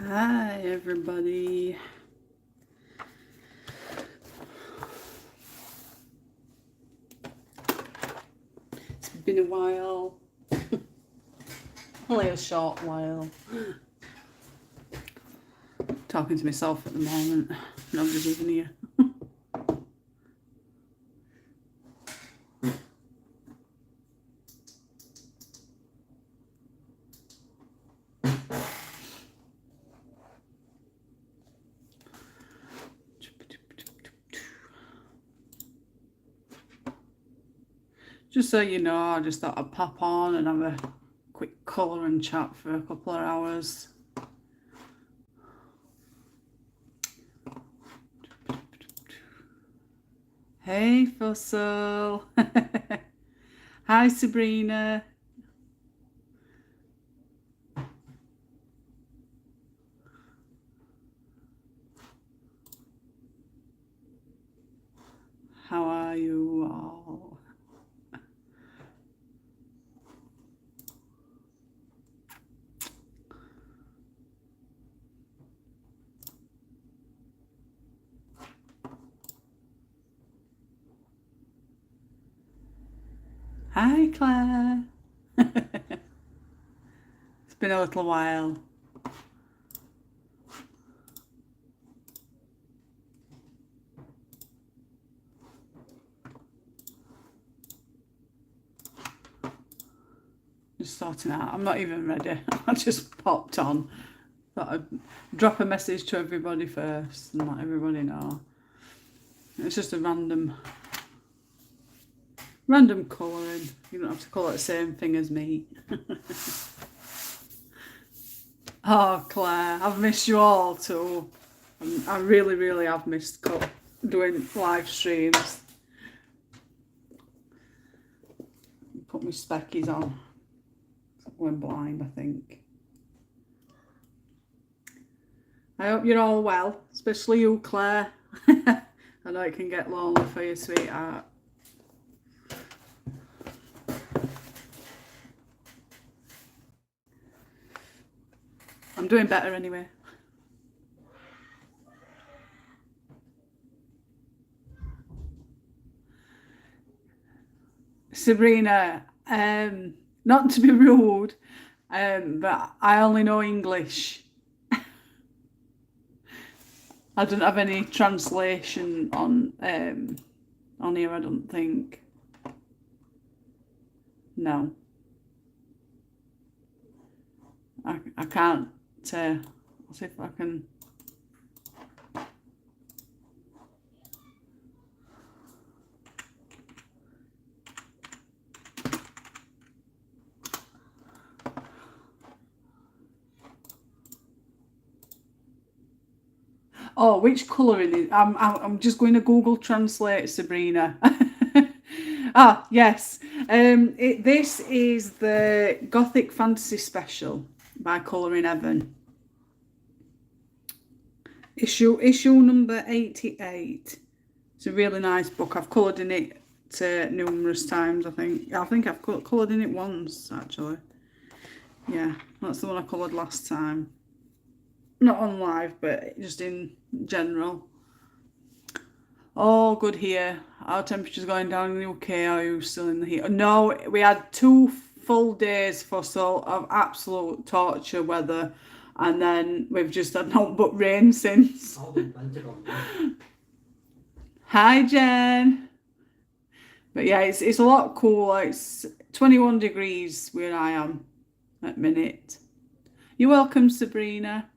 Hi everybody. It's been a while. Only a short while. Talking to myself at the moment. Nobody's even here. Just so you know, I just thought I'd pop on and have a quick colour and chat for a couple of hours. Hey Fussel. Hi Sabrina. How are you all? Hi Claire. It's been a little while. Just sorting out. I'm not even ready. I just popped on. Thought I'd drop a message to everybody first and let everybody know. It's just a random colouring. You don't have to colour the same thing as me. Oh Claire, I've missed you all too. I really have missed doing live streams. Put my speckies on. I'm going blind, I think. I hope you're all well, especially you, Claire. I know it can get lonely for you, sweetheart. I'm doing better anyway. Sabrina, not to be rude, but I only know English. I don't have any translation on here, I don't think. No. I can't. I'll see if I can. Oh, which colouring is? I'm just going to Google Translate, Sabrina. Ah, yes. This is the Gothic Fantasy Special by Colouring Heaven. Issue number 88. It's a really nice book. I've coloured in it numerous times, I think. I think I've coloured in it once, actually. Yeah, that's the one I coloured last time. Not on live, but just in general. Oh, good here. Our temperature's going down in the UK. Are you still in the heat? No, we had 2 full days of absolute torture weather, and then we've just had nothing but rain since. Hi, Jen. But yeah, it's a lot cooler. It's 21 degrees where I am at minute. You're welcome, Sabrina.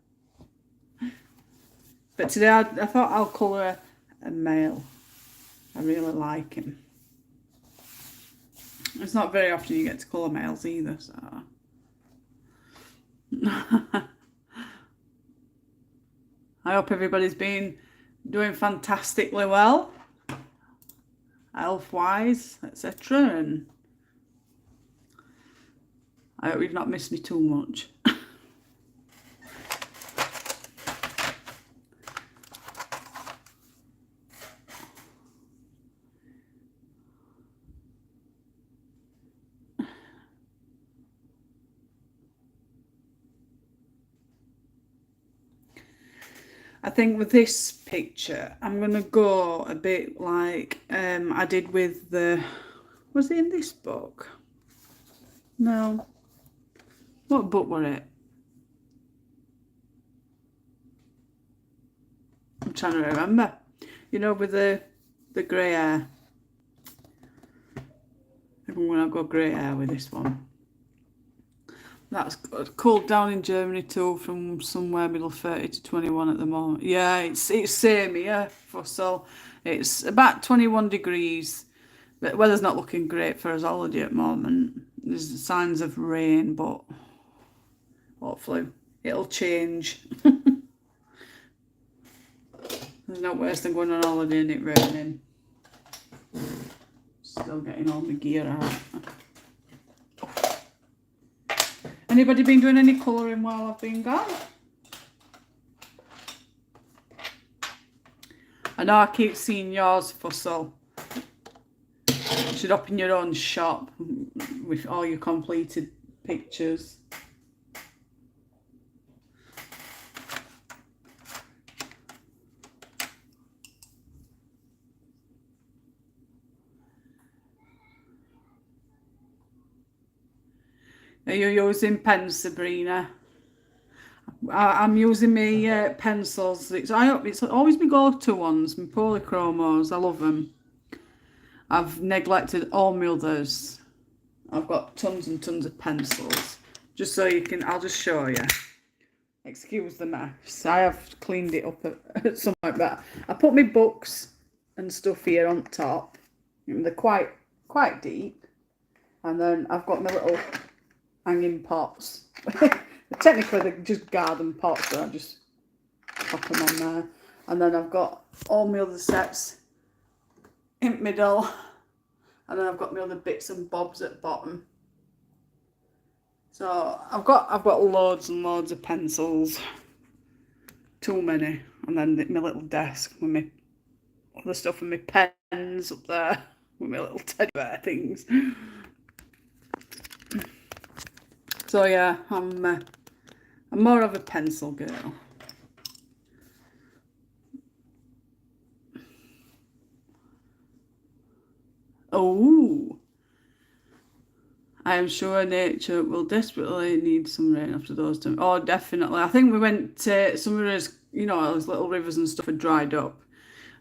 But today I thought I'll colour a male. I really like him. It's not very often you get to colour males either, so. I hope everybody's been doing fantastically well, health-wise, etc. And I hope you've not missed me too much. I think with this picture, I'm going to go a bit like I did with the... Was it in this book? No. What book were it? I'm trying to remember. You know, with the grey hair. I think I'm going to go grey hair with this one. That's cooled down in Germany too, from somewhere middle 30 to 21 at the moment. Yeah, it's same here, Fussell. It's about 21 degrees. The weather's not looking great for us holiday at the moment. There's signs of rain, but hopefully it'll change. There's no worse than going on holiday and it raining. Still getting all my gear out. Anybody been doing any colouring while I've been gone? I know I keep seeing yours, Fussell. You should open your own shop with all your completed pictures. Are you using pens, Sabrina? I'm using my pencils. It's always my go-to ones, my polychromos. I love them. I've neglected all my others. I've got tons and tons of pencils. Just so you can, I'll just show you. Excuse the mess. I have cleaned it up at some point, but I put my books and stuff here on top. They're quite deep. And then I've got my little hanging pots. Technically they're just garden pots, so I just pop them on there. And then I've got all my other sets in the middle, and then I've got my other bits and bobs at the bottom. So I've got loads and loads of pencils, too many, and then my little desk with my other stuff and my pens up there with my little teddy bear things. So yeah, I'm more of a pencil girl. Oh, I am sure nature will desperately need some rain after those times. Oh, definitely. I think we went to some of those, you know, those little rivers and stuff had dried up.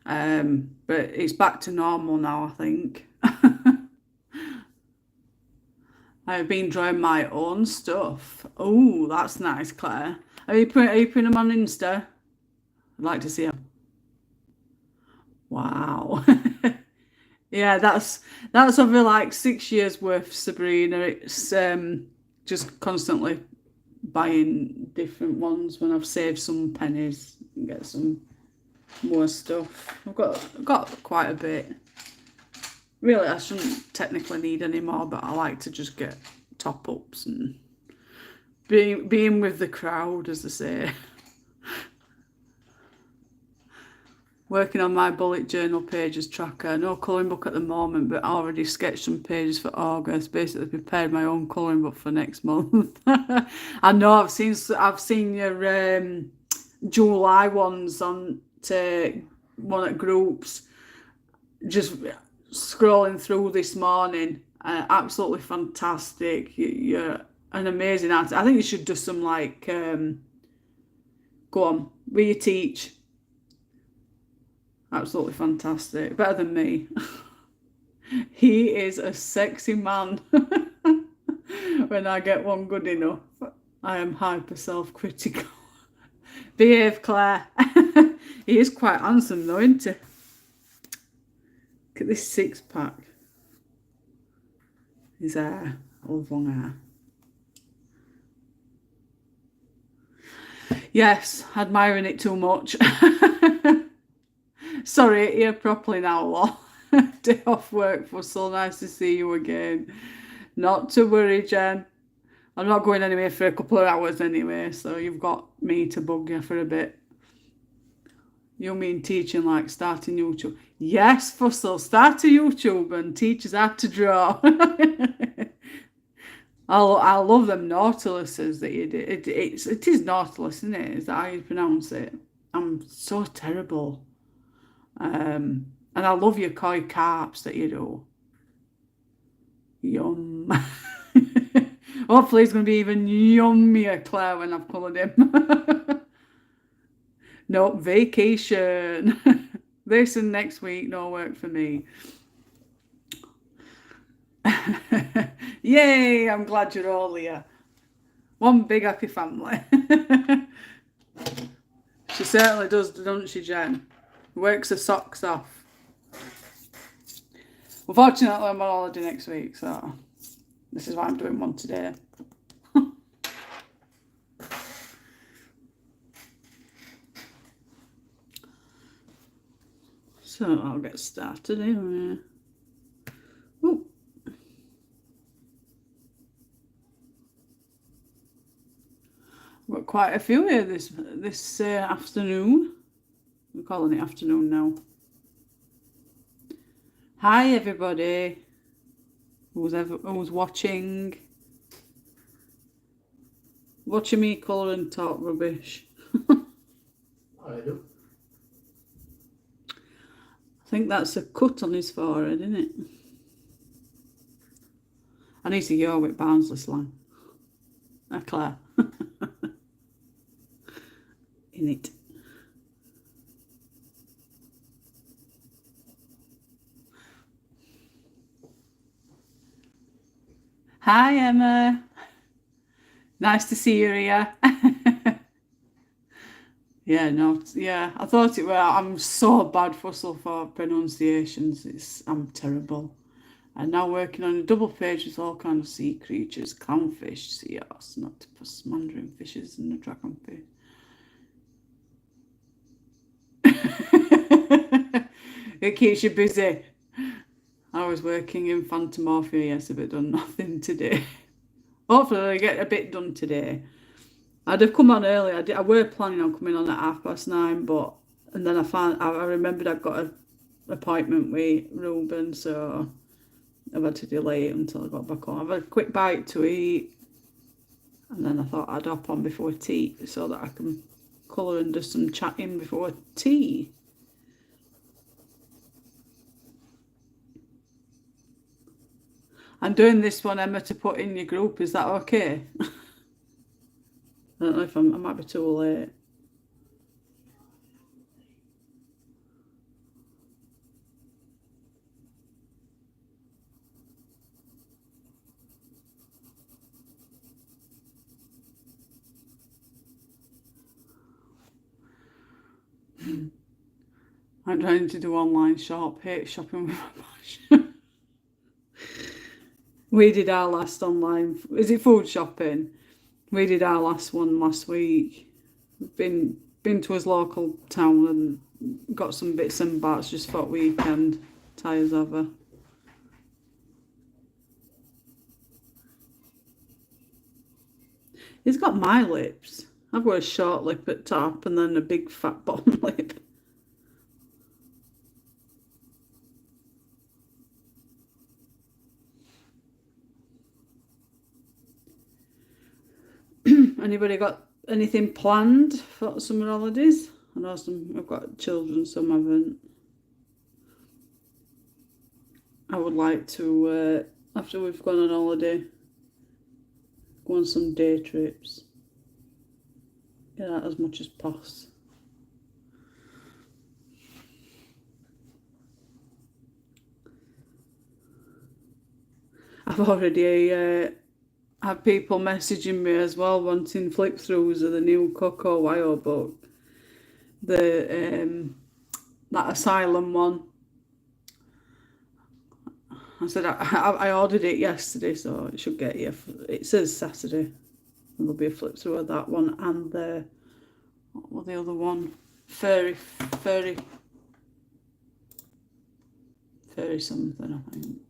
But it's back to normal now, I think. I've been drawing my own stuff. Oh, that's nice, Claire. Are you putting them on Insta? I'd like to see them. Wow. Yeah, that's over like 6 years worth, Sabrina. It's just constantly buying different ones when I've saved some pennies and get some more stuff. I've got quite a bit. Really, I shouldn't technically need any more, but I like to just get top-ups and being with the crowd, as they say. Working on my bullet journal pages tracker. No colouring book at the moment, but I already sketched some pages for August. Basically prepared my own colouring book for next month. I know I've seen your July ones on to one at groups. Just scrolling through this morning, absolutely fantastic. You're an amazing artist. I think you should do some like go on, will you teach? Absolutely fantastic, better than me. He is a sexy man. When I get one good enough, I am hyper self-critical. Behave, Claire. He is quite handsome though, isn't he? Look at this six-pack. His hair. I love long hair. Yes, admiring it too much. Sorry, here properly now, lol. Day off work, for so nice to see you again. Not to worry, Jen. I'm not going anywhere for a couple of hours anyway, so you've got me to bug you for a bit. You mean teaching like starting YouTube? Yes, Fussell, start a YouTube and teach us how to draw. I love them Nautiluses that you did. It is Nautilus, isn't it? Is that how you pronounce it? I'm so terrible. And I love your koi carps that you do. Yum. Hopefully it's going to be even yummier, Claire, when I've coloured him. No, vacation. This and next week, no work for me. Yay, I'm glad you're all here. One big happy family. She certainly does, doesn't she, Jen? Works her socks off. Unfortunately, I'm on holiday next week, so this is why I'm doing one today. So I'll get started anyway. Ooh. I've got quite a few here this afternoon. We're calling it afternoon now. Hi everybody who's watching me colour and talk rubbish. I do. I think that's a cut on his forehead, isn't it? I need to go with Barnsley slang. Claire. In it. Hi Emma. Nice to see you here. Yeah, no, yeah. I thought it were. I'm so bad for pronunciations. I'm terrible. I'm now working on a double page with all kinds of sea creatures: clownfish, sea horse, octopus, mandarin fishes, and a dragonfish. It keeps you busy. I was working in Phantomorphia yesterday, but done nothing today. Hopefully I get a bit done today. I'd have come on early. I were planning on coming on at 9:30, but and then I remembered I've got an appointment with Ruben, so I've had to delay it until I got back home. I've had a quick bite to eat, and then I thought I'd hop on before tea so that I can colour and do some chatting before tea. I'm doing this one, Emma, to put in your group. Is that okay? I don't know if I might be too late. I'm trying to do online hate shopping with my boss. We did our last online, is it food shopping? We did our last one last week. Been to his local town and got some bits and bats just for weekend. Tires over. He's got my lips. I've got a short lip at top and then a big fat bottom lip. Anybody got anything planned for summer holidays? I know some have got children, some haven't. I would like to, after we've gone on holiday, go on some day trips. Get out as much as possible. I've already had people messaging me as well wanting flip throughs of the new Coco Wyo book. The that asylum one. I said I ordered it yesterday, so it should get here. It says Saturday. And there'll be a flip through of that one and the what was the other one? Furry something, I think.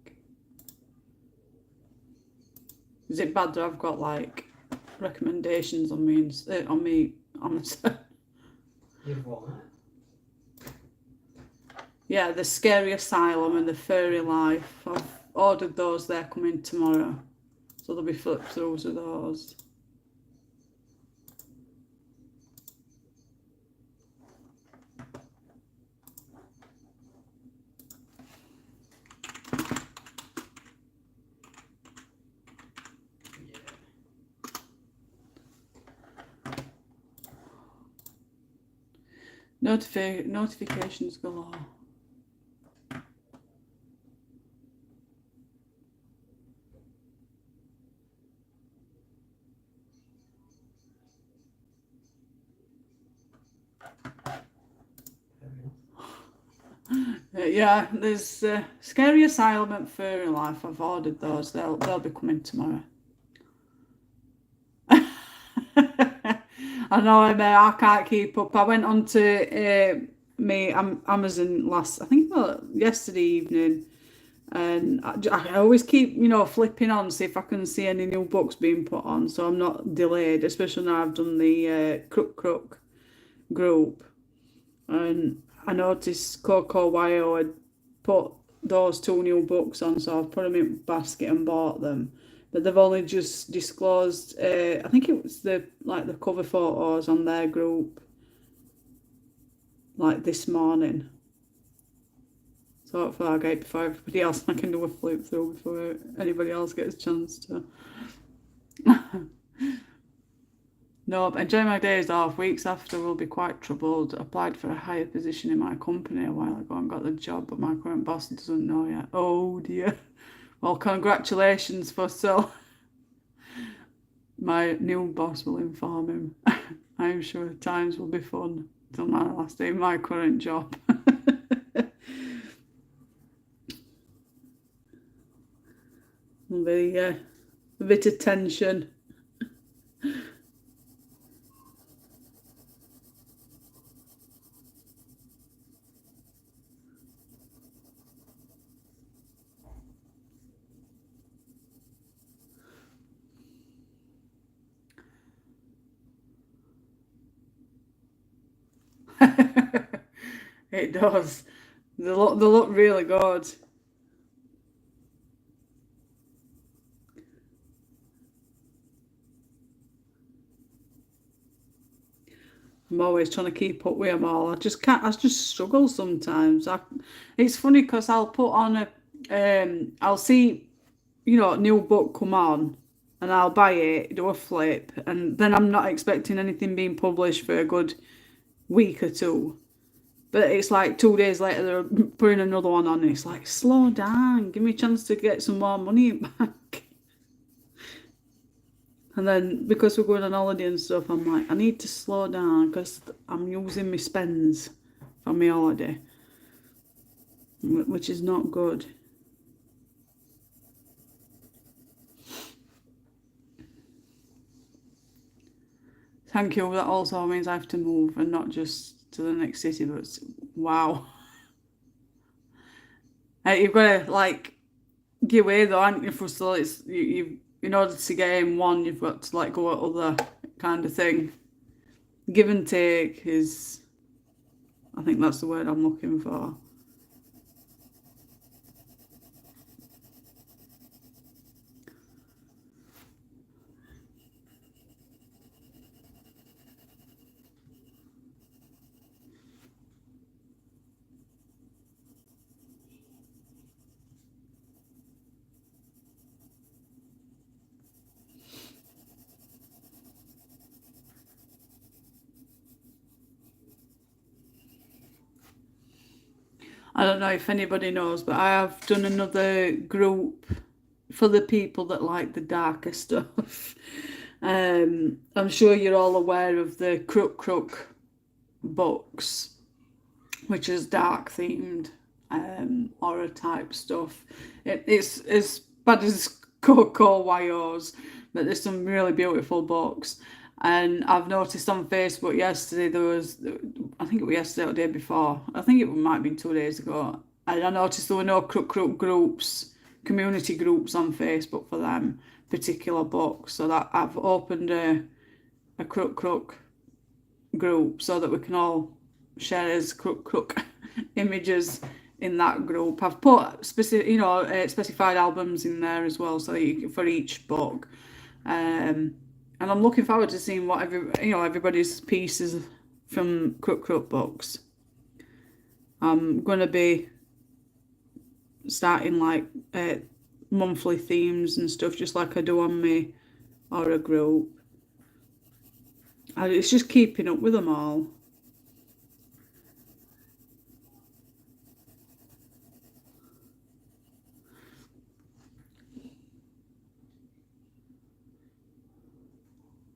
Is it bad that I've got like recommendations on me honestly? You've what? Yeah, the Scary Asylum and the Furry Life. I've ordered those, they're coming tomorrow. So there'll be flip throughs of those. Notifications galore. Yeah, there's Scary Asylum and Furry Life. I've ordered those. They'll be coming tomorrow. I know I can't keep up. I went on to my Amazon yesterday evening, and I always keep flipping on see if I can see any new books being put on, so I'm not delayed. Especially now I've done the Crook group, and I noticed Coco Wyo had put those 2 new books on, so I've put them in basket and bought them. But they've only just disclosed. I think it was the cover photos on their group, like this morning. So hopefully I'll get it before everybody else. I can do a flip through before anybody else gets a chance to. No, enjoy my days off. Weeks after will be quite troubled. Applied for a higher position in my company a while ago and got the job, but my current boss doesn't know yet. Oh dear. Well, congratulations, Fussell. My new boss will inform him. I'm sure times will be fun till my last day in my current job. There'll be a bit of tension. It does. They look really good. I'm always trying to keep up with them all. I just can't. I just struggle sometimes. It's funny because I'll put on I'll see, new book come on, and I'll buy it, do a flip, and then I'm not expecting anything being published for a good week or two. But it's like 2 days later they're putting another one on, and it's like, slow down, give me a chance to get some more money back. And then because we're going on holiday and stuff, I'm like, I need to slow down because I'm using my spends for my holiday, which is not good. Thank you. That also means I have to move and not just to the next city, but wow. You've got to give way though, aren't you? For so you in order to get in one, you've got to go at other kind of thing. Give and take is, I think that's the word I'm looking for. I don't know if anybody knows, but I have done another group for the people that like the darker stuff. I'm sure you're all aware of the Crook books, which is dark themed horror type stuff. It's as bad as Coco Wyo's, but there's some really beautiful books. And I've noticed on Facebook yesterday I think it was yesterday or the day before, I think it might have been 2 days ago, and I noticed there were no Crook groups, community groups on Facebook for them particular books. So that I've opened a Crook group so that we can all share as Crook images in that group. I've put specified albums in there as well, so for each book. And I'm looking forward to seeing what everybody's pieces from Crook books. I'm gonna be starting monthly themes and stuff, just like I do on my horror group. It's just keeping up with them all.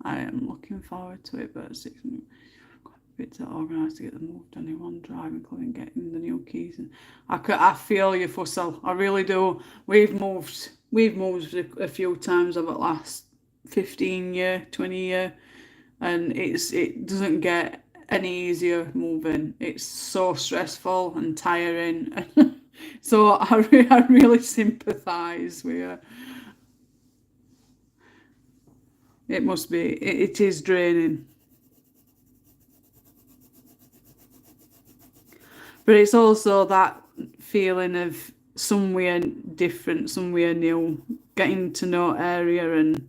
I am looking forward to it, but 6 months. Bit to organise to get them moved on in OneDrive, including getting the new keys. And I feel you, Fussell. I really do. We've moved a few times over the last 15 year, 20 year, and it doesn't get any easier moving. It's so stressful and tiring. So I really sympathise with you. It must be. It is draining. But it's also that feeling of somewhere different, somewhere new, getting to know area, and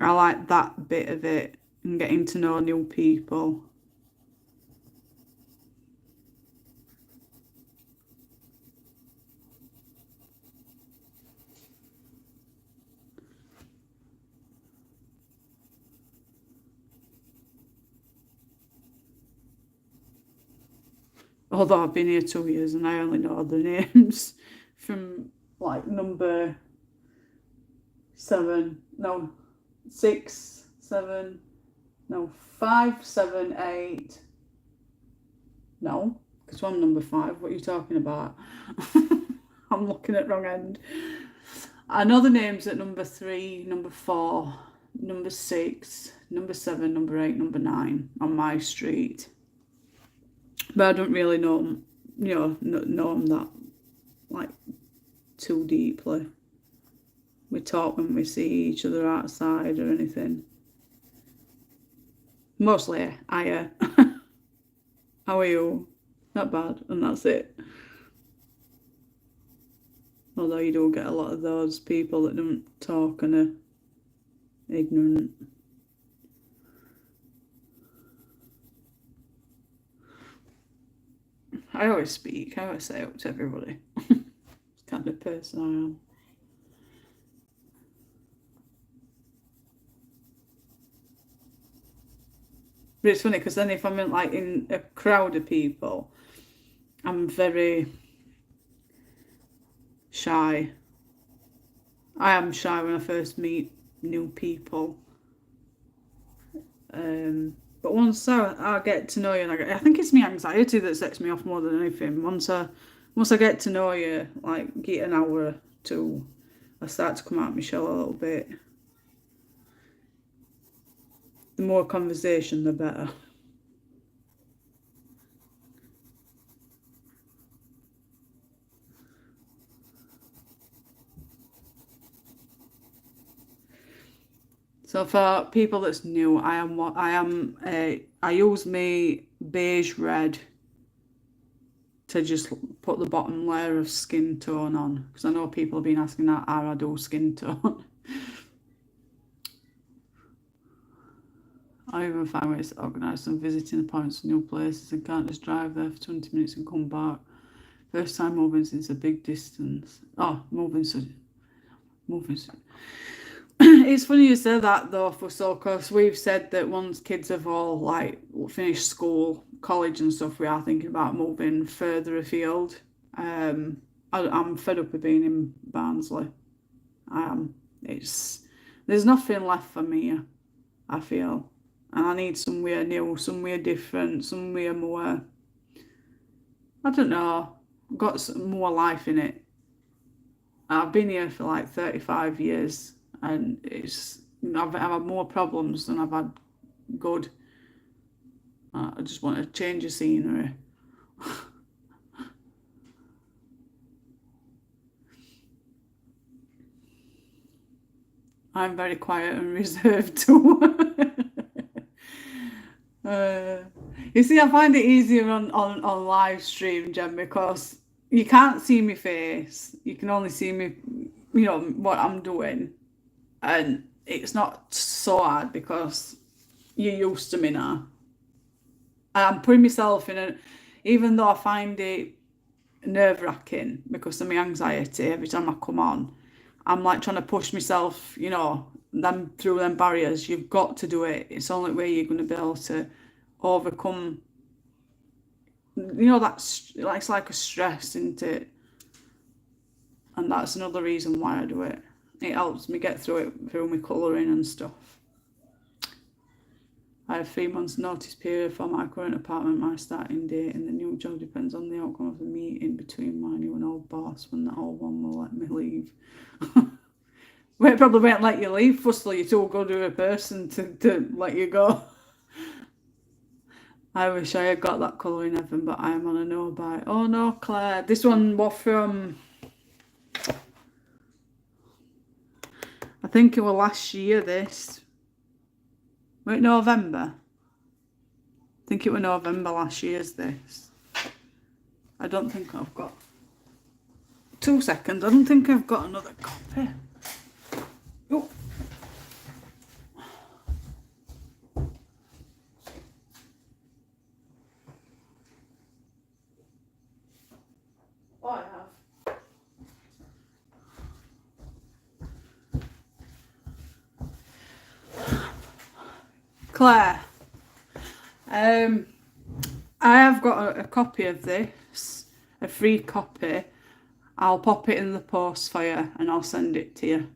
I like that bit of it, and getting to know new people. Although I've been here 2 years and I only know the names from like number 6, 7, no, 5, 7, 8. No, because I'm number 5. What are you talking about? I'm looking at wrong end. I know the names at number 3, number 4, number 6, number 7, number 8, number 9 on my street. But I don't really know them, know them that, like, too deeply. We talk when we see each other outside or anything. Mostly, hiya. How are you? Not bad, and that's it. Although you do get a lot of those people that don't talk and are ignorant. I always speak, I always say up to everybody. It's kind of person I am. But it's funny because then if I'm in a crowd of people, I'm very shy. I am shy when I first meet new people. But once I get to know you, and I think it's my anxiety that sets me off more than anything. Once I get to know you, like get an hour or two, I start to come out of my shell a little bit. The more conversation, the better. So for people that's new, I use my beige red to just put the bottom layer of skin tone on, because I know people have been asking how I do skin tone. I even find ways to organise some visiting appointments to new places and can't just drive there for 20 minutes and come back. First time moving since a big distance. Oh, moving. It's funny you say that though, Fussell, because we've said that once kids have all like finished school, college and stuff, we are thinking about moving further afield. I'm fed up with being in Barnsley. There's nothing left for me, I feel, and I need somewhere new, somewhere different, somewhere more. I don't know, got some more life in it. I've been here for like 35 years. And I've had more problems than I've had good. I just want to change of scenery. I'm very quiet and reserved too. You see, I find it easier on live stream, Jen, because you can't see my face. You can only see me, what I'm doing. And it's not so hard because you're used to me now. I'm putting myself even though I find it nerve-wracking because of my anxiety every time I come on, I'm like trying to push myself, them through them barriers. You've got to do it. It's the only way you're going to be able to overcome, that's like, it's like a stress, isn't it? And that's another reason why I do it. It helps me get through it through my colouring and stuff. I have 3 months notice period for my current apartment. My starting date and the new job depends on the outcome of the meeting between my new and old boss, when the old one will let me leave. Well, it probably won't let you leave. Firstly, you're too good of a person to let you go. I wish I had got that colour in heaven, but I am on a no buy. Oh no, Claire. This one was from, I think it was last year, this. Wait, November? I think it was November last year's this. I don't think I've got... 2 seconds. I don't think I've got another copy. Oh. Oh, I have. Claire, I have got a copy of this, a free copy. I'll pop it in the post for you and I'll send it to you.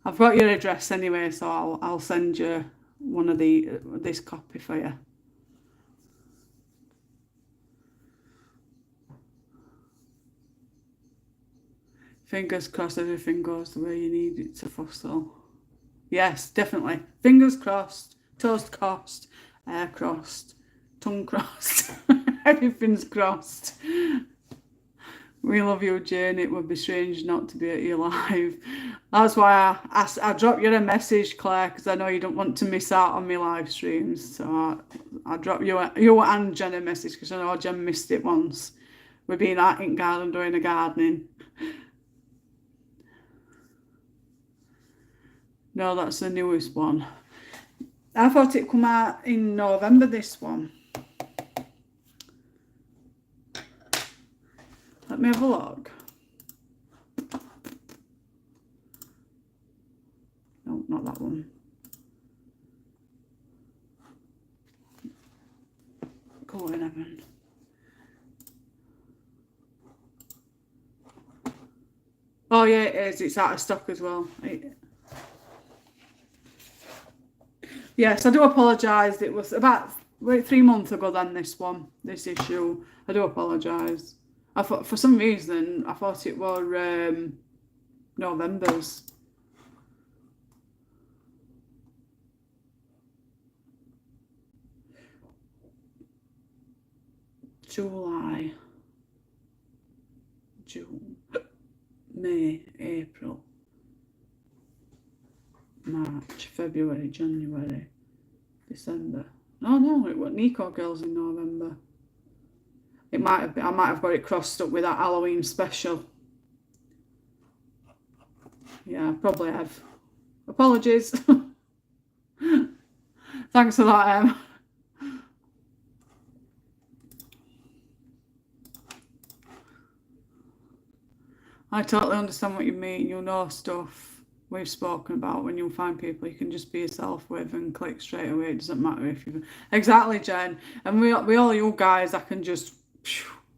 I've got your address anyway, so I'll send you one of this copy for you. Fingers crossed everything goes the way you need it to, Fussel. Yes, definitely. Fingers crossed, toes crossed, hair crossed, tongue crossed. Everything's crossed. We love you, Jane. It would be strange not to be at your live. That's why I dropped you a message, Claire, because I know you don't want to miss out on my live streams. So I dropped you and Jen a message, because I know Jen missed it once. We've been out in garden doing the gardening. No, that's the newest one. I thought it'd come out in November, this one. Let me have a look. No, not that one. Colour in heaven. Oh yeah, it is. It's out of stock as well. Yes, I do apologise. It was about 3 months ago then, this issue. I do apologise. I thought, for some reason, I thought it was November's. July, June, May, April, March, February, January, December. No, it was Nico Girls in November. It might have been, I might have got it crossed up with that Halloween special. Yeah, I probably have. Apologies. Thanks for that, Em. I totally understand what you mean. You'll know stuff we've spoken about. When you find people you can just be yourself with and click straight away. It doesn't matter if you... Exactly, Jen. And we all you guys, I can just...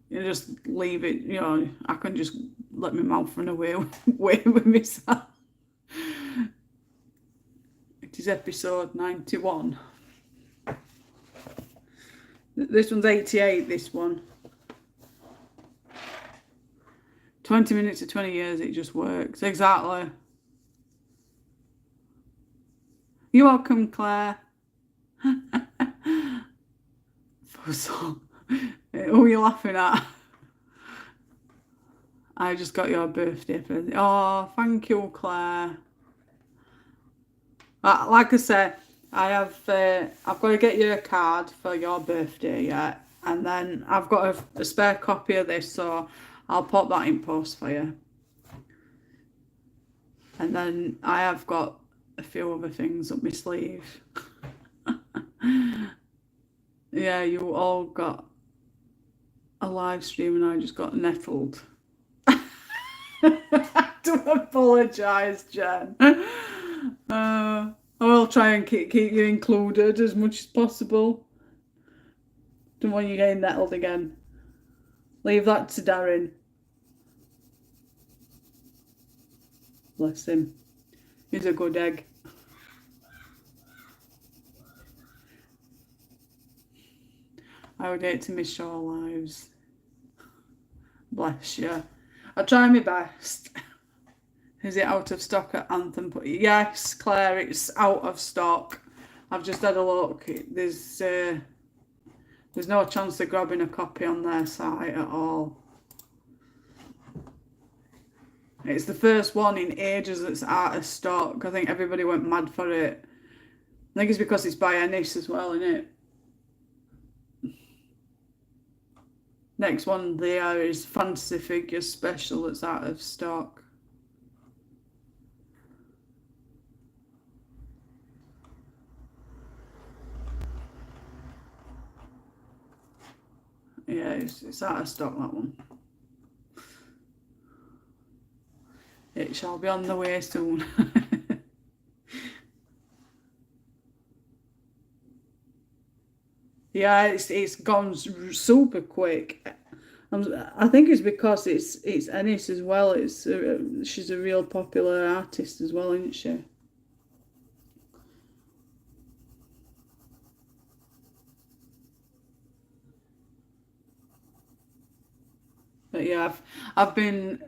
You just leave it, you know, I can just let my mouth run away with myself. It is episode 91. This one's 88, this one. 20 minutes to 20 years, it just works. Exactly. You're welcome, Claire. Fuzzle. Who are you laughing at? I just got your birthday present. Oh, thank you, Claire. Like I said, I've got to get you a card for your birthday yet, and then I've got a spare copy of this, so I'll pop that in post for you. And then I have got a few other things up my sleeve. Yeah, you all got a live stream and I just got nettled. I do apologise, Jen. I will try and keep you included as much as possible. Don't want you getting nettled again. Leave that to Darren. Bless him. He's a good egg. I would hate to miss your lives. Bless you. I try my best. Is it out of stock at Anthem? Yes, Claire, it's out of stock. I've just had a look. There's no chance of grabbing a copy on their site at all. It's the first one in ages that's out of stock. I think everybody went mad for it. I think it's because it's by Ennis as well, isn't it? Next one there is Fantasy Figures Special that's out of stock. Yeah, it's out of stock, that one. It shall be on the way soon. Yeah, it's gone super quick. I think it's because it's Ennis as well. She's a real popular artist as well, isn't she? But yeah, I've been.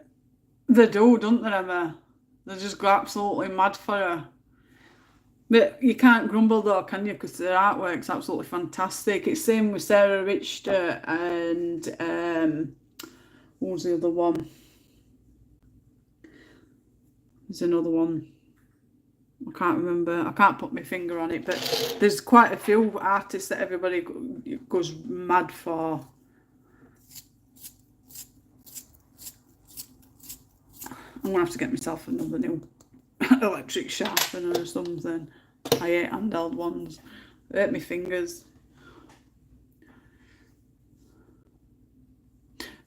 They do, don't they, Emma? They just go absolutely mad for her. But you can't grumble though, can you? Because their artwork's absolutely fantastic. It's same with Sarah Richter and what was the other one? There's another one. I can't remember. I can't put my finger on it, but there's quite a few artists that everybody goes mad for. I'm gonna have to get myself another new electric sharpener or something. I hate handheld ones. They hurt my fingers.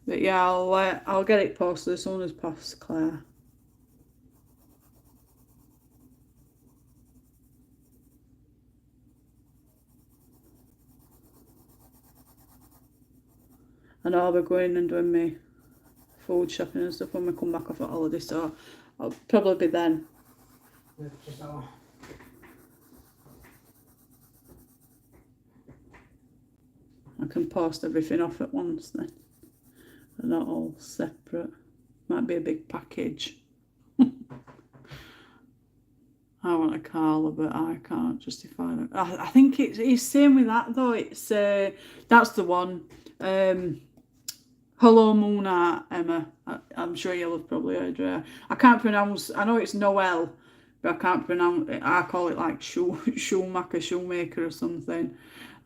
But yeah, I'll get it posted as soon as possible, Claire. And I'll be going and doing my food shopping and stuff when we come back off at holiday, so I'll probably be then. I can post everything off at once then. They're not all separate. Might be a big package. I want a Carla, but I can't justify it. I think it's same with that though. It's that's the one. Hello Moon Art, Emma. I'm sure you'll have probably heard her. I can't pronounce. I know it's Noel, but I can't pronounce it. I call it like shoemaker or something.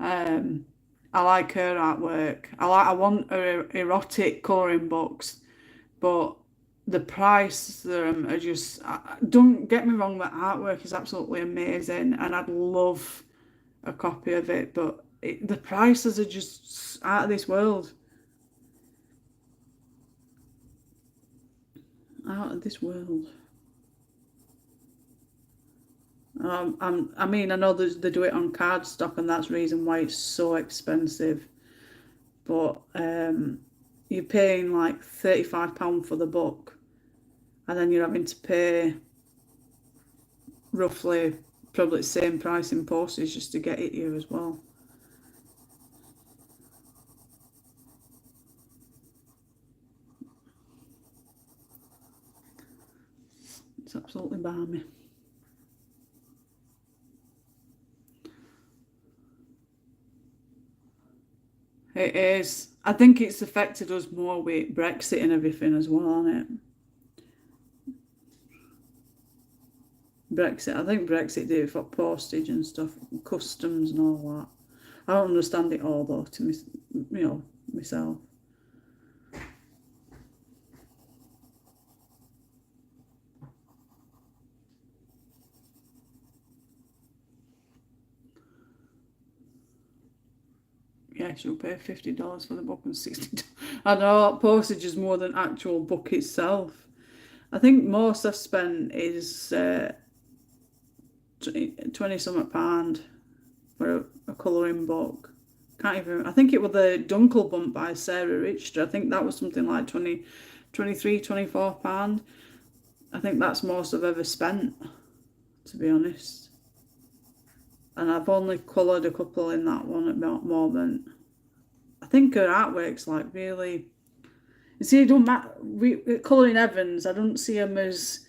I like her artwork. I want her erotic colouring books, but the price are just. Don't get me wrong. The artwork is absolutely amazing, and I'd love a copy of it. But the prices are just out of this world. Out of this world. I mean, I know they do it on cardstock, and that's the reason why it's so expensive. But you're paying like £35 for the book, and then you're having to pay roughly probably the same price in postage just to get it here as well. It's absolutely balmy. It is. I think it's affected us more with Brexit and everything as well, hasn't it? Brexit. I think Brexit did it for postage and stuff, customs and all that. I don't understand it all though, myself. Yeah, she'll pay $50 for the book and $60. I know postage is more than actual book itself. I think most I've spent is 20 something pound for a colouring book. Can't even. I think it was the Dunkel Bump by Sarah Richter. I think that was something like 23, 24 pound. I think that's most I've ever spent, to be honest. And I've only coloured a couple in that one at the moment. I think her artwork's like really. You see, it don't matter. Colouring Evans, I don't see them as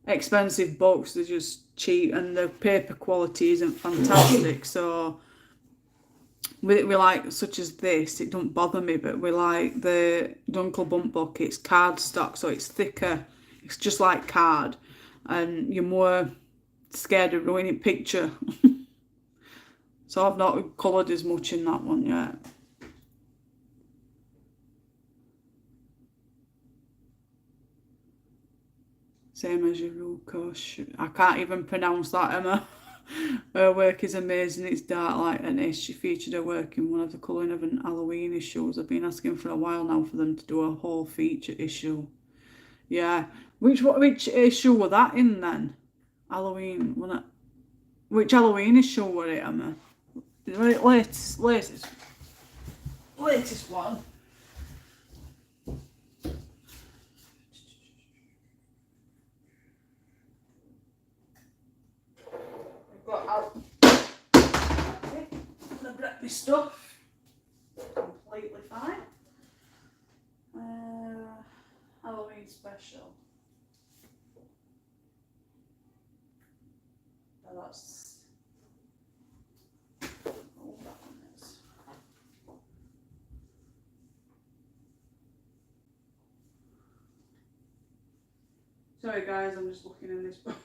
expensive books. They're just cheap, and the paper quality isn't fantastic. So, we like such as this, it don't bother me. But we like the Dunkel Bump book. It's cardstock, so it's thicker. It's just like card, and you're more scared of ruining picture. So I've not coloured as much in that one yet. Same as your Ruko. I can't even pronounce that, Emma. Her work is amazing. It's dark light and ish. She featured her work in one of the Colouring of an Halloween issues. I've been asking for a while now for them to do a whole feature issue. Yeah. Which issue were that in then? Halloween, wasn't it? Which Halloween issue were it, Emma? Latest one. The breakfast stuff completely fine. Halloween special. Oh, that's that one is. Sorry guys, I'm just looking in this book.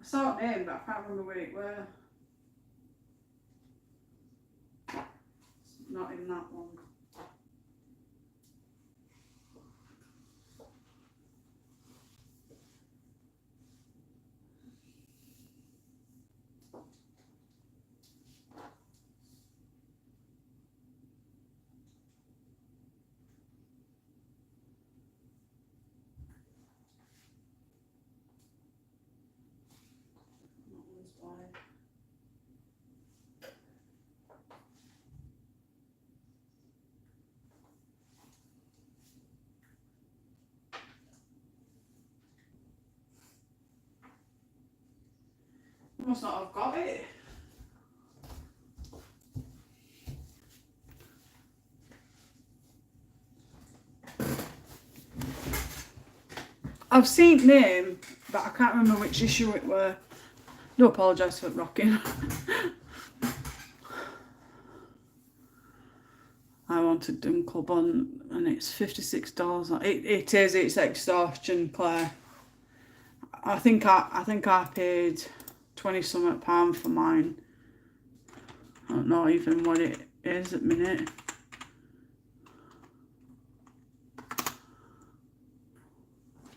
I saw it name, but I can't remember where it were. It's not in that one. That one's wide. I must not have got it. I've seen name, but I can't remember which issue it were. Do apologise for rocking. I wanted Dunkel Bun and it's $56. It is, it's extortion, Claire. I think I paid 20 something pound for mine. I don't know even what it is at the minute.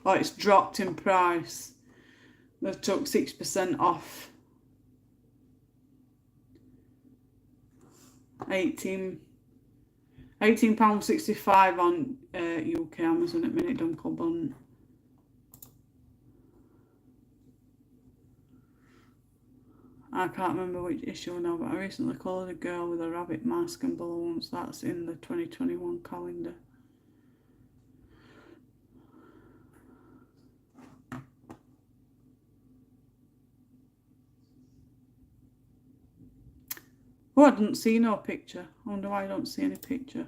Oh, it's dropped in price. They took 6% off. £18.65 on UK Amazon at minute, Dunkel Bun. I can't remember which issue now, but I recently coloured a girl with a rabbit mask and balloons. That's in the 2021 calendar. Oh, I didn't see no picture. I wonder why I don't see any picture.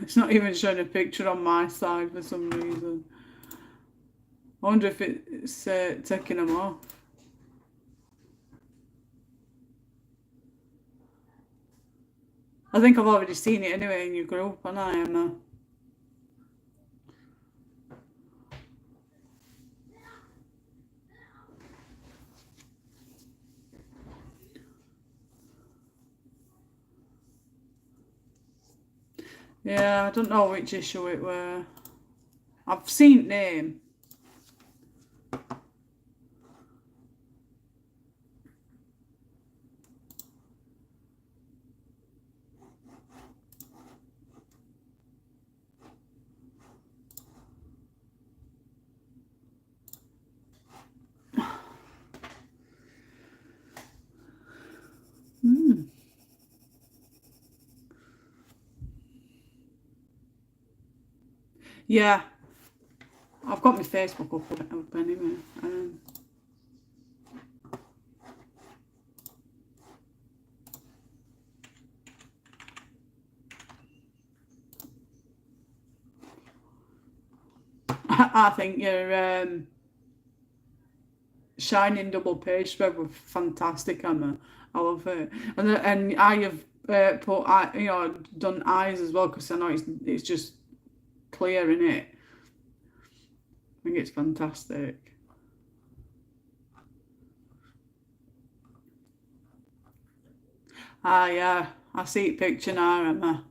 It's not even showing a picture on my side for some reason. I wonder if it's taking them off. I think I've already seen it anyway in your group, and I am. Yeah, I don't know which issue it were. I've seen name. Yeah, I've got my Facebook up anyway. I think your shining double page spread was fantastic, Emma. I love it, and I have put done eyes as well because I know it's just clear in it. I think it's fantastic. Ah, yeah, I see it picture now, Emma.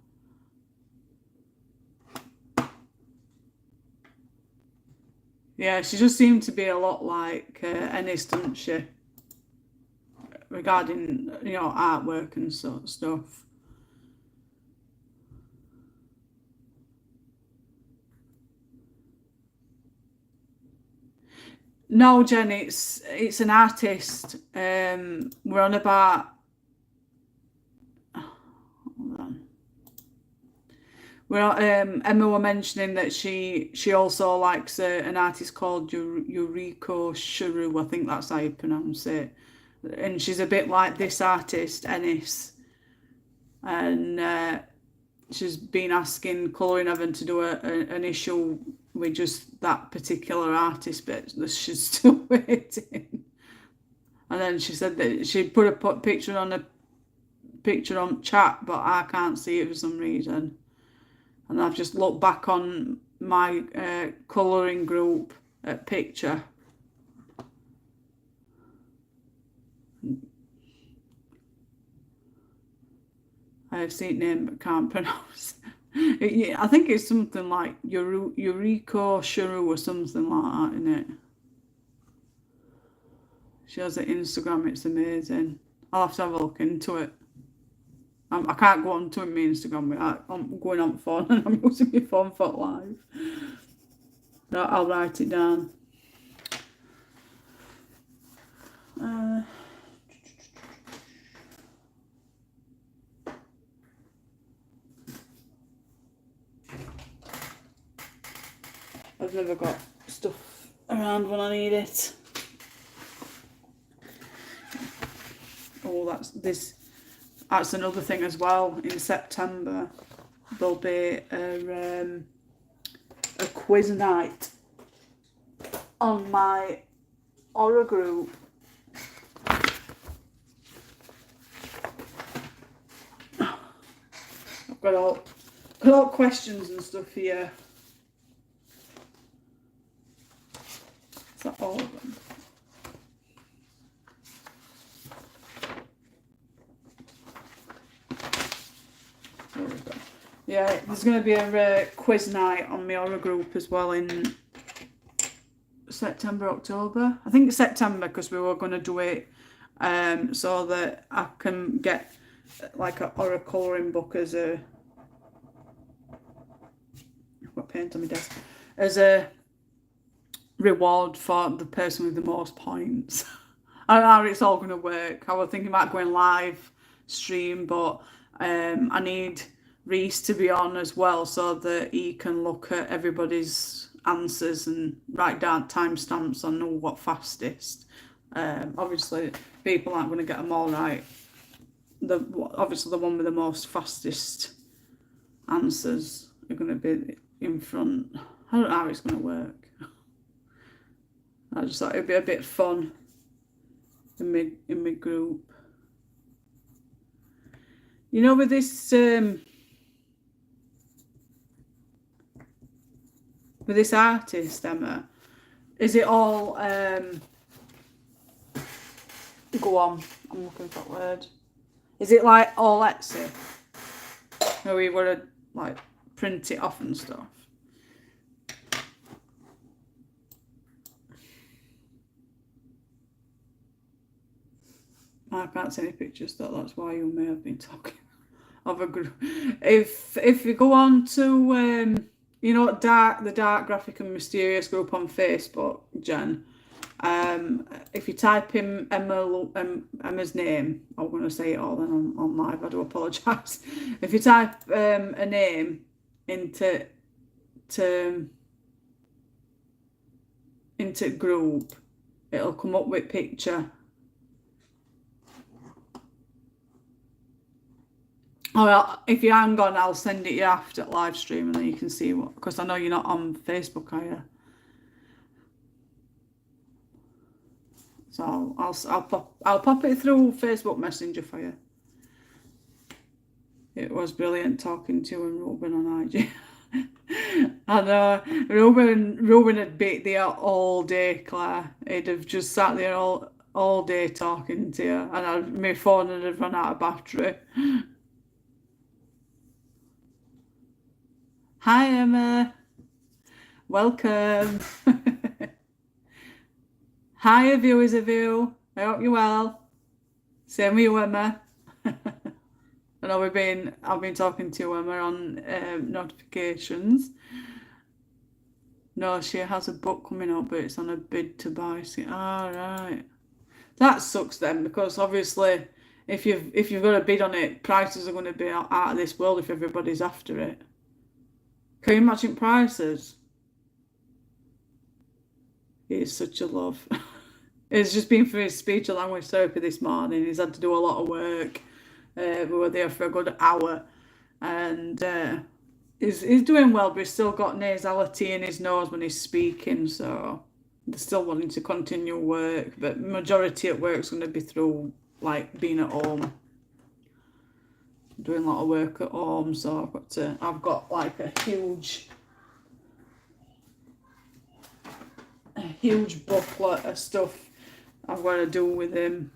Yeah, she just seemed to be a lot like Ennis, doesn't she? Regarding artwork and stuff. No, Jen, it's an artist. We're on about. Hold on. Well, Emma were mentioning that she also likes an artist called Yuriko Shuru. I think that's how you pronounce it. And she's a bit like this artist, Ennis. And she's been asking Chloe and Evan to do an issue with just that particular artist, but she's still waiting. And then she said that she put a picture on chat, but I can't see it for some reason. And I've just looked back on my colouring group picture. I have seen name but can't pronounce. I think it's something like Yuriko Shuru or something like that, isn't it? She has an Instagram, it's amazing. I'll have to have a look into it. I can't go on to my Instagram without I'm going on phone and I'm using my phone for live. No, I'll write it down. I've never got stuff around when I need it. Oh, that's another thing as well. In September, there'll be a quiz night on my Aura group. I've got all questions and stuff here. Is that all of them? There we go. Yeah, there's going to be a quiz night on my Aura group as well in September, October. I think it's September because we were going to do it so that I can get like a Aura colouring book as a. I've got paint on my desk as a reward for the person with the most points. I don't know how it's all going to work. I was thinking about going live stream, but I need Reese to be on as well so that he can look at everybody's answers and write down timestamps on what fastest. Obviously, people aren't going to get them all right. Obviously, the one with the most fastest answers are going to be in front. I don't know how it's going to work. I just thought it'd be a bit fun in my group. You know, with this artist, Emma, is it all go on, I'm looking for that word. Is it like all Etsy? Where we were to like print it off and stuff? I can't see any pictures though, that's why you may have been talking of a group. If you go on to the dark graphic and mysterious group on Facebook, Jen, if you type in Emma's name, I'm going to say it all then on live, I do apologise. If you type a name into into group, it'll come up with picture. Or if you hang on, I'll send it you after live stream, and then you can see what. Because I know you're not on Facebook, are you? So I'll pop it through Facebook Messenger for you. It was brilliant talking to you and Ruben on IG. I know Ruben had beat the all day, Claire. He'd have just sat there all day talking to you, and my phone would have run out of battery. Hi Emma, welcome. Hi viewers of you. I hope you're well. Same with you, Emma. I know I've been talking to Emma on notifications. No, she has a book coming up, but it's on a bid to buy. Right. That sucks then, because obviously, if you've got a bid on it, prices are going to be out of this world if everybody's after it. Can you imagine prices? He's such a love. It's just been for his speech and language therapy this morning. He's had to do a lot of work. We were there for a good hour, and he's doing well, but he's still got nasality in his nose when he's speaking, so they're still wanting to continue work, but majority at work is going to be through like being at home, doing a lot of work at home. So I've got like a huge booklet of stuff I've got to do with him,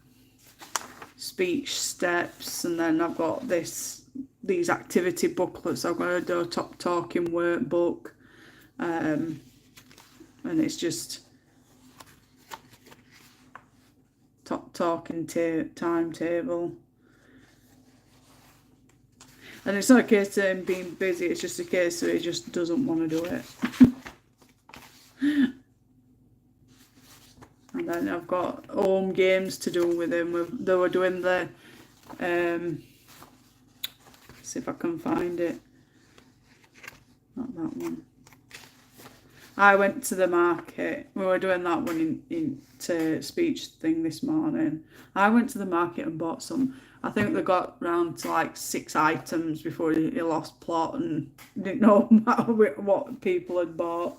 speech steps, and then I've got these activity booklets I've got to do, a top talking workbook, and it's just top talking timetable. And it's not a case of him being busy, it's just a case of he just doesn't want to do it. And then I've got home games to do with him. They were doing the, see if I can find it. Not that one. I went to the market. We were doing that one into speech thing this morning. I went to the market and bought some. I think they got round to like 6 items before he lost plot and didn't know what people had bought.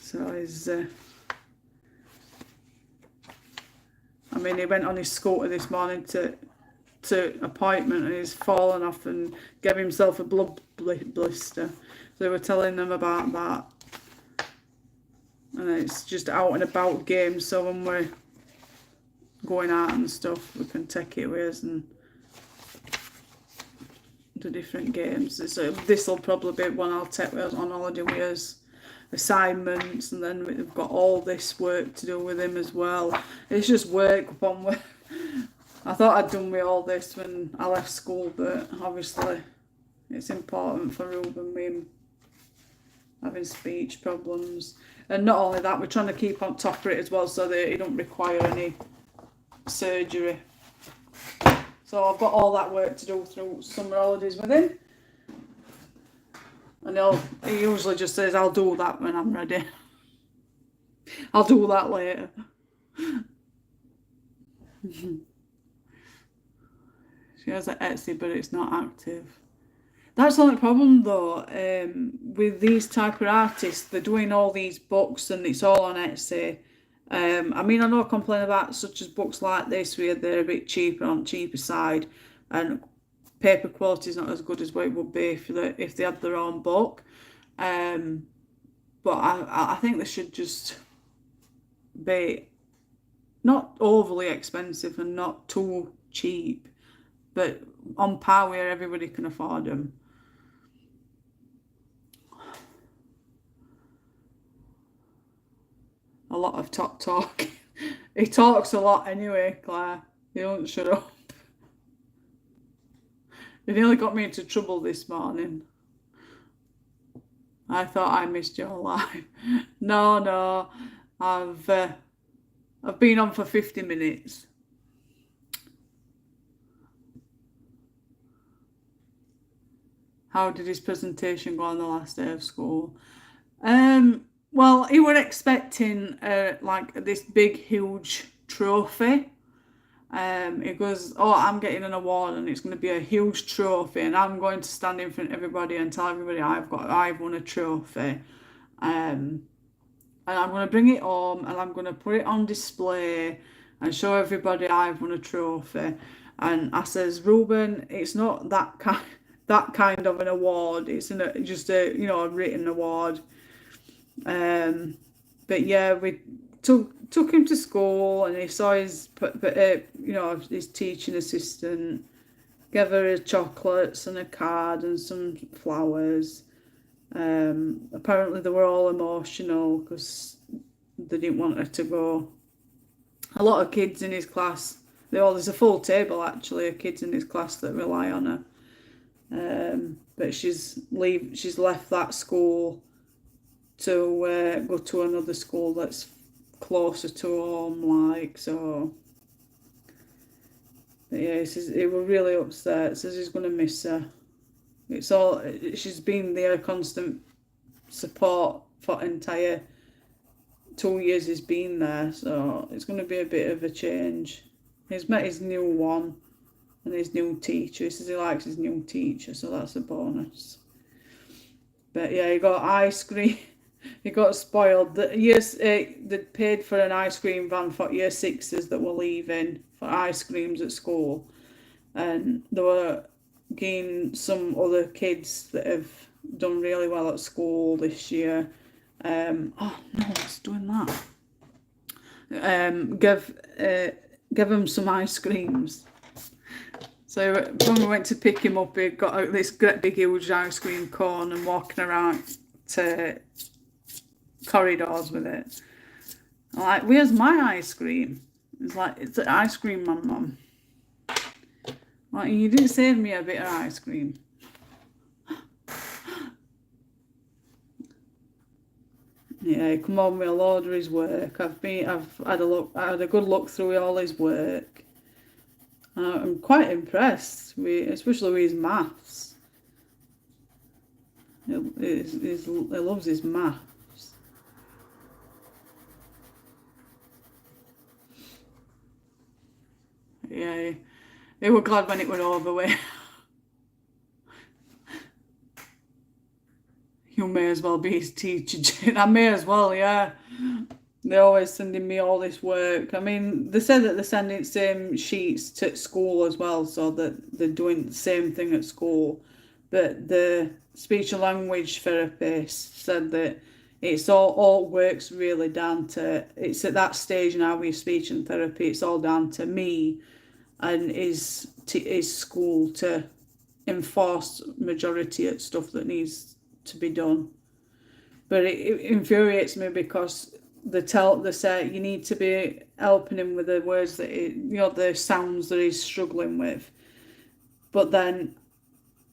So he's, I mean, he went on his scooter this morning to appointment, and he's fallen off and gave himself a blood blister. So they were telling them about that. And it's just out and about games, so when we're going out and stuff, we can take it with us and do different games. So this will probably be one I'll take with us on holiday with us. Assignments, and then we've got all this work to do with him as well. It's just work upon work. I thought I'd done with all this when I left school, but obviously it's important for Ruben with him having speech problems. And not only that, we're trying to keep on top of it as well so that he don't require any surgery. So I've got all that work to do through summer holidays with him. And he usually just says, I'll do that when I'm ready. I'll do that later. She has an Etsy, but it's not active. That's the only problem though, with these type of artists. They're doing all these books and it's all on Etsy. I mean, I know I complain about such as books like this where they're a bit cheaper, on the cheaper side, and paper quality is not as good as what it would be if they had their own book. But I think they should just be not overly expensive and not too cheap, but on par where everybody can afford them. A lot of talk. He talks a lot anyway, Claire. He don't shut up. He nearly got me into trouble this morning. I thought I missed your live. No, I've been on for 50 minutes. how did his presentation go on the last day of school? Well, he were expecting like this big, huge trophy. He goes, "Oh, I'm getting an award, and it's going to be a huge trophy, and I'm going to stand in front of everybody and tell everybody I've won a trophy, and I'm going to bring it home, and I'm going to put it on display, and show everybody I've won a trophy." And I says, "Ruben, it's not that kind of an award. It's just a a written award." But yeah, we took him to school, and he saw his teaching assistant, gave her chocolates and a card and some flowers. Apparently they were all emotional because they didn't want her to go. A lot of kids in his class, there's a full table actually of kids in his class that rely on her. But she's left that school to go to another school that's closer to home, like so. But yeah, he was really upset. Says he's gonna miss her. She's been their constant support for entire 2 years he's been there, so it's gonna be a bit of a change. He's met his new one and his new teacher. He says he likes his new teacher, so that's a bonus. But yeah, he got ice cream. He got spoiled. They paid for an ice cream van for year sixes that were leaving for ice creams at school, and they were getting some other kids that have done really well at school this year. Oh no, it's doing that. Give him some ice creams. So when we went to pick him up, he got out this great big huge ice cream cone and walking around to corridors with it. I'm like, "Where's my ice cream?" It's like, "It's an ice cream, Mum." Like, "You didn't save me a bit of ice cream." Yeah, he come home with a load of his work. I've had a good look through all his work. I'm quite impressed especially with his maths. He loves his maths. Yeah, he were glad when it went over with. You may as well be his teacher, Jane. I may as well, yeah. They're always sending me all this work. I mean, they said that they're sending same sheets to school as well, so that they're doing the same thing at school. But the speech and language therapist said that it's all works really down to, it's at that stage now with speech and therapy, it's all down to me and his school to enforce majority of stuff that needs to be done. But it infuriates me because they say you need to be helping him with the words that the sounds that he's struggling with. But then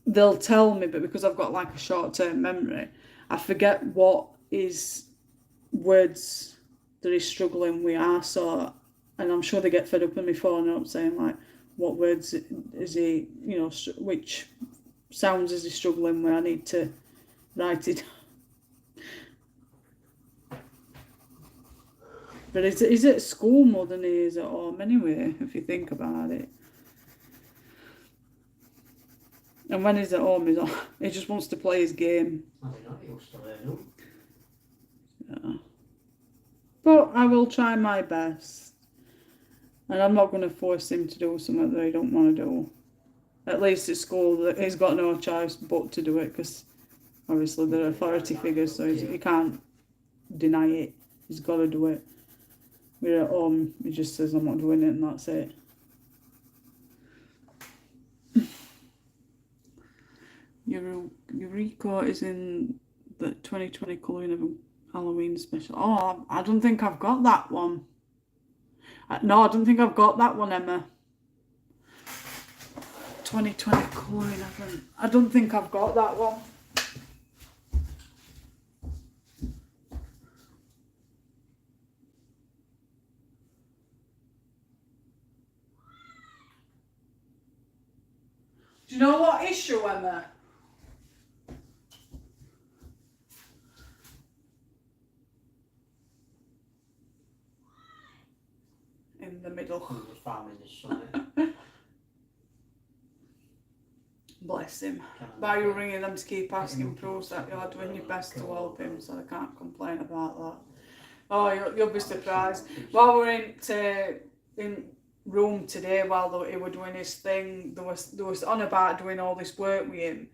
they'll tell me, but because I've got like a short-term memory, I forget what his words that he's struggling with are. So, and I'm sure they get fed up with me phoning up saying like, "What words is he? Which sounds is he struggling with? I need to write it." But he's at school more than he is at home anyway, if you think about it. And when he's at home, he just wants to play his game. Yeah. But I will try my best. And I'm not going to force him to do something that he don't want to do. At least at school, he's got no choice but to do it, because obviously they're authority figures, so he can't deny it. He's got to do it. We're at home, he just says, "I'm not doing it," and that's it. Eureka is in the 2020 colouring of Halloween special. Oh, I don't think I've got that one. No, I don't think I've got that one, Emma. 2020 colouring. I don't think I've got that one. Do you know what issue, Emma? in the middle. And the farm in the sun. Bless him. Why are you ringing them to keep asking proofs that you're doing your best to help him, so I can't complain about that. Oh, you'll be surprised. While we're in room today, while he were doing his thing, there was on about doing all this work with him,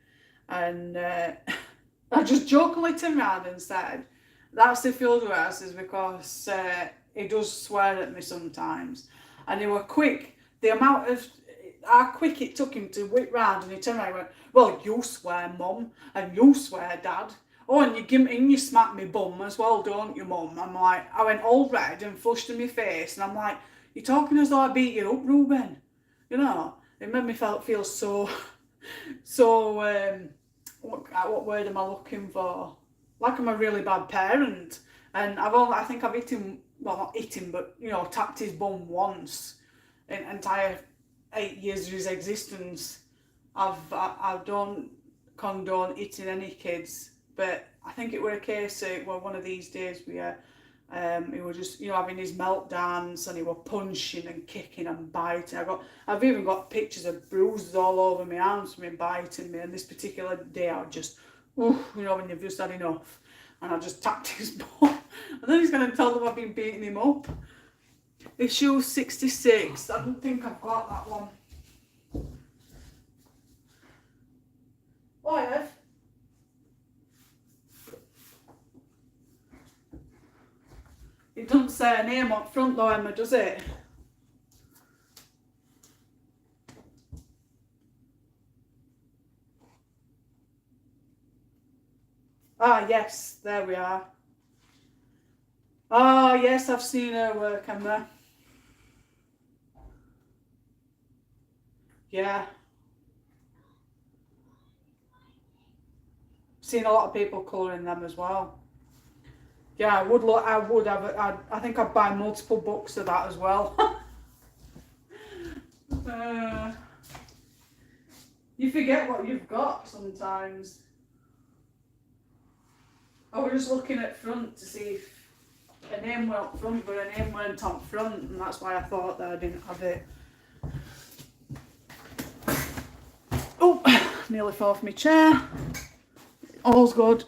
and I just jokingly turned around and said, "That's the field work is because he does swear at me sometimes," and he were quick. The amount of how quick it took him to whip round, and he turned around and went, "Well, you swear, Mum, and you swear, Dad. Oh, and you smack me bum as well, don't you, Mum?" I went all red and flushed in my face, and I'm like, "You're talking as though I beat you up, Ruben." You know, it made me feel so, what word am I looking for? Like I'm a really bad parent, and I think I've hit him, well, not hit him, but, you know, tapped his bum once in entire 8 years of his existence. I don't condone hitting any kids, but I think it were a case of, well, one of these days where he was just, you know, having his meltdowns, and he were punching and kicking and biting. I've even got pictures of bruises all over my arms from him biting me, and this particular day I was just, you know, when you've just had enough, and I just tapped his bum, and then he's going to tell them I've been beating him up. Issue 66, I don't think I've got that one. Oh, I have. It doesn't say a name up front though, Emma, does it? Ah, yes, there we are. Ah, yes, I've seen her work, Emma. Yeah. Seen a lot of people colouring them as well. Yeah, I think I'd buy multiple books of that as well. You forget what you've got sometimes. I was just looking at front to see if a name went up front, but a name weren't up front, and that's why I thought that I didn't have it. Oh, nearly fell off my chair. All's good.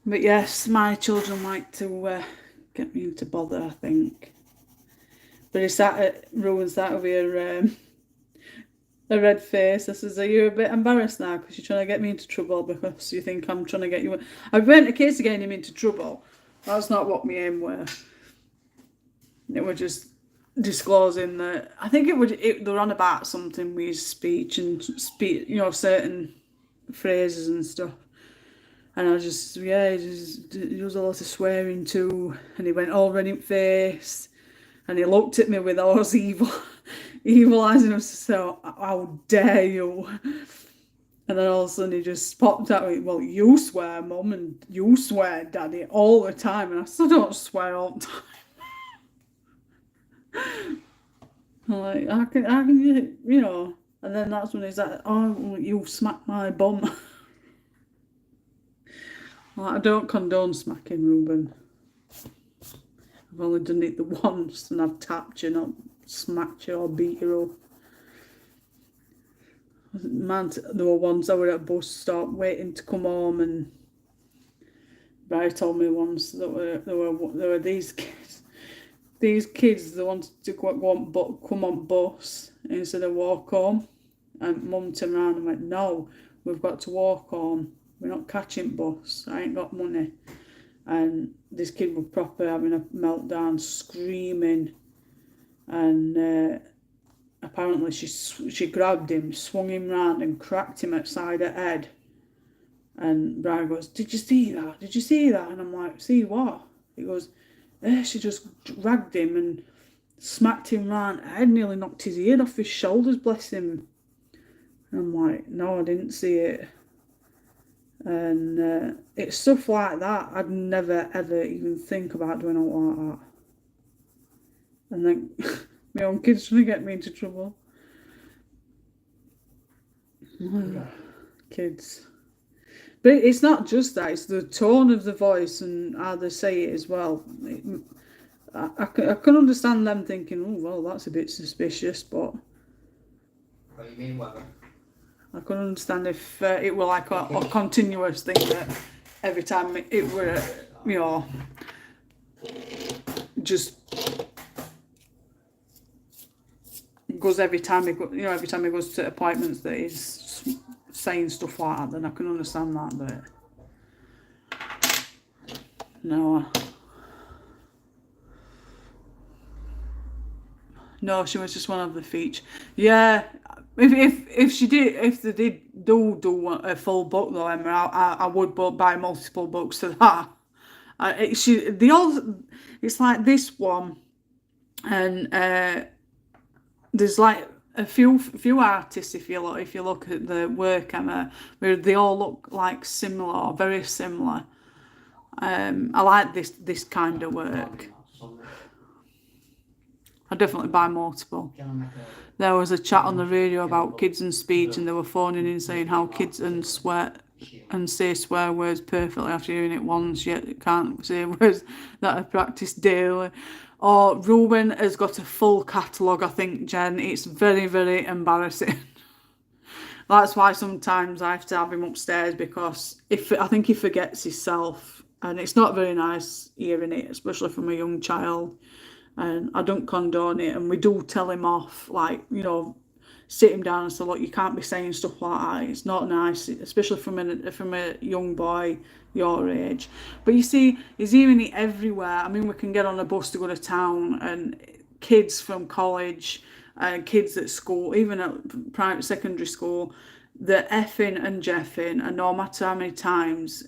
But yes, my children like to get me into bother, I think. But it's that ruins that with your a red face. I says, "Are you a bit embarrassed now because you're trying to get me into trouble because you think I'm trying to get you?" I went a case of getting him into trouble. That's not what my aim were. It was just disclosing that I think they were on about something with his speech and you know, certain phrases and stuff. And I just, yeah, he was a lot of swearing too, and he went all red in face, and he looked at me with all those evil eyes, and I was so, "How dare you?" And then all of a sudden he just popped out with, "Well, you swear, Mum, and you swear, Daddy, all the time," and I still don't swear all the time. I'm like, how can you know? And then that's when he's like, "Oh, you smacked my bum." Like, I don't condone smacking, Ruben. I've only done it the once, and I've tapped you, not smacked you or beat you up. Man, there were ones I were at a bus stop waiting to come home, and Barry told me once that there were these kids. These kids, they wanted to come on bus instead of walk home, and Mum turned around and went, "No, we've got to walk home. We're not catching bus. I ain't got money." And this kid was proper having a meltdown, screaming, and apparently she grabbed him, swung him round, and cracked him at side of head. And Brian goes, "Did you see that? Did you see that?" And I'm like, "See what?" He goes, she just dragged him and smacked him round. I nearly knocked his ear off his shoulders, bless him. And I'm like, "No, I didn't see it." And it's stuff like that I'd never ever even think about doing all like that. And then my own kids trying to get me into trouble. Kids. But it's not just that; it's the tone of the voice and how they say it as well. I can understand them thinking, "Oh, well, that's a bit suspicious," but What do you mean, whether? I can understand if it were like a continuous thing that every time it were, you know, just goes every time every time he goes to appointments that he's saying stuff like that, then I can understand that, but no. No, she was just one of the features. Yeah, if they did do a full book though, Emma, I would buy multiple books to that. It's like this one, and there's like a few artists if you look at the work, Emma, where they all look like similar or very similar. I like this kind of work. I definitely buy multiple. There was a chat on the radio about kids and speech, and they were phoning in saying how kids and say swear words perfectly after hearing it once, yet can't say words that are practiced daily. Or Ruben has got a full catalogue, I think, Jen. It's very, very embarrassing. That's why sometimes I have to have him upstairs, because I think he forgets himself, and it's not very nice hearing it, especially from a young child. And I don't condone it, and we do tell him off, like, sit him down and say, look, you can't be saying stuff like that. It's not nice, especially from a young boy your age. But you see, he's hearing it everywhere. I mean, we can get on a bus to go to town, and kids from college and kids at school, even at private secondary school, they're effing and jeffing, and no matter how many times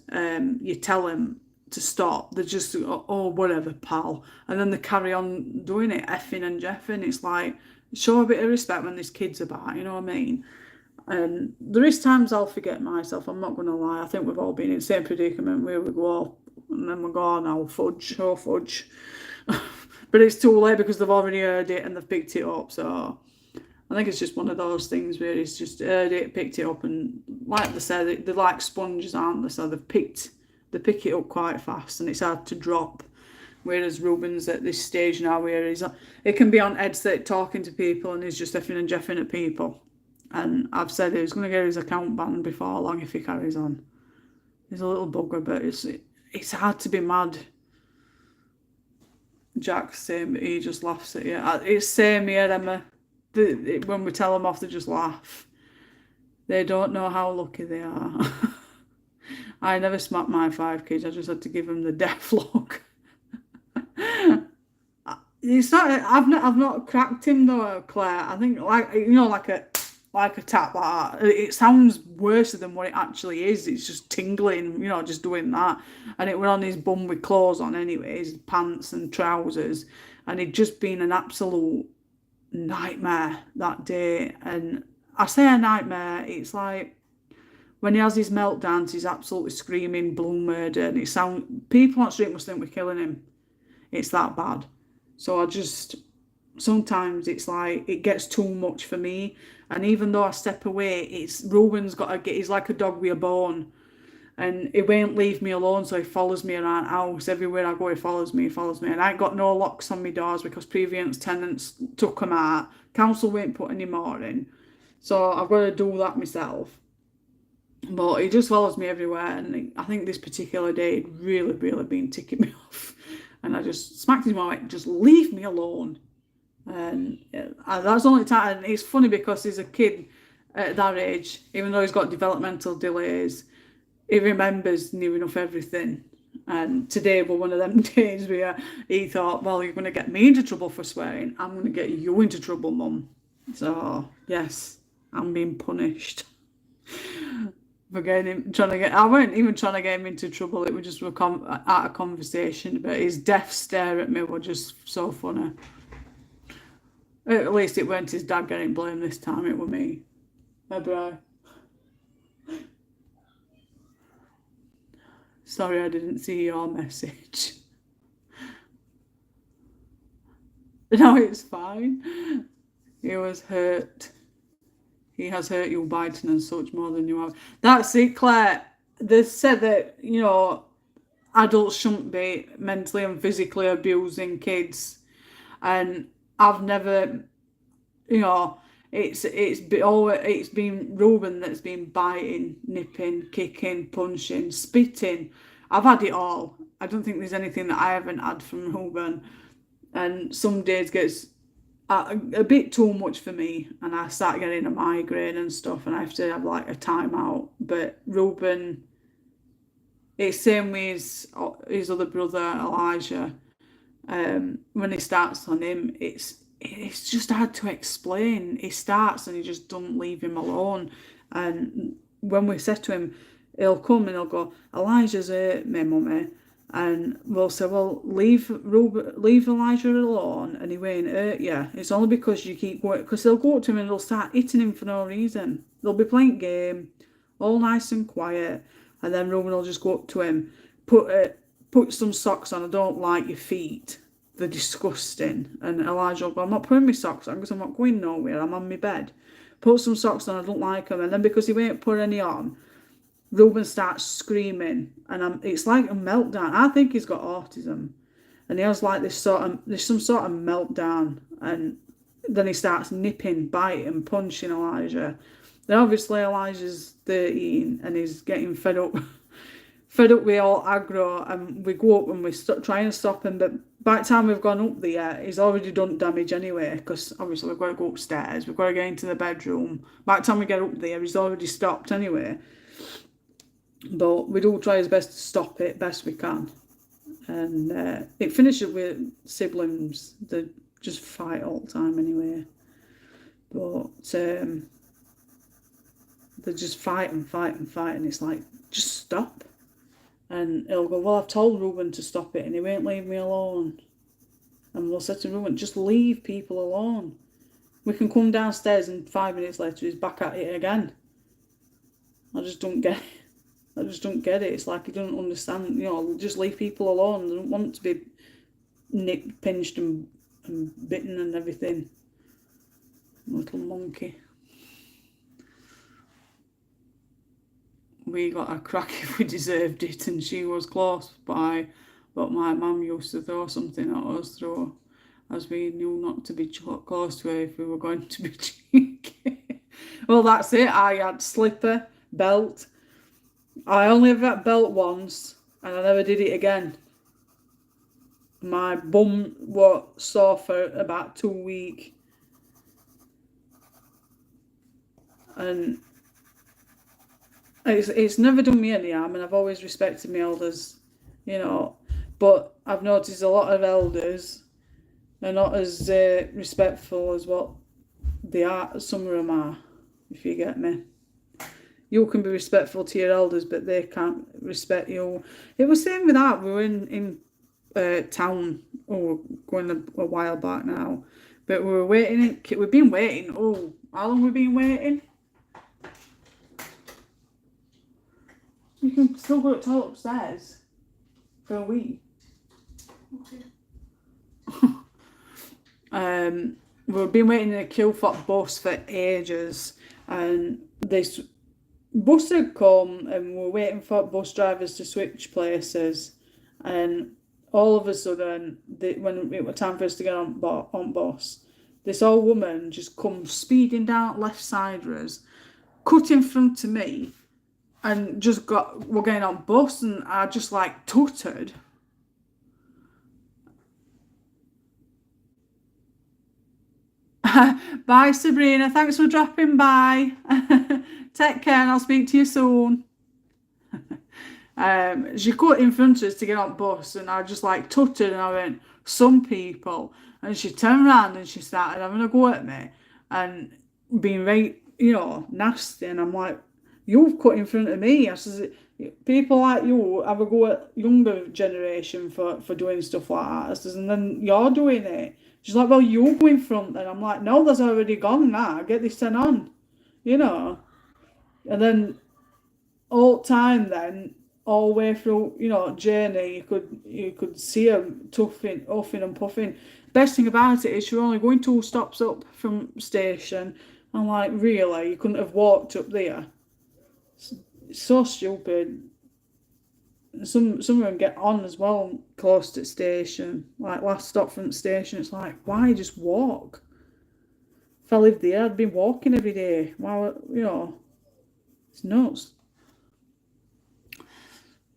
you tell them to stop, they're just, oh, whatever, pal, and then they carry on doing it, effing and jeffing. It's like, show a bit of respect when there's kids about, you know what I mean? And there is times I'll forget myself, I'm not going to lie. I think we've all been in the same predicament where we go, and then we go, oh, now fudge, oh, fudge. But it's too late because they've already heard it and they've picked it up. So I think it's just one of those things where it's just heard it, picked it up, and like they said, they're like sponges, aren't they? So they pick it up quite fast, and it's hard to drop. Whereas Ruben's at this stage now where it can be on headset talking to people, and he's just effing and jeffing at people. And I've said he's going to get his account banned before long if he carries on. He's a little bugger, but it's hard to be mad. Jack's same, but he just laughs at you. It's same here, Emma. When we tell them off, they just laugh. They don't know how lucky they are. I never smacked my 5 kids. I just had to give them the death look. It's not. I've not cracked him though, Claire. I think like a tap like that. It sounds worse than what it actually is. It's just tingling, just doing that. And it were on his bum with clothes on anyway, his pants and trousers, and it'd just been an absolute nightmare that day. And I say a nightmare. It's like, when he has his meltdowns, he's absolutely screaming blue murder, and people on the street must think we're killing him. It's that bad. So sometimes it's like, it gets too much for me. And even though I step away, Ruben's he's like a dog with a bone. And he won't leave me alone, so he follows me around the house. Everywhere I go, he follows me. And I ain't got no locks on my doors because previous tenants took them out. Council won't put any more in. So I've got to do that myself. But he just follows me everywhere, and I think this particular day he'd really, really been ticking me off. And I just smacked him out, just leave me alone. And that's the only time. And it's funny because he's a kid at that age, even though he's got developmental delays, he remembers near enough everything. And today was one of them days where he thought, well, you're going to get me into trouble for swearing. I'm going to get you into trouble, Mum. So, yes, I'm being punished. I weren't even trying to get him into trouble. It was just out of conversation. But his deaf stare at me were just so funny. At least it weren't his dad getting blamed this time. It was me. Bye bye. Sorry, I didn't see your message. No, it's fine. He was hurt. He has hurt you biting and such more than you have. That's it, Claire. they said that, adults shouldn't be mentally and physically abusing kids. And I've never, you know, it's been Ruben that's been biting, nipping, kicking, punching, spitting. I've had it all. I don't think there's anything that I haven't had from Ruben. And some days gets a bit too much for me, and I start getting a migraine and stuff, and I have to have like a timeout. But Ruben, it's same with his other brother Elijah. When he starts on him, it's just hard to explain. He starts and he just don't leave him alone. And when we said to him, he'll come and he'll go, Elijah's hurt me, mummy. And we'll say, well, leave Elijah alone, and he won't hurt you. It's only because you keep going, because they'll go up to him and they'll start hitting him for no reason. They'll be playing game, all nice and quiet, and then Ruben will just go up to him, put some socks on. I don't like your feet. They're disgusting. And Elijah will go, I'm not putting my socks on because I'm not going nowhere. I'm on my bed. Put some socks on. I don't like them. And then because he won't put any on, Ruben starts screaming, and it's like a meltdown. I think he's got autism, and he has like there's some sort of meltdown, and then he starts nipping, biting, punching Elijah. Then obviously Elijah's 13 and he's getting fed up with all aggro, and we go up and we try and stop him, but by the time we've gone up there, he's already done damage anyway, because obviously we've got to go upstairs, we've got to get into the bedroom. By the time we get up there, he's already stopped anyway. But we do try his best to stop it best we can. And it finishes with siblings. They just fight all the time anyway. But they just fight and fight and fight, and it's like, just stop. And he'll go, well, I've told Ruben to stop it and he won't leave me alone. And we'll say to Ruben, just leave people alone. We can come downstairs and 5 minutes later he's back at it again. I just don't get it. It's like he doesn't understand, just leave people alone. They don't want to be nipped, pinched and bitten and everything. Little monkey. We got a crack if we deserved it, and she was close by, but my mum used to throw something at us through, as we knew not to be close to her if we were going to be cheeky. Well, that's it. I had slipper, belt. I only ever had belt once, and I never did it again. My bum was sore for about 2 weeks. And it's never done me any harm, and I've always respected my elders, But I've noticed a lot of elders are not as respectful as what they are. Some of them are, if you get me. You can be respectful to your elders, but they can't respect you. It was the same with that. We were in town, going a while back now. But we were waiting. We've been waiting. Oh, how long have we been waiting? You can still go to toilet upstairs for a week. Okay. We've been waiting in a queue for a bus for ages, and this bus had come, and we're waiting for bus drivers to switch places, and all of a sudden, when it was time for us to get on bus, this old woman just comes speeding down left side of us, cut in front of me, and we're getting on bus, and I just like tutted. Bye, Sabrina. Thanks for dropping by. Take care, and I'll speak to you soon. She cut in front of us to get on bus, and I just like tutted, and I went, some people. And she turned around and she started having a go at me and being very, nasty. And I'm like, you've cut in front of me. I says, people like you have a go at younger generation for doing stuff like that. I says, and then you're doing it. She's like, well, you go in front then. I'm like, no, that's already gone now. Get this thing on, And then all the time then, all the way through, journey, you could see her huffing and puffing. Best thing about it is you're only going 2 stops up from station. I'm like, really? You couldn't have walked up there? It's so stupid. some of them get on as well close to the station. Like last stop from the station, it's like, why just walk? If I lived there, I'd be walking every day. Well, it's nuts.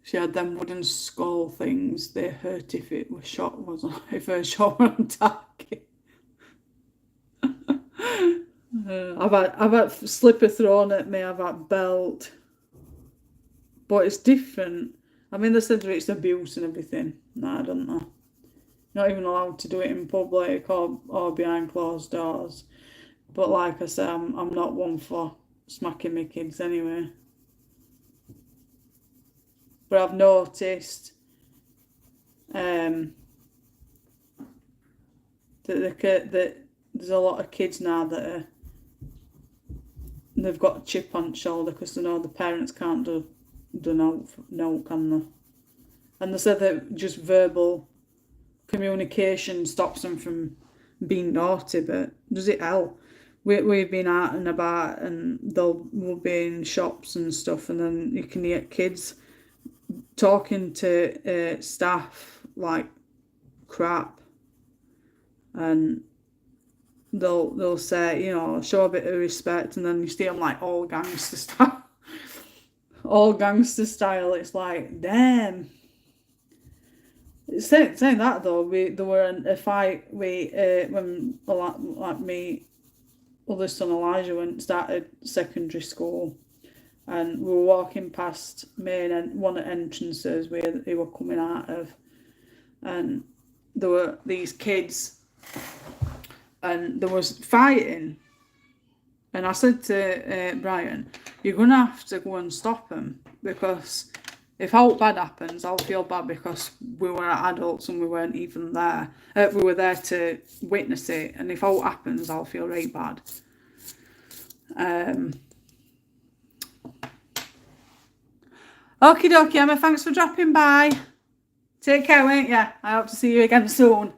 She had them wooden skull things. They hurt if it was shot, wasn't if her shot were on target. I've had slipper thrown at me. I've had belt, but it's different. I mean, they said that it's abuse and everything. No, I don't know. Not even allowed to do it in public or behind closed doors. But like I said, I'm not one for smacking my kids anyway. But I've noticed that that there's a lot of kids now that they've got a chip on the shoulder because they know the parents can't do no, can they? And they said that just verbal communication stops them from being naughty, but does it help? We've been out and about, and we'll be in shops and stuff, and then you can hear kids talking to staff like crap, and they'll say, show a bit of respect, and then you see them like all gangster style. All gangster style. It's like, damn. Saying that though, there were a fight when like me, other son Elijah started secondary school, and we were walking past one of the entrances where they were coming out of, and there were these kids, and there was fighting, and I said to Brian, you're gonna have to go and stop them, because if all bad happens, I'll feel bad because we were adults and we weren't even there. We were there to witness it, and if all happens, I'll feel really bad. Okie dokie, Emma, thanks for dropping by. Take care, won't you? I hope to see you again soon.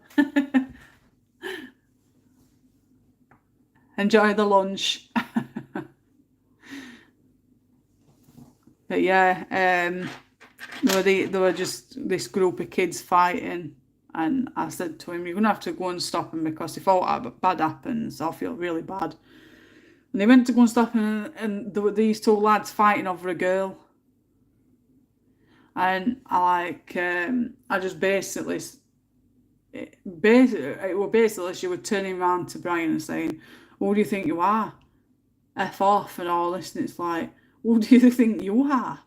Enjoy the lunch. But yeah, there were just this group of kids fighting, and I said to him, you're going to have to go and stop them, because if all bad happens, I'll feel really bad. And they went to go and stop him, and there were these two lads fighting over a girl. And I just basically she was turning around to Brian and saying, who do you think you are? F off and all this. And it's like, who do you think you are?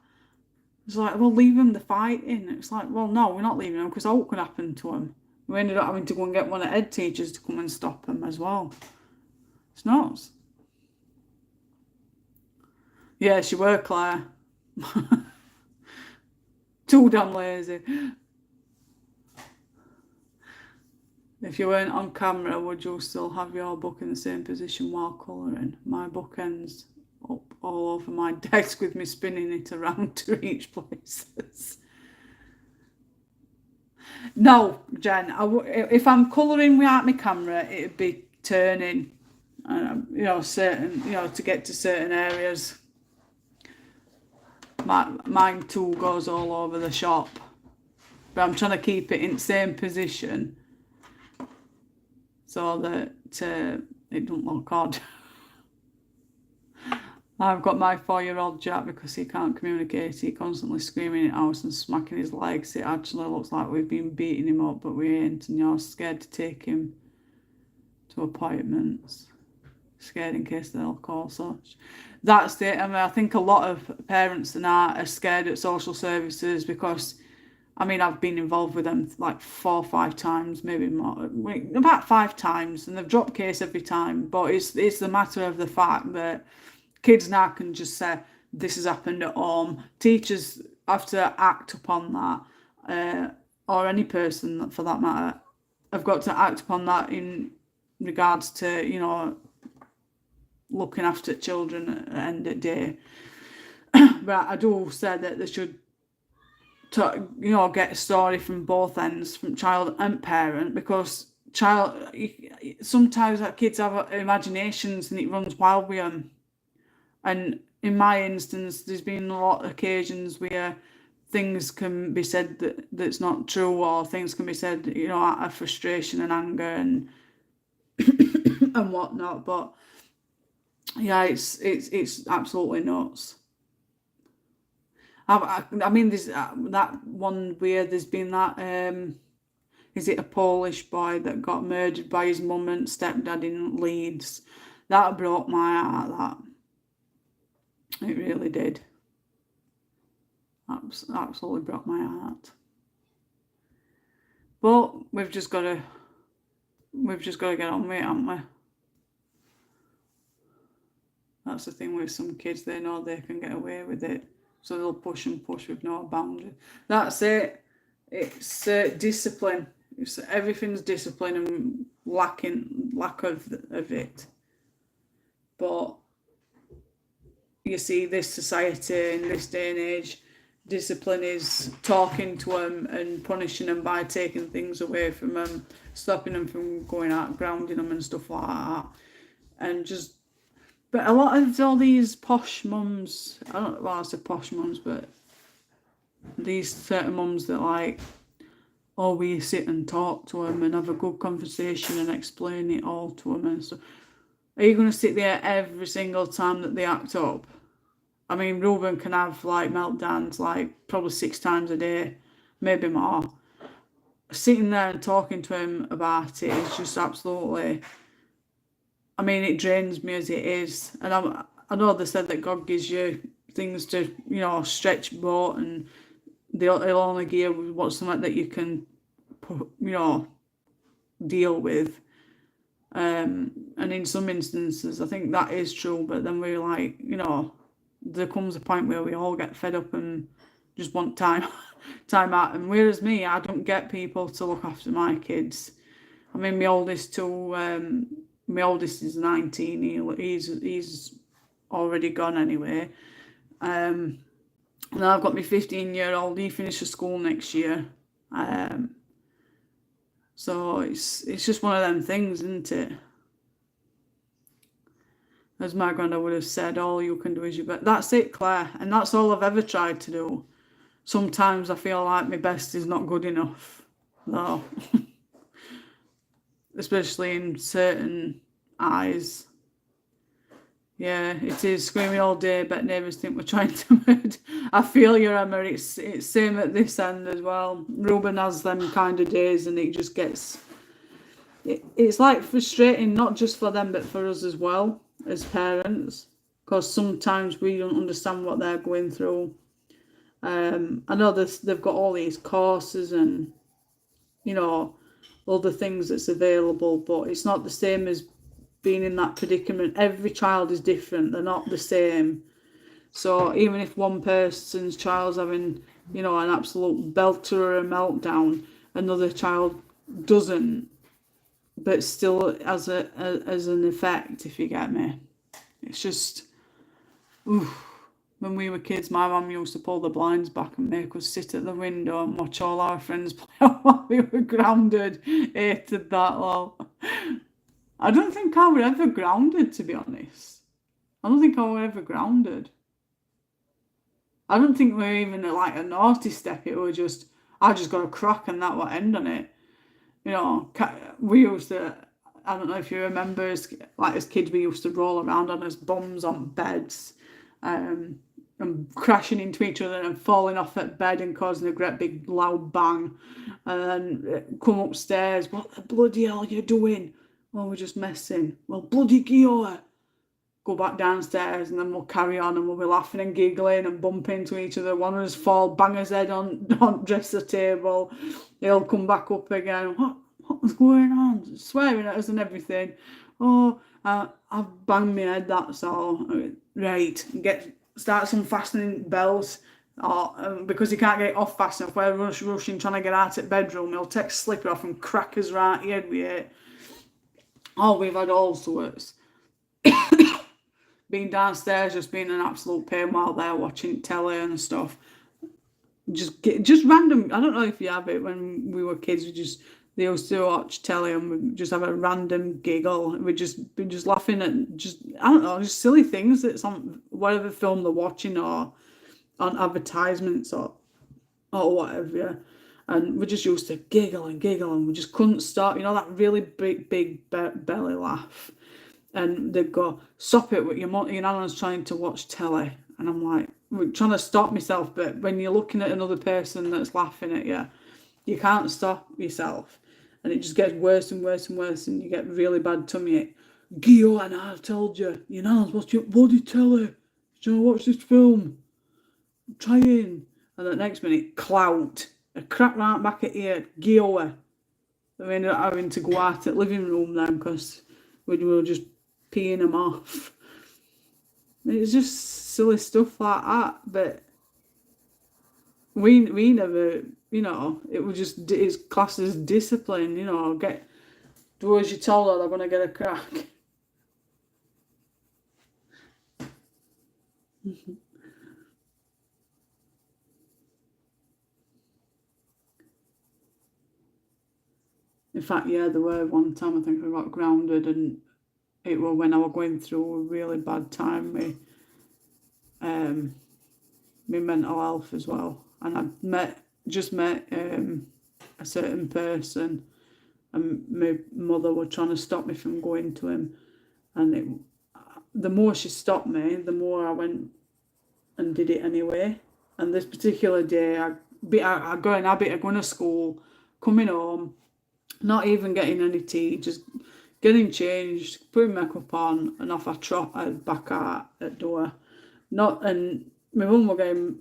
It's like, well, leave them the fighting. It's like, well, no, we're not leaving them, because all could happen to them. We ended up having to go and get one of the head teachers to come and stop them as well. It's nuts. Yeah, she were, Claire. Too damn lazy. If you weren't on camera, would you still have your book in the same position while colouring? My book ends up all over my desk with me spinning it around to reach places. No, Jen, if I'm colouring without my camera, it'd be turning, to get to certain areas. Mine too goes all over the shop, but I'm trying to keep it in the same position so that it don't look odd. I've got my 4-year-old Jack, because he can't communicate, he constantly screaming at us and smacking his legs. It actually looks like we've been beating him up, but we ain't, and you're scared to take him to appointments, scared in case they'll call such. That's it. I mean, I think a lot of parents are scared at social services, because, I mean, I've been involved with them like 4 or 5 times, maybe more, about 5 times, and they've dropped case every time. But it's the matter of the fact that kids now can just say, this has happened at home. Teachers have to act upon that, or any person for that matter, have got to act upon that in regards to, looking after children at the end of the day. But I do say that they should, get a story from both ends, from child and parent, because sometimes kids have imaginations and it runs wild with them. And in my instance, there's been a lot of occasions where things can be said that's not true, or things can be said, you know, out of frustration and anger and and whatnot. But yeah, it's absolutely nuts. I mean, there's that one where there's been that is it a Polish boy that got murdered by his mum and stepdad in Leeds? That broke my heart. That it really did. Absolutely broke my heart. But we've just got to get on with it, haven't we? That's the thing with some kids, they know they can get away with it, so they'll push and push with no boundaries. That's it. It's discipline. Everything's discipline and lack of it. But you see, this society in this day and age, discipline is talking to them and punishing them by taking things away from them, stopping them from going out, grounding them and stuff like that. And just, but a lot of all these posh mums, I don't know why I say posh mums, but these certain mums that like, oh, we sit and talk to them and have a good conversation and explain it all to them and stuff. Are you going to sit there every single time that they act up? I mean, Ruben can have like meltdowns like probably 6 times a day, maybe more. Sitting there and talking to him about it is just absolutely, I mean, it drains me as it is. And I know they said that God gives you things to, you know, stretch your boat, and he'll only give what's something that you can, you know, deal with. And in some instances, I think that is true. But then we're like, you know, there comes a point where we all get fed up and just want time out. And whereas me, I don't get people to look after my kids. I mean, my oldest is 19. He's already gone anyway. And I've got my 15-year-old. He finishes school next year. So it's just one of them things, isn't it? As my granddad would have said, all you can do is your best. That's it, Claire. And that's all I've ever tried to do. Sometimes I feel like my best is not good enough, though. Especially in certain eyes. Yeah, it is screaming all day, but neighbours think we're trying to murder. I feel you, Emma. It's same at this end as well. Ruben has them kind of days, and it just gets... It's like frustrating, not just for them, but for us as well, as parents. Because sometimes we don't understand what they're going through. I know they've got all these courses and, you know, other things that's available, but it's not the same as being in that predicament. Every child is different. They're not the same. So even if one person's child's having, you know, an absolute belter or a meltdown, another child doesn't, but still as an effect, if you get me. It's just, oof. When we were kids, my mum used to pull the blinds back and make us sit at the window and watch all our friends play while we were grounded. Hated that, lol. I don't think I were ever grounded, to be honest. I don't think I were ever grounded. I don't think we were even at like a naughty step. It was just, I just got a crack and that would end on it. You know, we used to, I don't know if you remember, as kids, we used to roll around on us bums on beds. And crashing into each other and falling off at bed and causing a great big loud bang, and then come upstairs. What the bloody hell are you doing? Oh, we're just messing. Well, bloody Gio. Go back downstairs, and then we'll carry on, and we'll be laughing and giggling and bumping into each other. One of us fall, bang his head on dresser table. He'll come back up again. What was going on? Swearing at us and everything. Oh, I've banged my head, that's all. Right, start unfastening bells, or because he can't get it off fast enough, we're rushing trying to get out of the bedroom, he'll take a slipper off and crack us right head with it. Oh, we've had all sorts. Being downstairs, just being an absolute pain while they're watching telly and stuff. Just random. I don't know if you have it. When we were kids, they used to watch telly and we just have a random giggle. We'd just be laughing at I don't know, just silly things that's on whatever film they're watching or on advertisements or or whatever, yeah. And we just used to giggle and giggle, and we just couldn't stop. You know, that really big belly laugh. And they'd go, stop it, your nana's trying to watch telly. And I'm like, we're trying to stop myself, but when you're looking at another person that's laughing at you, you can't stop yourself. And it just gets worse and worse and worse, and you get really bad tummy ache. Gio, and I told you, your nana's watching bloody telly. Do you want to watch this film? Try in. And the next minute, clout. A crack right back at ear, Gio. We ended up having to go out at living room then because we were just peeing them off. It's just silly stuff like that, but we never, you know, it was just, it's classed as discipline, you know, do as you're told or they're going to get a crack. In fact, yeah, there were one time I think I got grounded, and it was when I was going through a really bad time with my mental health as well. And I just met a certain person, and my mother was trying to stop me from going to him. And the more she stopped me, the more I went and did it anyway. And this particular day, I got an habit of going to school, coming home, not even getting any tea, just getting changed, putting makeup on, and off I trotted back out at door. And my mum was getting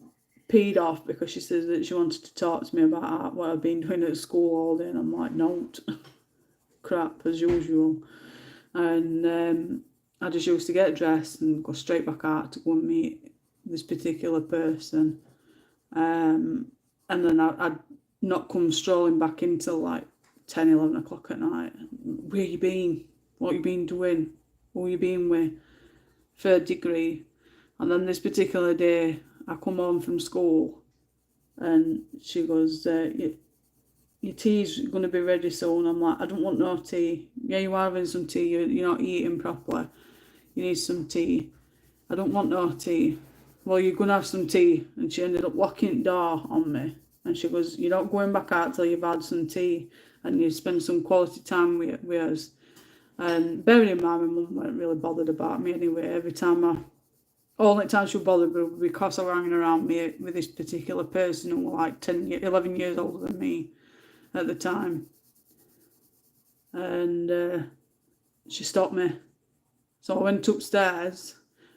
peed off because she says that she wanted to talk to me about what I've been doing at school all day, and I'm like, no, crap as usual. And I just used to get dressed and go straight back out to go and meet this particular person. And then I'd not come strolling back until like 10, 11 o'clock at night. Where you been? What you been doing? Who you been with? Third degree. And then this particular day, I come home from school and she goes, your tea's going to be ready soon. I'm like, I don't want no tea. Yeah, you are having some tea. You're not eating properly. You need some tea. I don't want no tea. Well, you're going to have some tea. And she ended up locking the door on me. And she goes, you're not going back out till you've had some tea and you spend some quality time with us. And bearing in mind, my mum weren't really bothered about me anyway. Only time she was bothered was because I was hanging around me with this particular person who was like 11 years older than me at the time. And she stopped me. So I went upstairs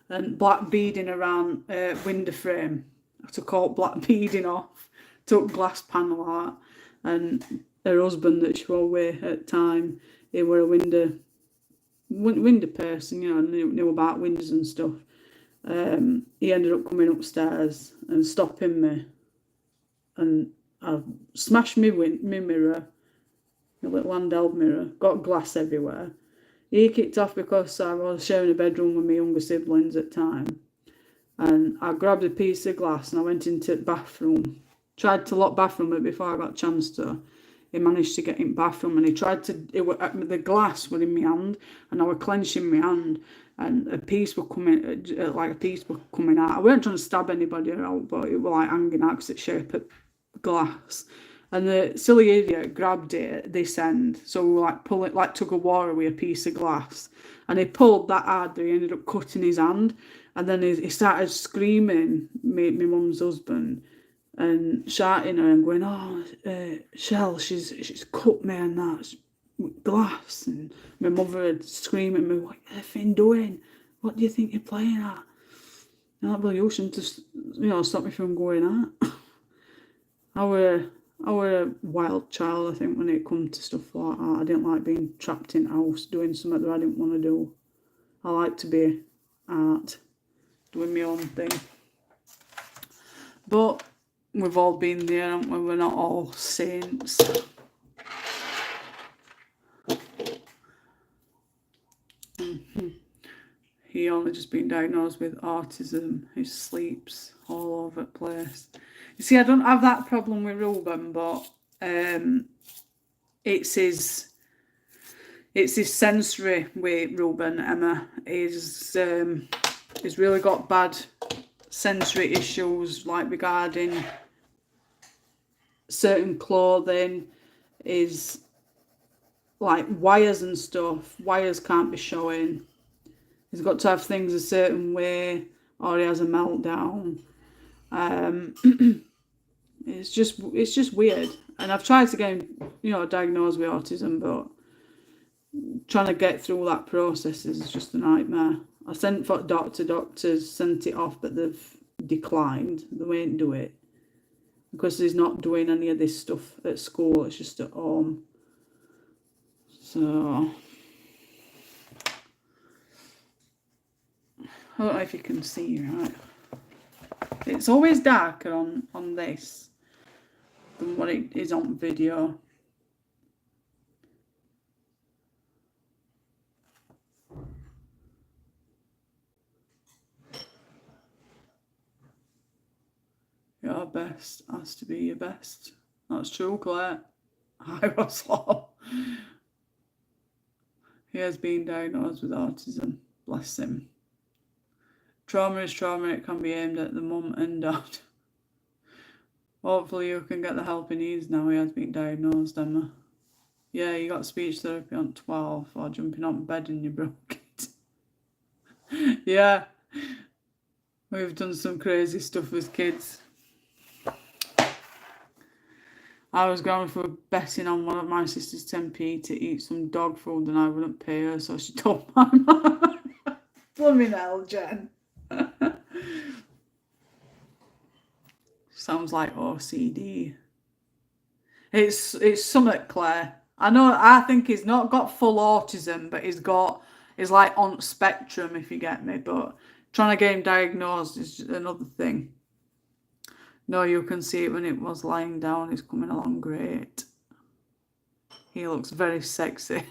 and black beading around window frame. I took all black beading off, took glass panel out, and her husband that she was with at the time, he were a window person, you know, knew about windows and stuff. He ended up coming upstairs and stopping me, and I smashed my mirror, my little handheld mirror, got glass everywhere. He kicked off because I was sharing a bedroom with my younger siblings at the time, and I grabbed a piece of glass and I went into the bathroom, tried to lock bathroom but before I got a chance to. He managed to get in the bathroom and he tried to, the glass was in my hand and I was clenching my hand, and a piece was coming out. I weren't trying to stab anybody out, but it was like hanging out because it's shaped of glass. And the silly idiot grabbed it at this end, so we were like pulling, like tug of war with a piece of glass. And he pulled that hard that he ended up cutting his hand. And then he started screaming, my mum's husband, and shouting her and going, oh, Shell, she's cut me and that glass. And my mother had screaming at me, what are you effing doing? What do you think you're playing at? And that really shouldn't just, stop me from going out. I were a wild child, I think, when it comes to stuff like that. I didn't like being trapped in a house doing something that I didn't want to do. I like to be out, doing my own thing. But we've all been there, haven't we? We're not all saints. He only just been diagnosed with autism. He sleeps all over the place. You see, I don't have that problem with Ruben, but it's his sensory with Ruben. Emma he's really got bad sensory issues, like regarding certain clothing is like wires and stuff. Wires can't be showing. He's got to have things a certain way, or he has a meltdown. It's just weird. And I've tried to get him, diagnosed with autism, but trying to get through that process is just a nightmare. I sent for doctors sent it off, but they've declined. They won't do it because he's not doing any of this stuff at school. It's just at home. So I don't know if you can see right. It's always darker on this than what it is on video. Your best has to be your best. That's true, Claire. I was all. He has been diagnosed with autism. Bless him. Trauma is trauma. It can be aimed at the mum and dad. Hopefully you can get the help he needs now. He has been diagnosed, Emma. Yeah, you got speech therapy on 12 or jumping on bed and you broke it. Yeah. We've done some crazy stuff with kids. I was going for betting on one of my sister's 10p to eat some dog food and I wouldn't pay her, so she told my mum. Blooming hell, Jen. Sounds like OCD. It's something, Claire. I think he's not got full autism, but he's like on spectrum, if you get me. But trying to get him diagnosed is another thing. No, you can see it when it was lying down. He's coming along great. He looks very sexy.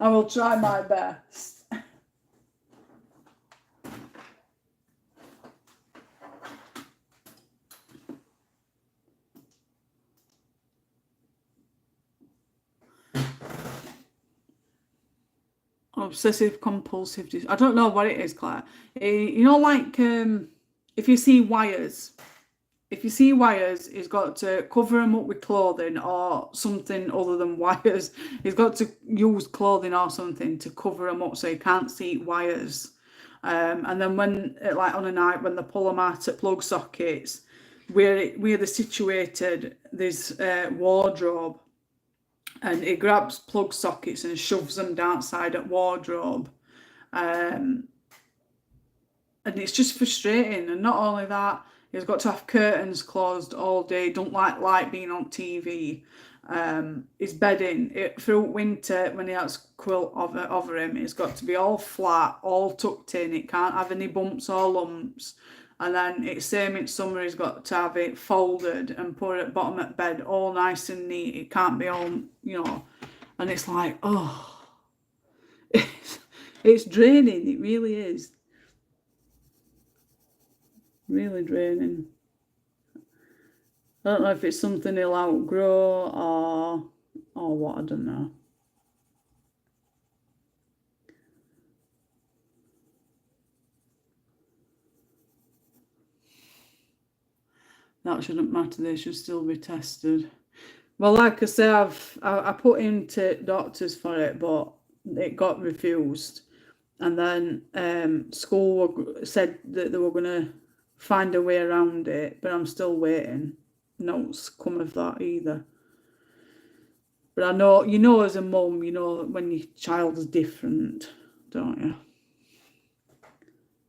I will try my best. Obsessive compulsive. I don't know what it is, Claire. Like if you see wires, he's got to cover them up with clothing or something other than wires. He's got to use clothing or something to cover them up so he can't see wires. And then when, like on a night when they pull them out at plug sockets, where they're situated, there's a wardrobe. And he grabs plug sockets and shoves them downside at wardrobe. And it's just frustrating. And not only that, he's got to have curtains closed all day. Don't like light being on TV. His bedding, through winter, when he has quilt over him, it's got to be all flat, all tucked in. It can't have any bumps or lumps. And then it's same in summer, he's got to have it folded and put it at bottom of bed, all nice and neat. It can't be all, and it's like, oh, it's draining. It really is. Really draining. I don't know if it's something he'll outgrow or what, I don't know. That shouldn't matter. They should still be tested. Well, like I say, I put into doctors for it, but it got refused. And then school said that they were going to find a way around it, but I'm still waiting. No's come of that either. But I know, as a mum, when your child is different, don't you?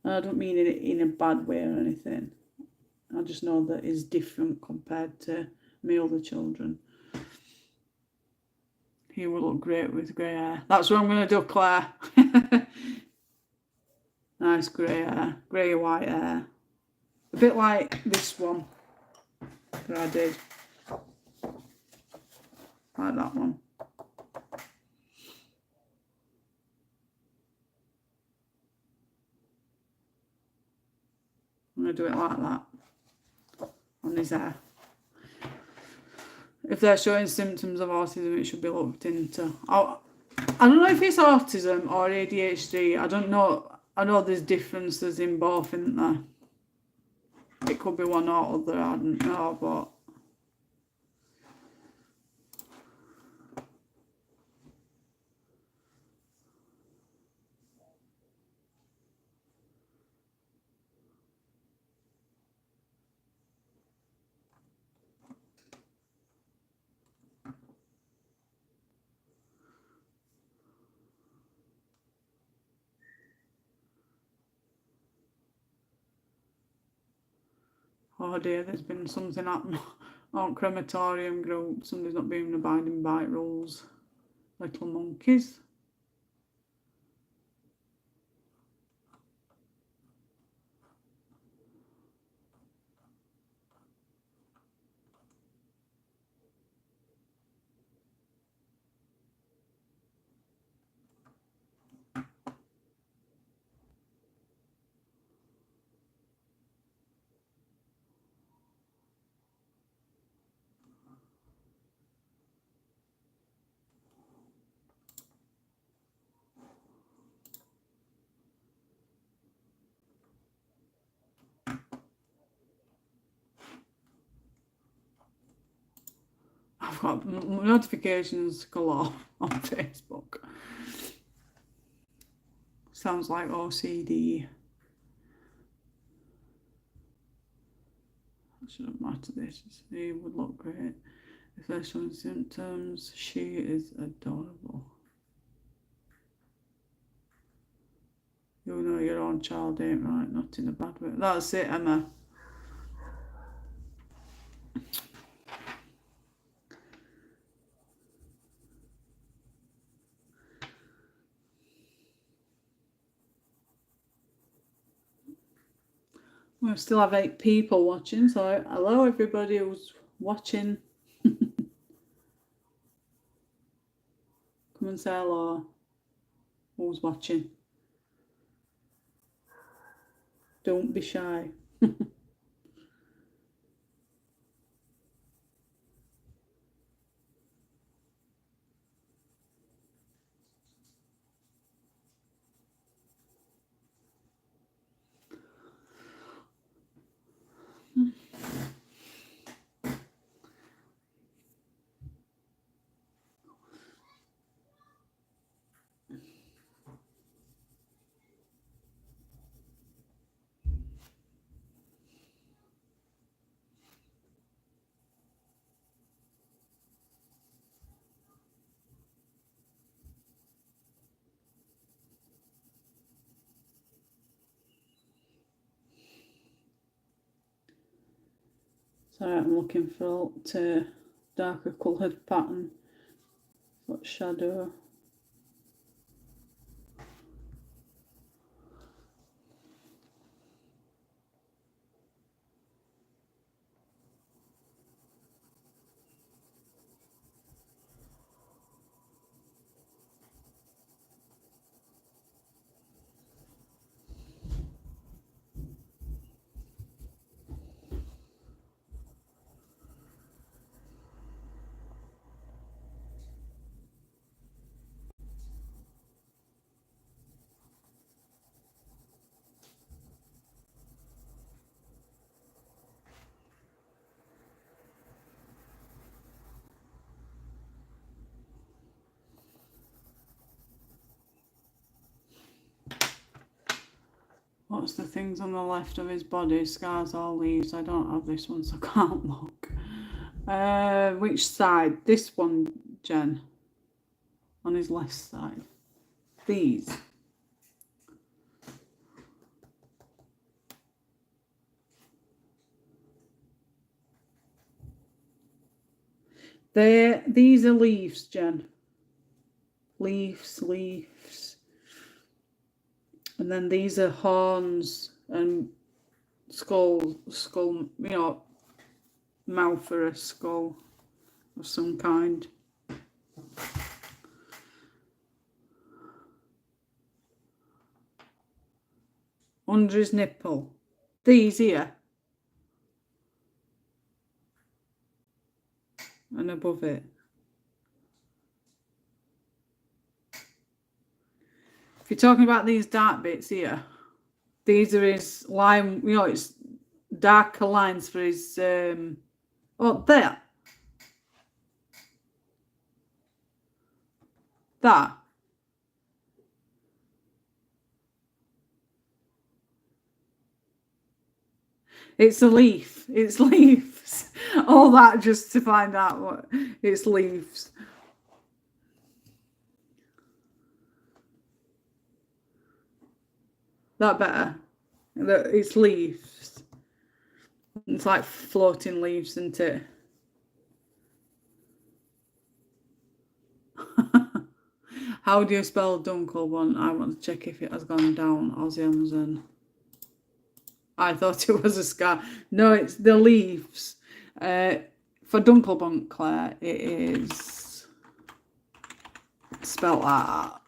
I don't mean it in a bad way or anything. I just know that it's different compared to my other children. He will look great with grey hair. That's what I'm going to do, Claire. Nice grey hair. Grey white hair. A bit like this one that I did. Like that one. I'm going to do it like that. On his hair. If they're showing symptoms of autism, it should be looked into. I don't know if it's autism or ADHD. I don't know. I know there's differences in both, isn't there? It could be one or other, I don't know, but Oh dear, there's been something happening on crematorium group. Somebody's not being abiding by rules. Little monkeys. I've got notifications galore on Facebook. Sounds like OCD. I shouldn't matter this. She would look great. If they're showing symptoms, she is adorable. You know your own child ain't right, not in a bad way. That's it, Emma. We still have 8 people watching, so hello everybody who's watching. Come and say hello. Who's watching? Don't be shy. Sorry, I'm looking for a darker coloured pattern. Got shadow. What's the things on the left of his body? Scars or leaves? I don't have this one, so I can't look. Which side? This one, Jen. On his left side. These. These are leaves, Jen. Leaves. And then these are horns and skull, you know, mouth for a skull of some kind. Under his nipple. These here. And above it. If you're talking about these dark bits here, these are his line, you know, it's darker lines for his, oh, there. That. It's a leaf. It's leaves. All that just to find out what it's leaves. That better. It's leaves. It's like floating leaves, isn't it? How do you spell Dunkelbund? I want to check if it has gone down. Aussie Amazon. I thought it was a scar. No, it's the leaves. For Dunkelbund, Claire, it is spelled like that.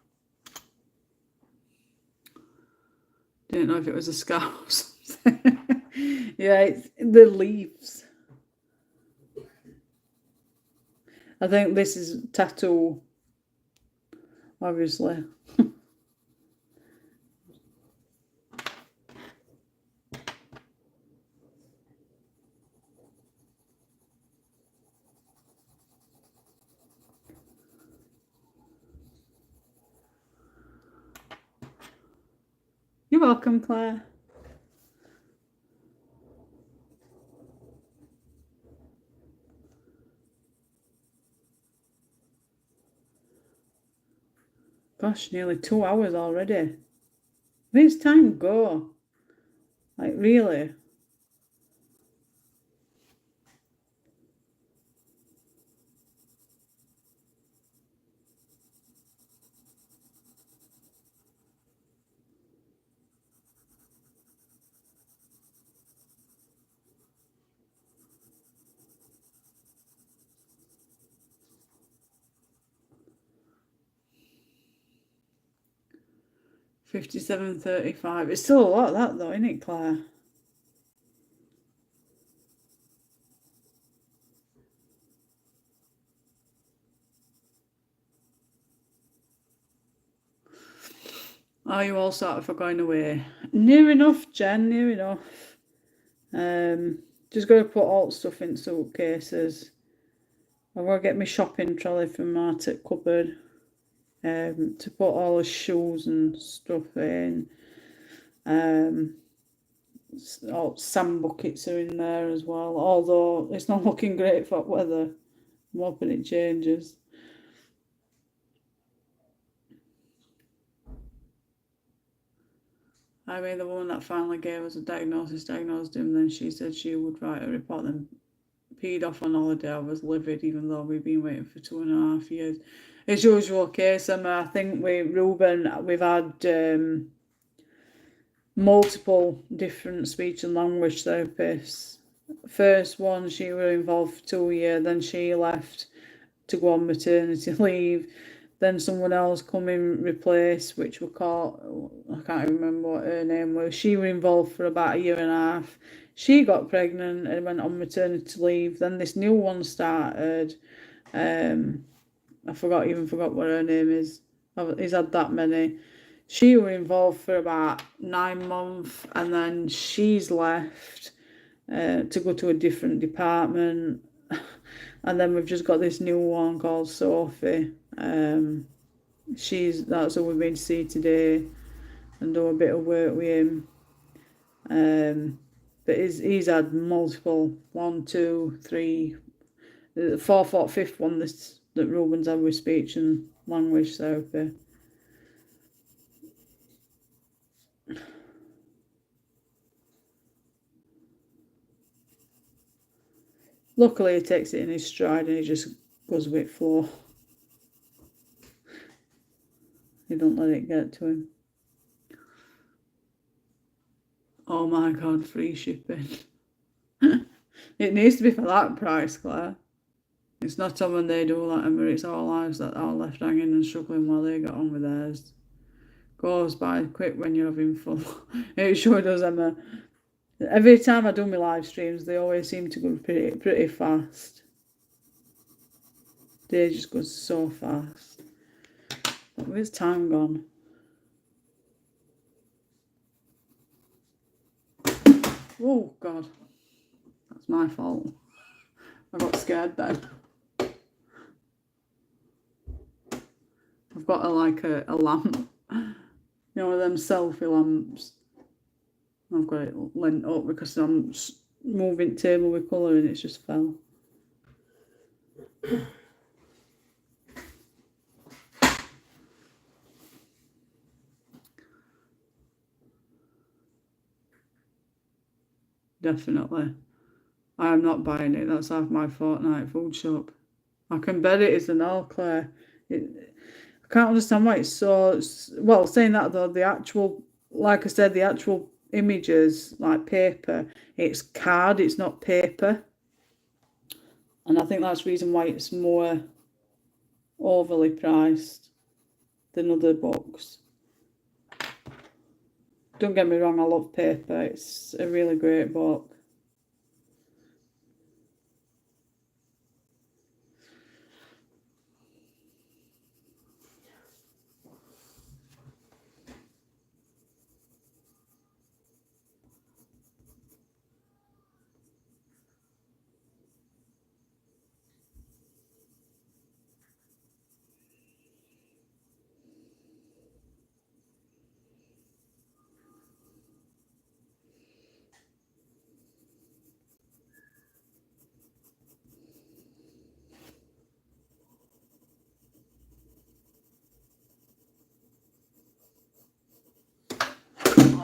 Didn't know if it was a scar or something. Yeah, it's the leaves. I think this is tattoo, obviously. You're welcome, Claire. Gosh, nearly 2 hours already. Where's time go? Like, really? $57.35. It's still a lot of that though, isn't it, Claire? Are you all sorted for going away? Near enough, Jen, near enough. Just got to put all the stuff in suitcases. I've got to get my shopping trolley from Market cupboard. To put all the shoes and stuff in. All sand buckets are in there as well. Although it's not looking great for weather. I'm hoping it changes. I mean, the woman that finally gave us a diagnosed him, then she said she would write a report, then peed off on holiday. I was livid, even though we've been waiting for 2.5 years. As usual case, I think with Ruben, we've had multiple different speech and language therapists. First one, she was involved for 2 years, then she left to go on maternity leave. Then someone else come in replace, which we call, I can't even remember what her name was. She was involved for about 1.5 years. She got pregnant and went on maternity leave. Then this new one started. I forgot what her name is. He's had that many. She was involved for about 9 months, and then she's left to go to a different department. And then we've just got this new one called Sophie. That's who we've been to see today and do a bit of work with him. But he's had multiple, 1, 2, 3, the fourth or fifth one that Ruben's had with speech and language therapy. Luckily, he takes it in his stride and he just goes with flow. He don't let it get to him. Oh my God, free shipping. It needs to be for that price, Claire. It's not on when they do that, Emma. It's our lives that are left hanging and struggling while they get on with theirs. Goes by quick when you're having fun. It sure does, Emma. Every time I do my live streams, they always seem to go pretty fast. Day just goes so fast. But where's time gone? Oh God, that's my fault. I got scared then. I've got a lamp, you know, one of them selfie lamps. I've got it lent up because I'm moving table with colour and it's just fell. Definitely. I am not buying it. That's half my fortnight food shop. I can bet it is an all Claire. I can't understand why it's so. Well, saying that though, the actual, like I said, the actual images, like paper, it's card, it's not paper. And I think that's the reason why it's more overly priced than other books. Don't get me wrong, I love paper. It's a really great book.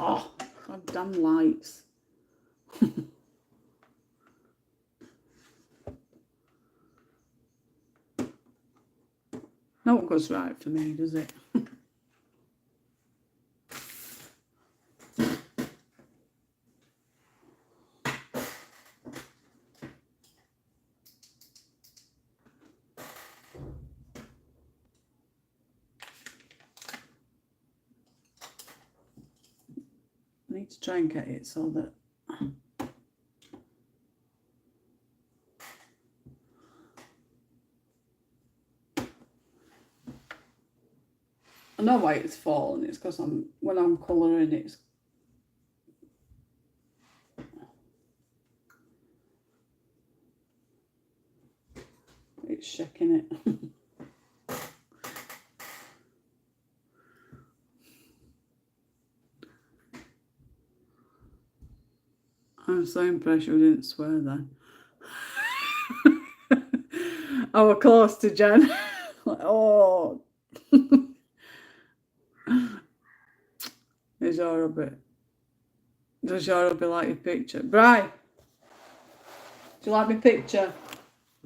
Oh, God damn lights. No one goes right for me, does it? I need to try and get it so that I know why it's fallen. It's because when I'm colouring, it's shaking it. I'm so impressed you didn't swear then. I was close to Jen. Like, oh. It's horrible. Does horrible like your picture? Bri, do you like my picture?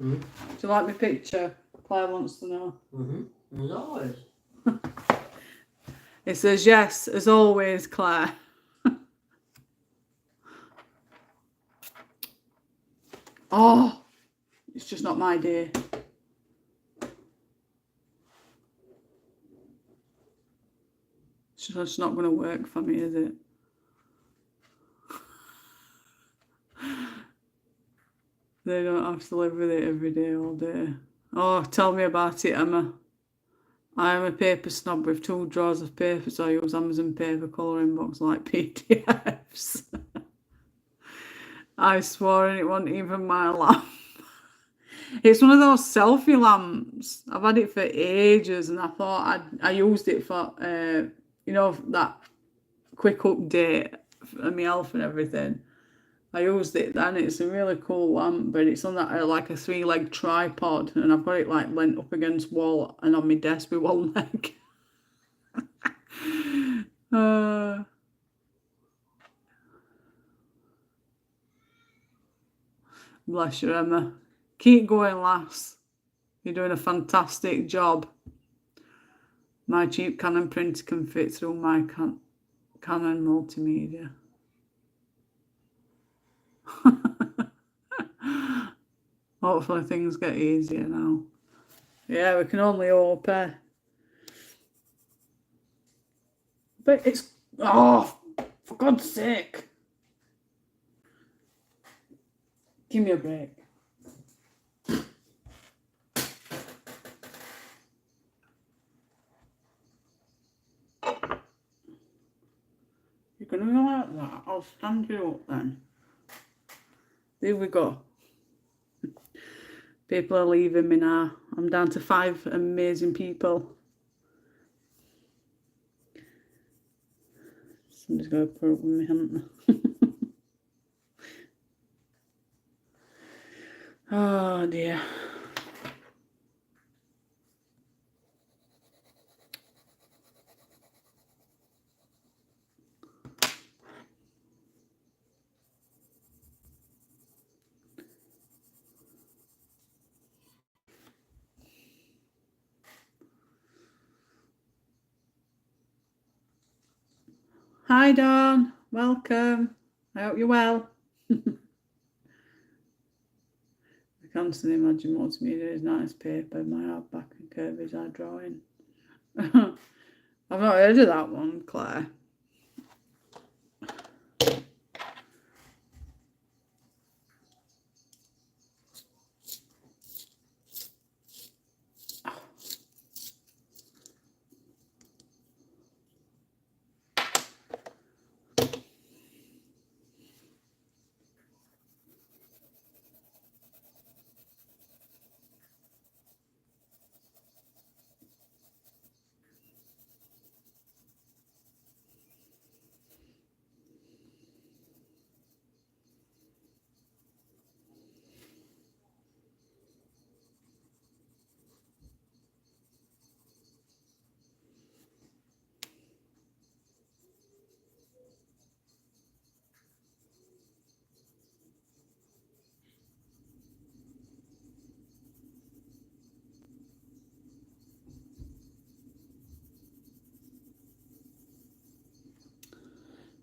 Mm. Do you like my picture? Claire wants to know. As always. It says yes, as always, Claire. Oh, it's just not my day. It's just not going to work for me, is it? They don't have to live with it every day, all day. Oh, tell me about it, Emma. I am a paper snob with 2 drawers of paper, so I use Amazon paper colouring books like PDFs. I swore and it wasn't even my lamp. It's one of those selfie lamps. I've had it for ages and I thought I used it for, you know, that quick update for my health and everything. I used it then. It's a really cool lamp, but it's on that like a 3-leg tripod, and I've got it like leant up against wall and on my desk with one leg. Bless you, Emma. Keep going, lass. You're doing a fantastic job. My cheap Canon printer can fit through my Canon multimedia. Hopefully things get easier now. Yeah, we can only hope. But it's... Oh, for God's sake. Give me a break. You're going to go like that? I'll stand you up then. There we go. People are leaving me now. I'm down to 5 amazing people. Somebody's going to put up with me, haven't they? Oh dear. Hi, Dawn. Welcome. I hope you're well. I constantly imagine multimedia is nice paper, my hardback and Kirby's eye drawing. I've not heard of that one, Claire.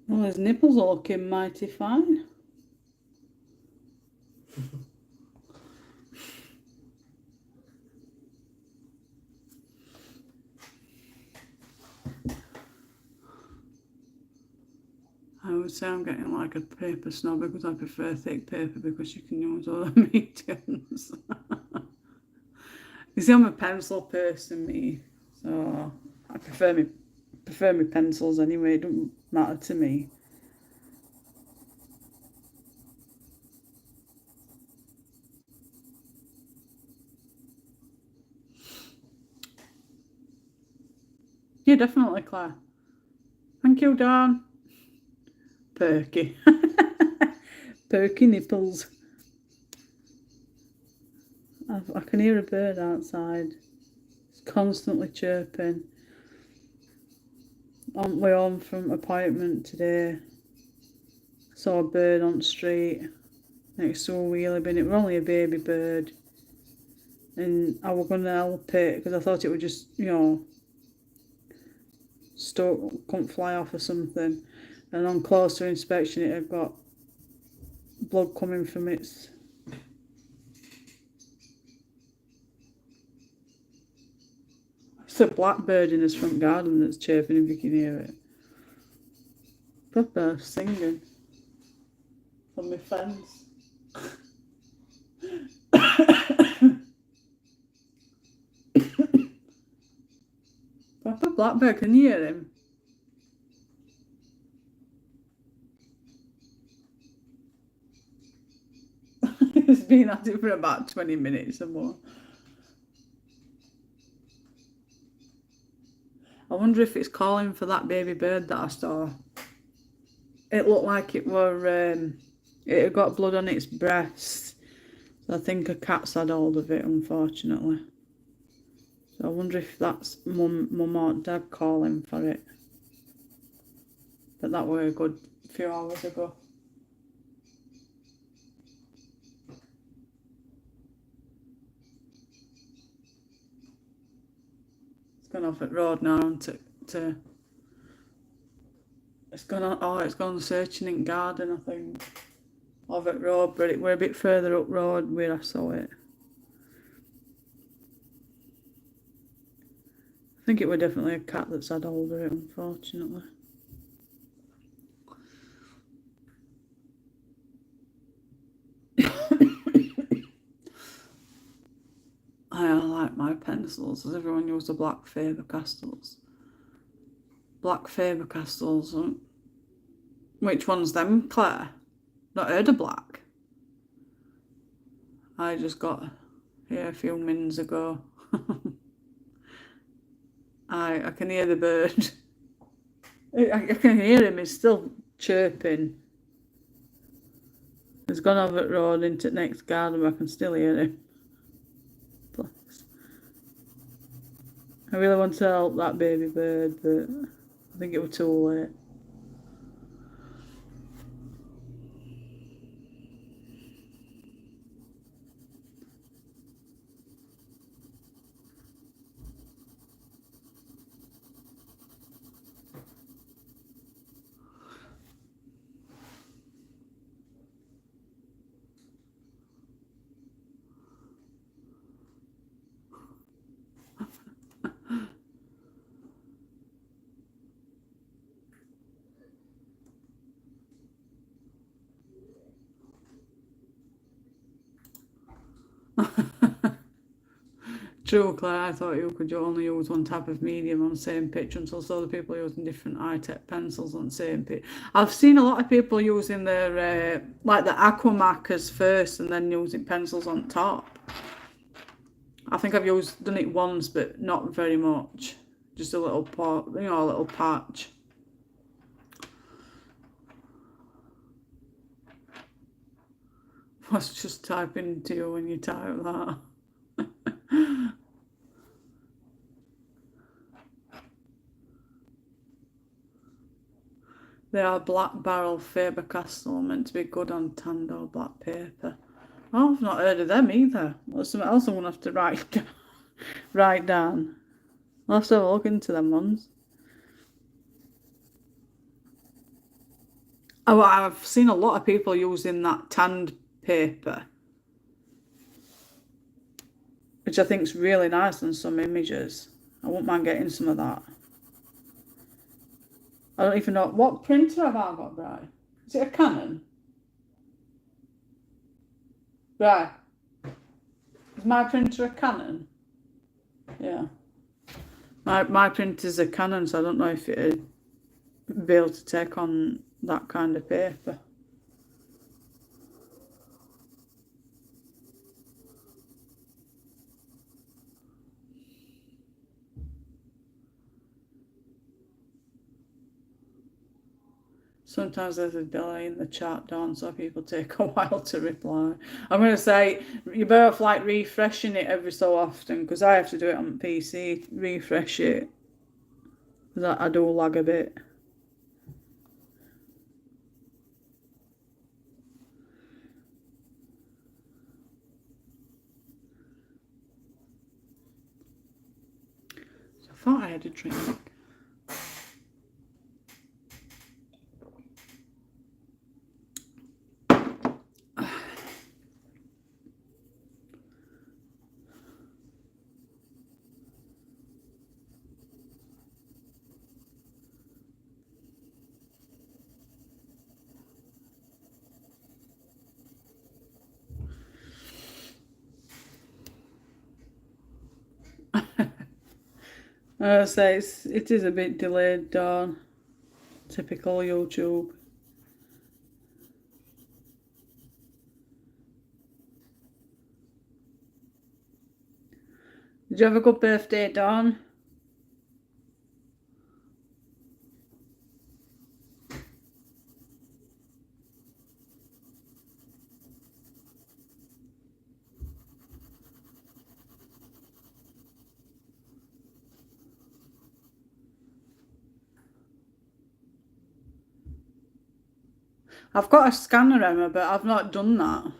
Well, his nipples are looking mighty fine. I would say I'm getting like a paper snob because I prefer thick paper because you can use all the mediums. You see, I'm a pencil person, me, so I prefer my pencils anyway. It doesn't matter to me. Yeah, definitely, Claire. Thank you, Dawn. Perky. Perky nipples. I can hear a bird outside. It's constantly chirping. On my way home from appointment today, saw a bird on the street next to a wheelie bin. It was only a baby bird, and I was going to help it because I thought it would just, stuck, couldn't fly off or something. And on closer inspection, it had got blood coming from its. It's a blackbird in his front garden that's chirping, if you can hear it. Proper singing on my fence. Proper blackbird, can you hear him? He's been at it for about 20 minutes or more. I wonder if it's calling for that baby bird that I saw. It looked like it had got blood on its breast. So I think a cat's had hold of it, unfortunately. So I wonder if that's mum or dad calling for it. But that were a good few hours ago. It's gone off at road now and it's gone searching in garden, I think. Off at road, but we're a bit further up road where I saw it. I think it was definitely a cat that's had hold of it, unfortunately. I like my pencils. Does everyone use the black Faber-Castells? Black Faber-Castells. Which one's them, Claire? Not heard of black. I just got here a few minutes ago. I can hear the bird. I can hear him. He's still chirping. He's gone over the road into the next garden, but I can still hear him. I really want to help that baby bird, but I think it was too late. True, Claire, I thought you could only use one type of medium on the same picture until so the people using different high-tech pencils on the same picture. I've seen a lot of people using their, like the aqua markers first and then using pencils on top. I think I've done it once, but not very much. Just a little part, a little patch. What's just typing to you when you type that? They are black barrel Faber-Castell, meant to be good on tanned or black paper. Oh, I've not heard of them either. There's something else I'm going to have to write down. I'll have to have a look into them ones. Oh, I've seen a lot of people using that tanned paper, which I think is really nice on some images. I wouldn't mind getting some of that. I don't even know. What printer have I got, Bri? Is it a Canon? Bri, is my printer a Canon? Yeah. My printer's a Canon, so I don't know if it'd be able to take on that kind of paper. Sometimes there's a delay in the chat, Dawn, so people take a while to reply. I'm going to say, you're better off like refreshing it every so often, because I have to do it on the PC, refresh it. Because I do lag a bit. So I thought I had a drink. I say it is a bit delayed, Dawn. Typical YouTube. Did you have a good birthday, Dawn? I've got a scanner, Emma, but I've not done that.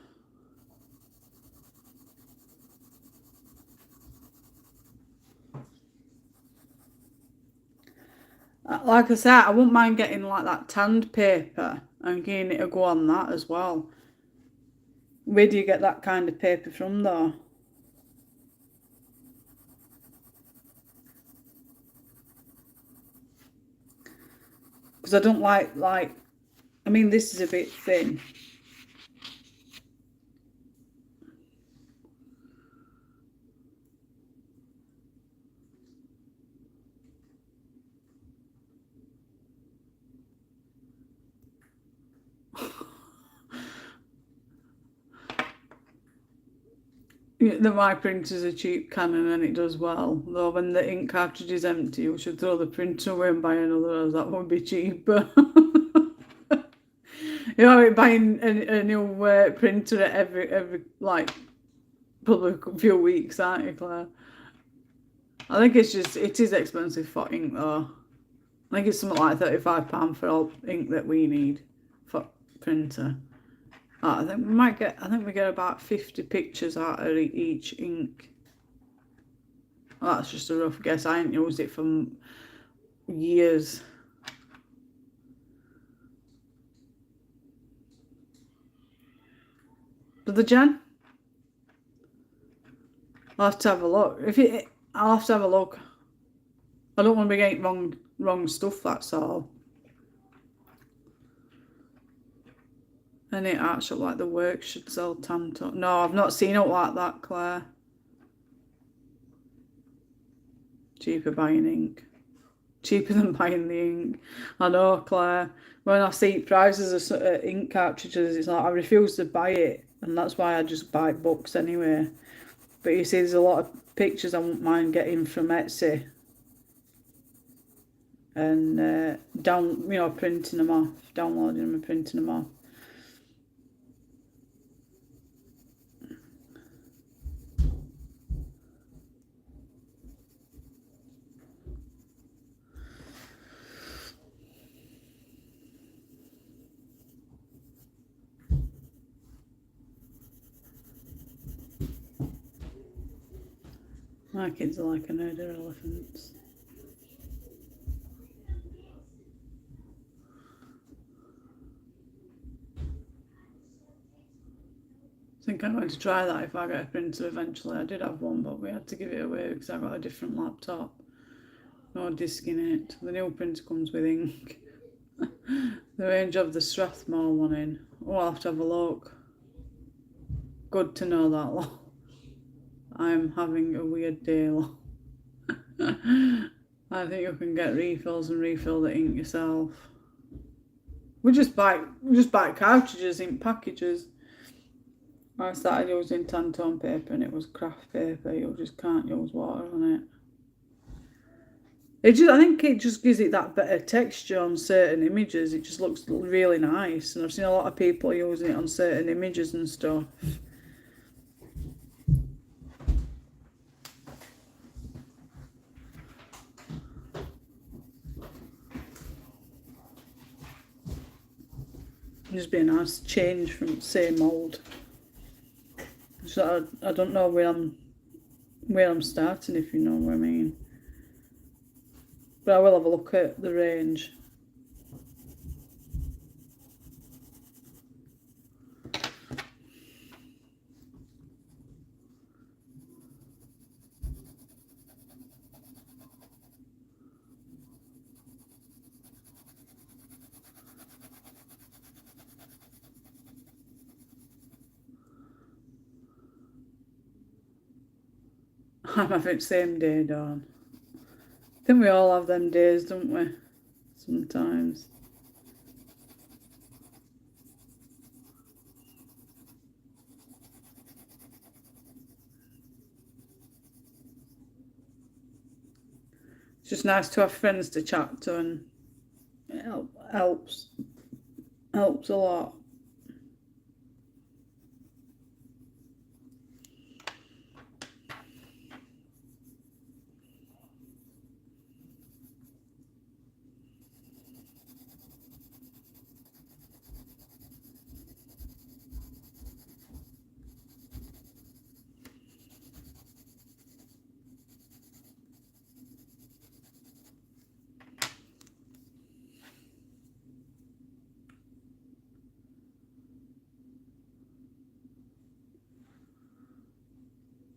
Like I said, I wouldn't mind getting like that tanned paper and getting it to go on that as well. Where do you get that kind of paper from, though? Because I don't like, I mean, this is a bit thin. My printer's a cheap Canon and it does well. Though when the ink cartridge is empty, you should throw the printer away and buy another, as that would be cheaper. You know, buying a new printer at every like probably a few weeks, aren't you, Claire? I think it is expensive for ink though. I think it's something like £35 for all ink that we need for printer. I think we get about 50 pictures out of each ink. Well, that's just a rough guess. I ain't used it for years. But the Jen? I'll have to have a look. I'll have to have a look. I don't want to be getting wrong stuff, that's all. And it actually like the work should sell Tanto. No, I've not seen it like that, Claire. Cheaper buying ink. Cheaper than buying the ink. I know, Claire. When I see prices of ink cartridges, it's like I refuse to buy it, and that's why I just buy books anyway. But you see, there's a lot of pictures I wouldn't mind getting from Etsy, and printing them off, downloading them and printing them off. My kids are like a herd of elephants. I think I'm going to try that if I get a printer eventually. I did have one, but we had to give it away because I got a different laptop. No disc in it. The new printer comes with ink. The range of the Strathmore one in. Oh, I'll have to have a look. Good to know that, lot. I'm having a weird day, lot. I think you can get refills and refill the ink yourself. We just buy cartridges in packages. I started using Tanton paper and it was craft paper. You just can't use water on it. I think it just gives it that better texture on certain images. It just looks really nice, and I've seen a lot of people using it on certain images and stuff. Just be a nice change from the same old. So I don't know where I'm starting, if you know what I mean. But I will have a look at the range. I'm having the same day, Dawn. I think we all have them days, don't we? Sometimes. It's just nice to have friends to chat to, and it helps a lot.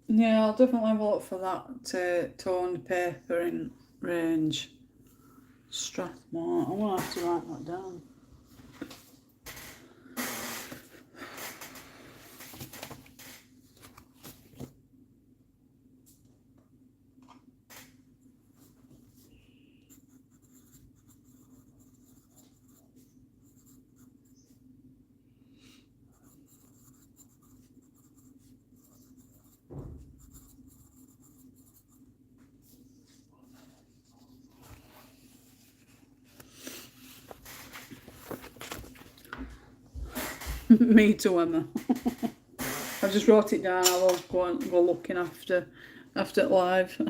Yeah, I'll definitely have a look for that toned paper in range. Strathmore. I'm gonna have to write that down. Me too, Emma. I just wrote it down. I will go looking after it live.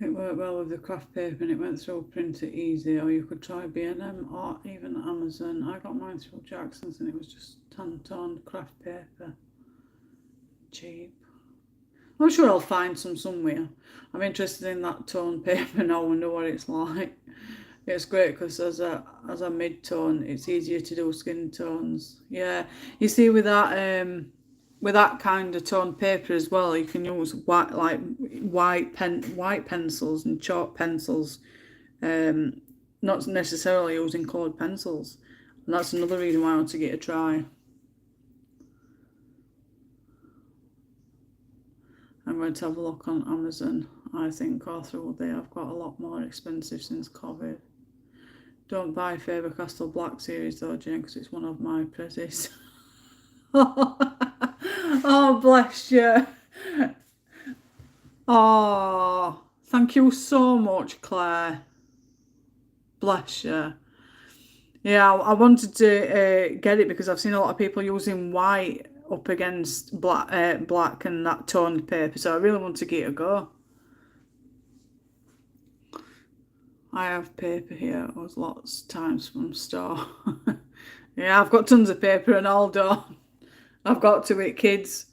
It worked well with the craft paper and it went through printer easy, or you could try B&M or even Amazon. I got mine through Jackson's and it was just hand-toned craft paper. Cheap. I'm sure I'll find some somewhere. I'm interested in that toned paper now. I wonder what it's like. It's great because as a mid-tone, it's easier to do skin tones. Yeah, you see with that kind of toned paper as well, you can use white pencils and chalk pencils. Not necessarily using coloured pencils. And that's another reason why I want to get a try. I'm going to have a look on Amazon, I think, or through there. I've got a lot more expensive since COVID. Don't buy Faber-Castell Black Series though, Jane, because it's one of my prezzies. Oh, bless you. Oh, thank you so much, Claire. Bless you. Yeah, I wanted to get it because I've seen a lot of people using white up against black and that toned paper, so I really want to give it a go. I have paper here. It was lots of times from store. Yeah, I've got tons of paper and all done. I've got to it, kids.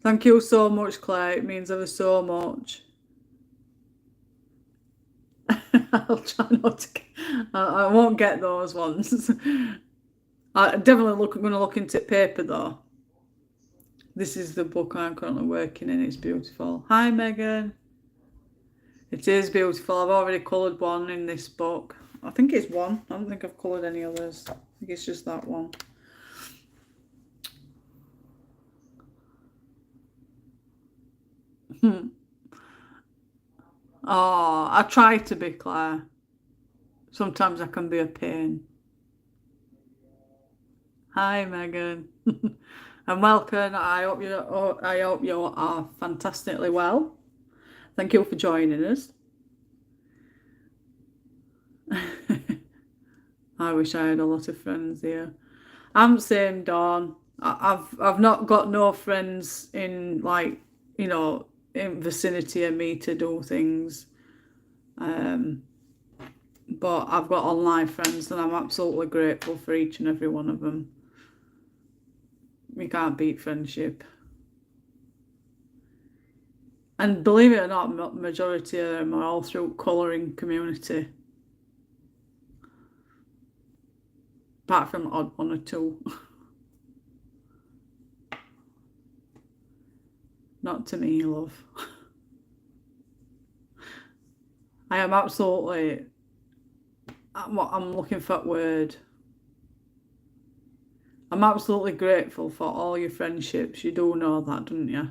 Thank you so much, Claire. It means ever so much. I'll try not to. I won't get those ones. I'm definitely going to look into paper though. This is the book I'm currently working in. It's beautiful. Hi, Megan. It is beautiful. I've already coloured one in this book. I think it's one. I don't think I've coloured any others. I think it's just that one. Oh, I try to be, Claire. Sometimes I can be a pain. Hi, Megan. And welcome. I hope you are fantastically well. Thank you for joining us. I wish I had a lot of friends here. I'm the same, Dawn. I've not got no friends in in vicinity of me to do things. But I've got online friends and I'm absolutely grateful for each and every one of them. You can't beat friendship. And believe it or not, majority of them are all through colouring community. Apart from the odd one or two. Not to me, love. I am absolutely... I'm looking for that word. I'm absolutely grateful for all your friendships. You do know that, don't you?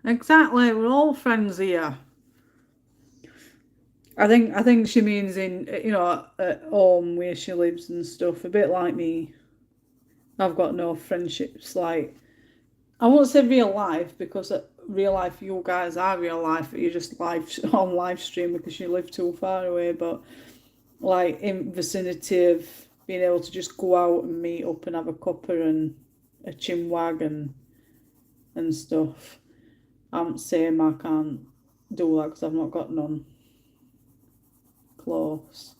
Exactly, we're all friends here. I think she means in at home where she lives and stuff. A bit like me. I've got no friendships like I won't say real life because real life you guys are real life, but you're just live on live stream because you live too far away. But like in vicinity of being able to just go out and meet up and have a cuppa and a chinwag and stuff. I'm saying I can't do that because I've not got none close.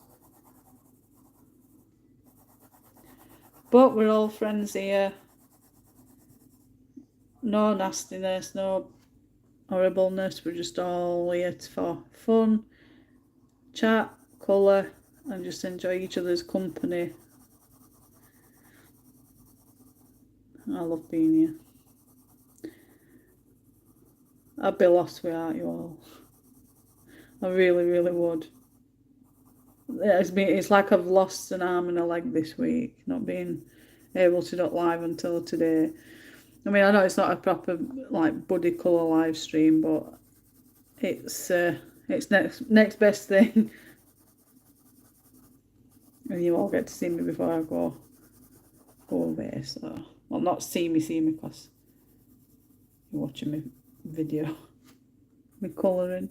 But we're all friends here. No nastiness, no horribleness. We're just all here for fun, chat, colour, and just enjoy each other's company. I love being here. I'd be lost without you all. I really, really would. It's like I've lost an arm and a leg this week, not being able to do it live until today. I mean, I know it's not a proper like buddy colour live stream, but it's next best thing. And you all get to see me before I go away. So, well, not see me because you're watching my video, me colouring.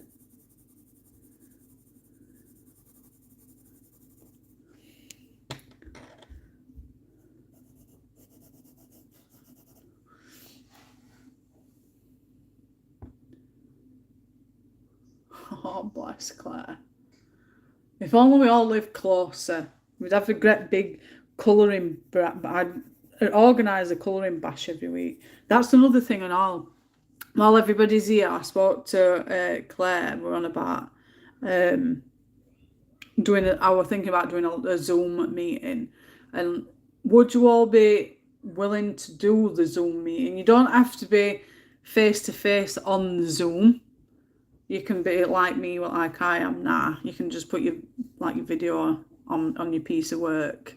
Oh, bless Claire. If only we all lived closer. We'd have a great big colouring. I'd organise a colouring bash every week. That's another thing and all. While everybody's here, I spoke to Claire. We're on about I was thinking about doing a Zoom meeting, and would you all be willing to do the Zoom meeting? You don't have to be face to face on the Zoom. You can be like me, like I am now. You can just put your video on your piece of work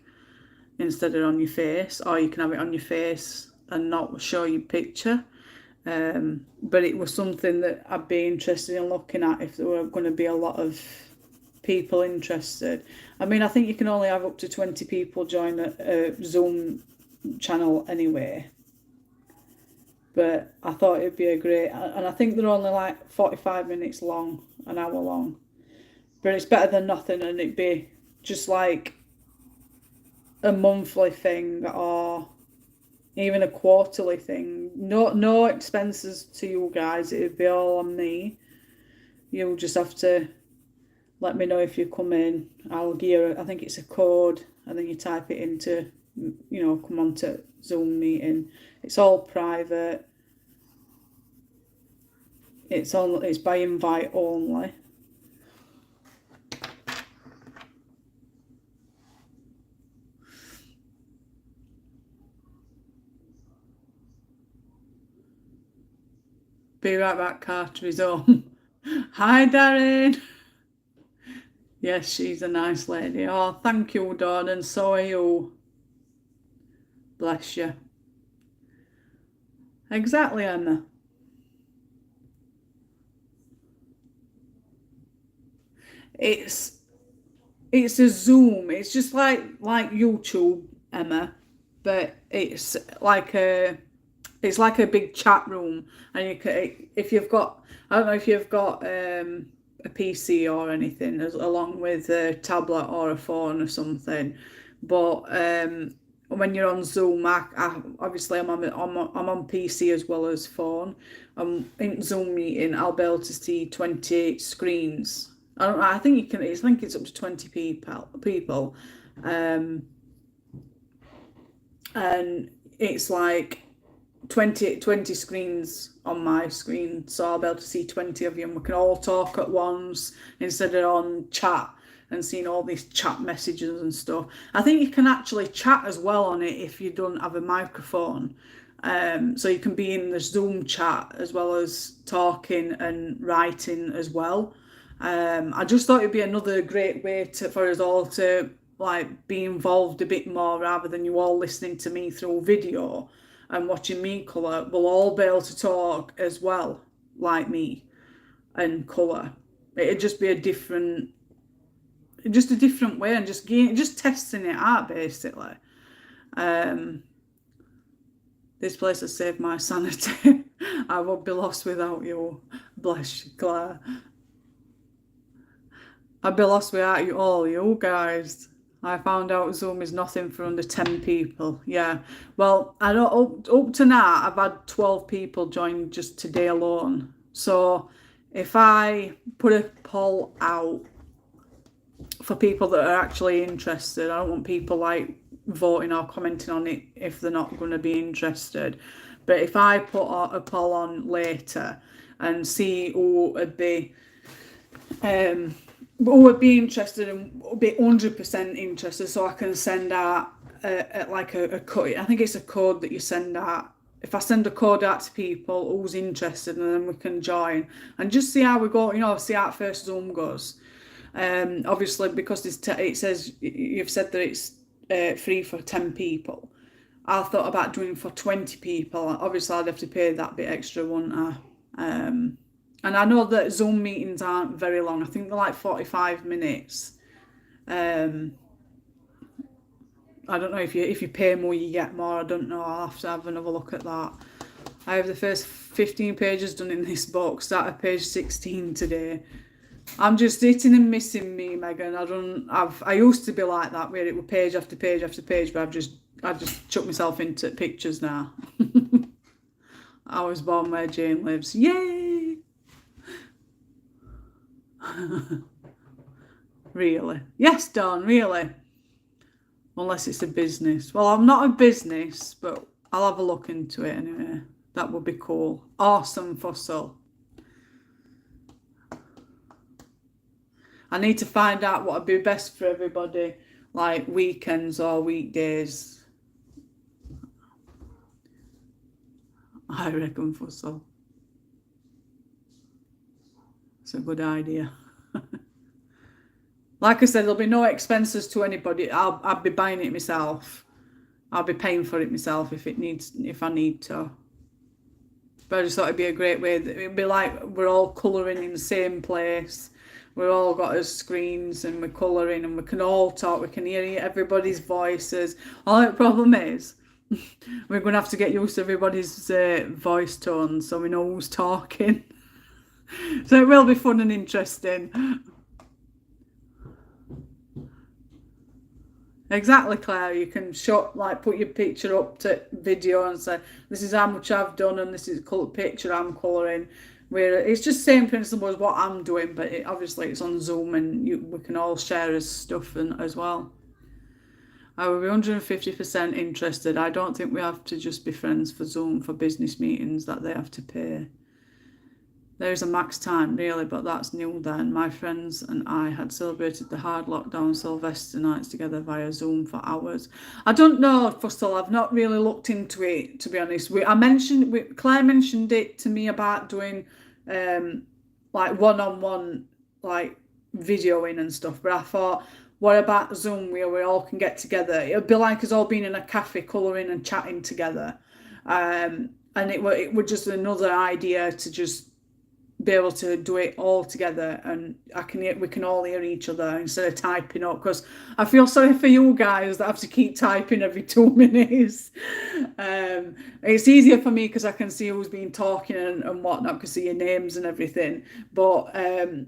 instead of on your face, or you can have it on your face and not show your picture. But it was something that I'd be interested in looking at if there were going to be a lot of people interested. I mean, I think you can only have up to 20 people join a Zoom channel anyway. But I thought it'd be and I think they're only like 45 minutes long, an hour long. But it's better than nothing, and it'd be just like a monthly thing or even a quarterly thing. No expenses to you guys. It'd be all on me. You'll just have to let me know if you come in. I'll give you, I think it's a code, and then you type it into, come on to Zoom meeting. It's all private. It's by invite only. Be right back, Carter is home. Hi, Darren. Yes, she's a nice lady. Oh, thank you, Dawn, and so are you. Bless you. Exactly, Emma. It's a Zoom. It's just like YouTube, Emma, but it's like a big chat room, and you can, if you've got, I don't know if you've got a PC or anything along with a tablet or a phone or something, but when you're on Zoom, obviously I'm on PC as well as phone. In Zoom meeting, I'll be able to see 20 screens. I think you can. I think it's up to 20 people, and it's like 20 screens on my screen, so I'll be able to see 20 of you, and we can all talk at once instead of on chat and seeing all these chat messages and stuff. I think you can actually chat as well on it if you don't have a microphone. So you can be in the Zoom chat as well as talking and writing as well. I just thought it'd be another great way for us all to like be involved a bit more, rather than you all listening to me through video and watching me colour. We'll all be able to talk as well, like me, and colour. It'd just be a different way, and just testing it out basically. This place has saved my sanity. I would be lost without you. Bless you, Claire. I'd be lost without you all, you guys. I found out Zoom is nothing for under 10 people. Yeah. Well, I know up to now, I've had 12 people join just today alone. So if I put a poll out for people that are actually interested, I don't want people like voting or commenting on it if they're not going to be interested. But if I put a poll on later and see who would be interested and would be 100% interested, so I can send out a code. I think it's a code that you send out. If I send a code out to people who's interested, and then we can join and just see how we go, see how first Zoom goes. Obviously, because it says, you've said that it's free for 10 people. I thought about doing it for 20 people. Obviously, I'd have to pay that bit extra, wouldn't I? And I know that Zoom meetings aren't very long. I think they're like 45 minutes. I don't know if you pay more, you get more. I don't know. I'll have to have another look at that. I have the first 15 pages done in this book. Start at page 16 today. I'm just hitting and missing me, Megan. I used to be like that, where it was page after page after page, but I've just chucked myself into pictures now. I was born where Jane lives. Yay! Really? Yes, Dawn, really. Unless it's a business. Well, I'm not a business, but I'll have a look into it anyway. That would be cool. Awesome, Fussel. I need to find out what would be best for everybody, like weekends or weekdays. I reckon, Fussel. It's a good idea. Like I said, there'll be no expenses to anybody. I'll be buying it myself. I'll be paying for it myself if I need to. But I just thought it'd be a great way. It'd be like we're all colouring in the same place. We've all got our screens and we're colouring and we can all talk. We can hear everybody's voices. All the problem is we're going to have to get used to everybody's voice tones so we know who's talking. So it will be fun and interesting. Exactly, Claire. You can put your picture up to video and say, this is how much I've done and this is the picture I'm colouring. Where it's just the same principle as what I'm doing, but obviously it's on Zoom and we can all share as stuff as well. I will be 150% interested. I don't think we have to just be friends for Zoom for business meetings that they have to pay. There is a max time, really, but that's new then. My friends and I had celebrated the hard lockdown Sylvester nights together via Zoom for hours. I don't know, Fussel, I've not really looked into it, to be honest. Claire mentioned it to me about doing like one-on-one like videoing and stuff, but I thought, what about Zoom where we all can get together? It would be like us all being in a cafe colouring and chatting together. And it would just another idea to just be able to do it all together, and we can all hear each other instead of typing up, because I feel sorry for you guys that have to keep typing every 2 minutes. It's easier for me because I can see who's been talking and whatnot, can see your names and everything, but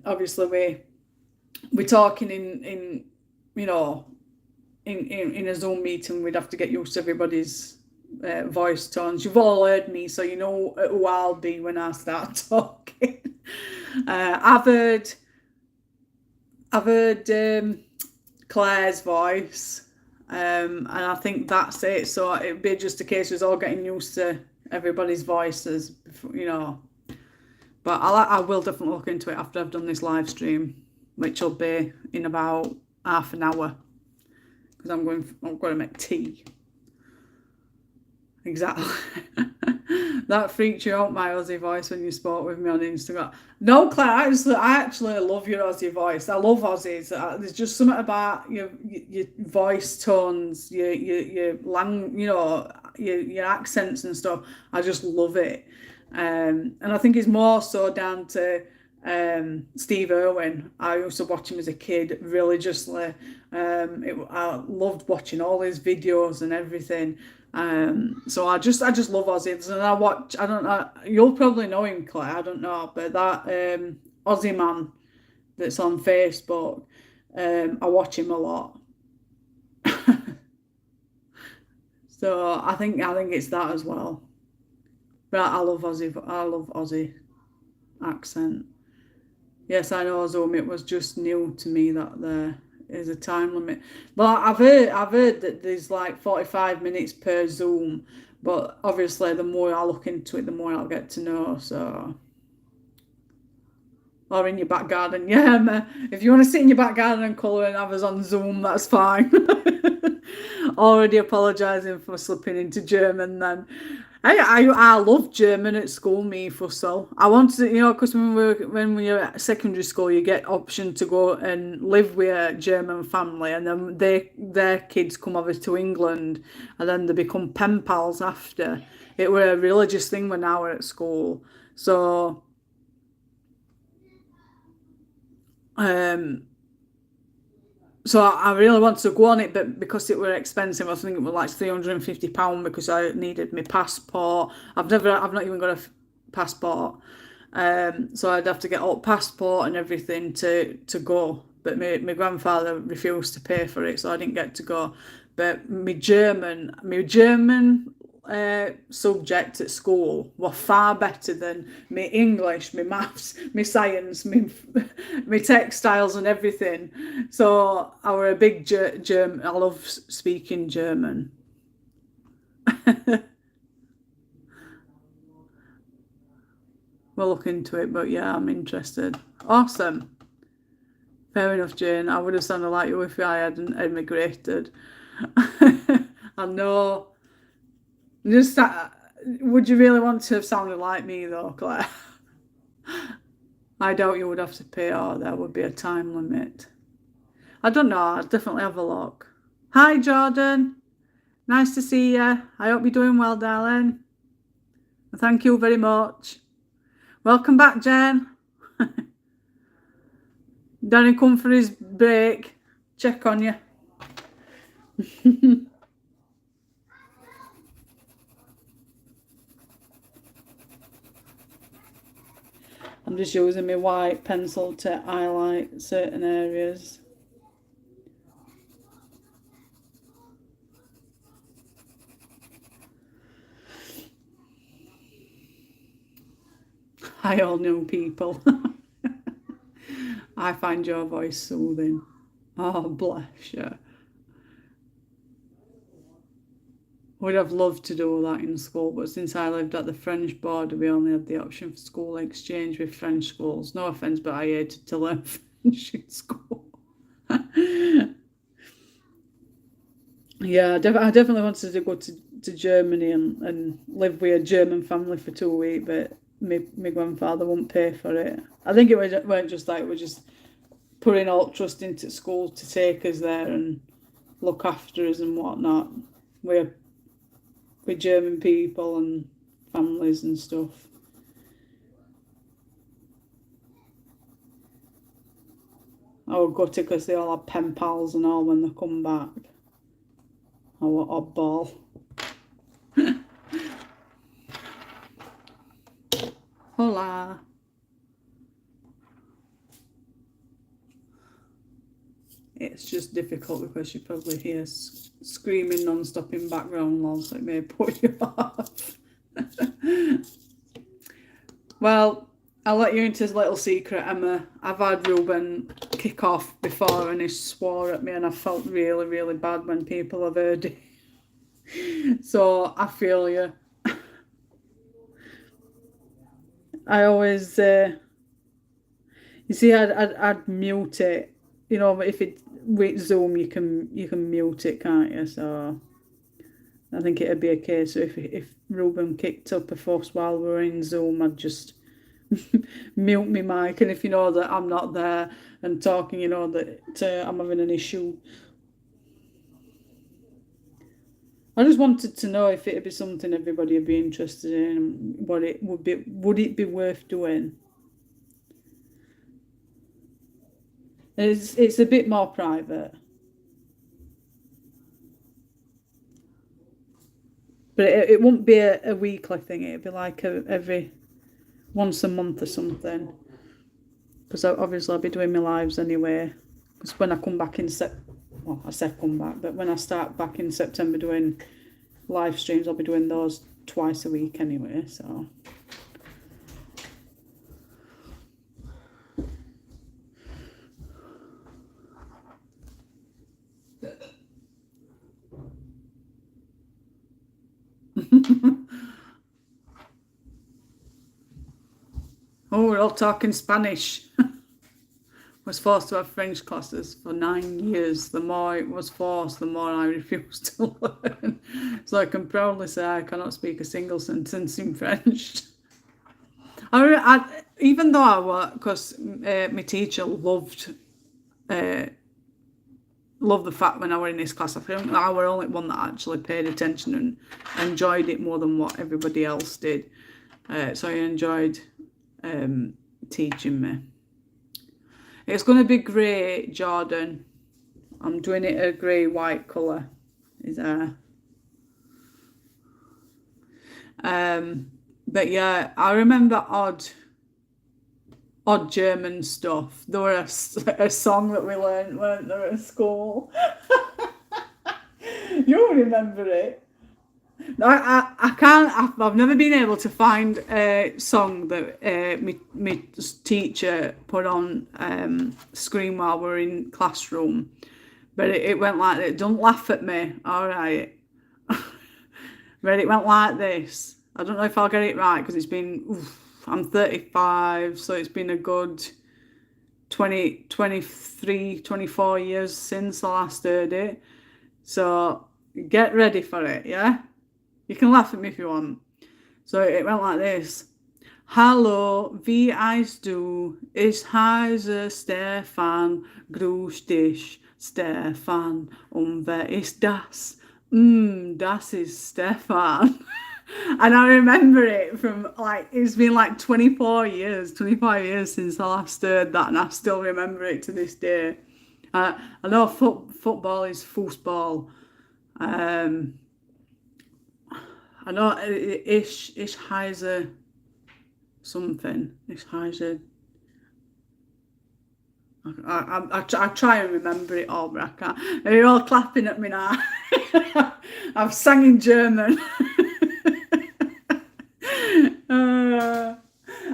obviously we're talking in a Zoom meeting, we'd have to get used to everybody's voice tones. You've all heard me, so you know who I'll be when I start talking. I've heard Claire's voice, and I think that's it. So it'd be just a case of us all getting used to everybody's voices, But I will definitely look into it after I've done this live stream, which will be in about half an hour, because I'm going to make tea. Exactly. That freaked you out, my Aussie voice, when you spoke with me on Instagram. No, Claire, I actually love your Aussie voice. I love Aussies. There's just something about your voice tones, your accents and stuff. I just love it. And I think it's more so down to Steve Irwin. I used to watch him as a kid religiously. I loved watching all his videos and everything. So I just love Aussies, and I don't know, you'll probably know him, Claire, I don't know, but that Aussie man that's on Facebook, I watch him a lot. So I think it's that as well. But I love Aussie accent. Yes, I know, Zoom, it was just new to me that there is a time limit. Well, I've heard that there's like 45 minutes per Zoom, but obviously the more I look into it, the more I'll get to know. So, or in your back garden, yeah. If you want to sit in your back garden and colour and have us on Zoom, that's fine. Already apologising for slipping into German then. I loved German at school, me, Fussel. I wanted to, because when we were at secondary school, you get option to go and live with a German family, and then their kids come over to England, and then they become pen pals after. It were a religious thing when I were at school. So, So I really wanted to go on it, but because it were expensive, I think it was like £350 because I needed my passport. I've not even got a passport, so I'd have to get a passport and everything to go. But my grandfather refused to pay for it, so I didn't get to go. But my German subject at school were far better than my English, my maths, my science, my textiles and everything. So I were a big German. I love speaking German. We'll look into it, but yeah, I'm interested. Awesome. Fair enough, Jane. I would have sounded like you if I hadn't emigrated. I know. Just would you really want to have sounded like me though, Claire? I doubt you would have to pay, or there would be a time limit. I don't know. I'll definitely have a look. Hi, Jordan. Nice to see you. I hope you're doing well, darling. Thank you very much. Welcome back, Jen. Danny come for his break. Check on you. I'm just using my white pencil to highlight certain areas. Hi, all new people. I find your voice soothing. Oh, bless you. Would have loved to do that in school, but since I lived at the French border, we only had the option for school exchange with French schools. No offence, but I hated to learn French in school. Yeah, I definitely wanted to go to Germany and live with a German family for 2 weeks, but my grandfather wouldn't pay for it. I think it weren't just that, it was just putting all trust into school to take us there and look after us and whatnot. With German people and families and stuff. I would go to because they all have pen pals and all when they come back. Oh, what oddball. Hola. It's just difficult because you probably hear screaming non-stop in background lots, so it may put you off. Well, I'll let you into his little secret, Emma. I've had Ruben kick off before and he swore at me and I felt really, really bad when people have heard it. So I feel you. I always, you see, I'd mute it. You know, if it with Zoom, you can mute it, can't you? So I think it'd be a case of if Ruben kicked up a fuss while we were in Zoom, I'd just mute my mic, and if you know that I'm not there and talking, you know that I'm having an issue. I just wanted to know if it'd be something everybody would be interested in, what it would be. Would it be worth doing? It's a bit more private, but it wouldn't be a weekly thing. It'd be like every once a month or something. Because obviously I'll be doing my lives anyway. Because when I come back in well, I said come back, but when I start back in September doing live streams, I'll be doing those twice a week anyway. So. Oh, we're all talking Spanish. Was forced to have French classes for 9 years. The more it was forced, the more I refused to learn. So I can proudly say I cannot speak a single sentence in French. Even though I work, because my teacher loved the fact when I were in this class, I think I were the only one that actually paid attention and enjoyed it more than what everybody else did. So I enjoyed teaching me. It's going to be grey, Jordan. I'm doing it a grey-white colour. Is there? But yeah, I remember odd German stuff. There were a song that we learned, weren't there, at school? You remember it? No, I can't. I've never been able to find a song that my teacher put on screen while we're in classroom. But it went like this. Don't laugh at me, all right. But it went like this. I don't know if I'll get it right because it's been. I'm 35, so it's been a good 20, 23, 24 years since I last heard it. So get ready for it, yeah? You can laugh at me if you want. So it went like this. Hallo, wie heißt du? Ich heiße Stefan. Grüß dich, Stefan. Und wer ist das? Das ist Stefan. And I remember it from like, it's been like 25 years since I last heard that, and I still remember it to this day. I know football is Fußball. I know ich heiße something. Ich heiße. I try and remember it all, but I can't. And you're all clapping at me now. I've sang in German.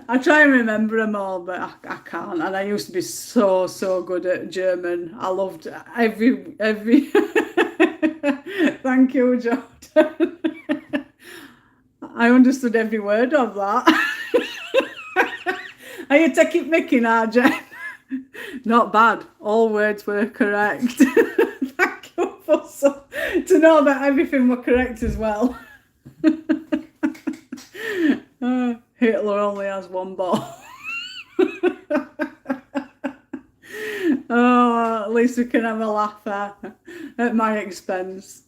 I try and remember them all, but I can't. And I used to be so good at German. I loved every. Thank you, Jordan. I understood every word of that. Are you taking mickey now, Jen? Not bad. All words were correct. Thank you for to know that everything were correct as well. Hitler only has one ball. Oh, at least we can have a laugh at my expense.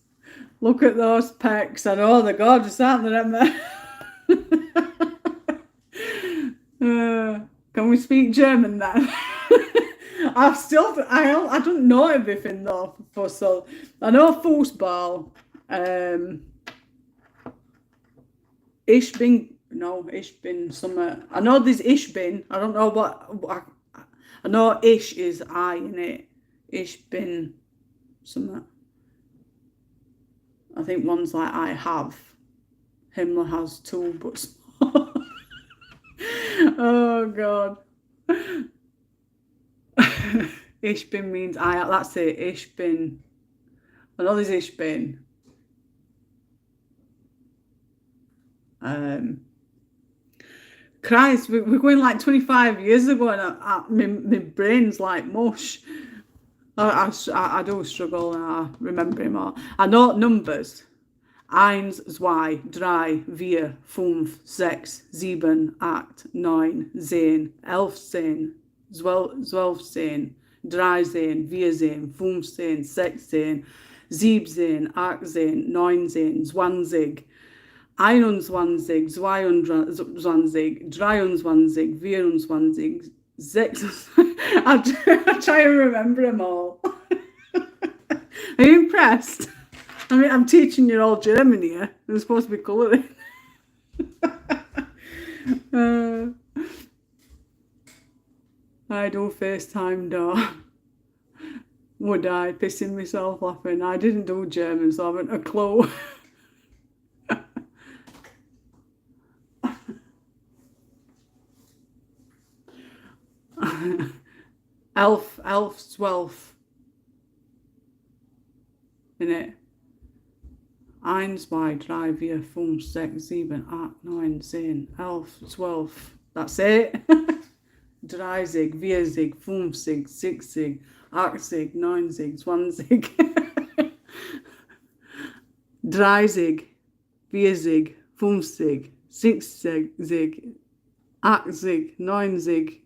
Look at those pecs. I know they're gorgeous, aren't they, Emma? Can we speak German then? I don't know everything though. So I know Fußball. Ich bin somewhere. I know there's ich bin. I don't know what I know. Ich is I in it. Ich bin somewhere. I think one's like I have. Himmler has two, but small. Oh God. Ich bin means I. That's it. Ich bin. I know there's ich bin. Christ, we're going like 25 years ago, and my brain's like mush. I do struggle now, remembering all. I know numbers. 1, 2, 3, 4, 5, 6, 7, 8, 9, 10, 11, 12, 12, 13, 14, 15, 16, 17, 18, 19, 20, 21, 22, 23, 24, 6. I try and remember them all. Are you impressed? I mean, I'm teaching you all German here. I'm supposed to be colouring. I do FaceTime, though. Would I? Pissing myself laughing. I didn't do German, so I haven't a clue. Elf, 12. Innit? 1, 2, 3, 4, 5, 6, 7, 8, 9, 10, 11, 12. That's it. 30, 40, 50, 60, 80, 90, 20. 30, 40, 50, 60, 80, 90.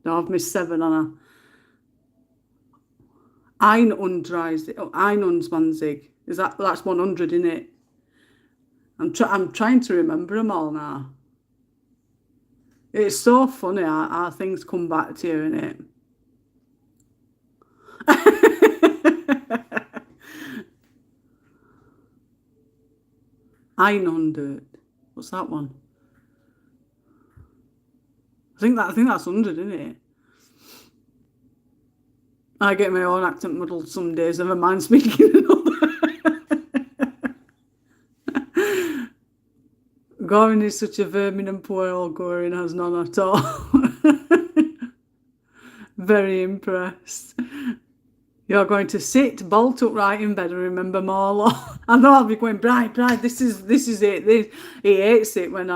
No, I've missed 7, Anna. 31. Is that's 100, isn't it? I'm trying to remember them all now. It's so funny how things come back to you, innit? 100. What's that one? I think that's 100, isn't it? I get my own accent muddled some days, never mind speaking another. Goring is such a vermin and poor old Goring has none at all. Very impressed. You're going to sit bolt upright in bed and remember Marlowe. I know I'll be going, Bride, this is it. He hates it when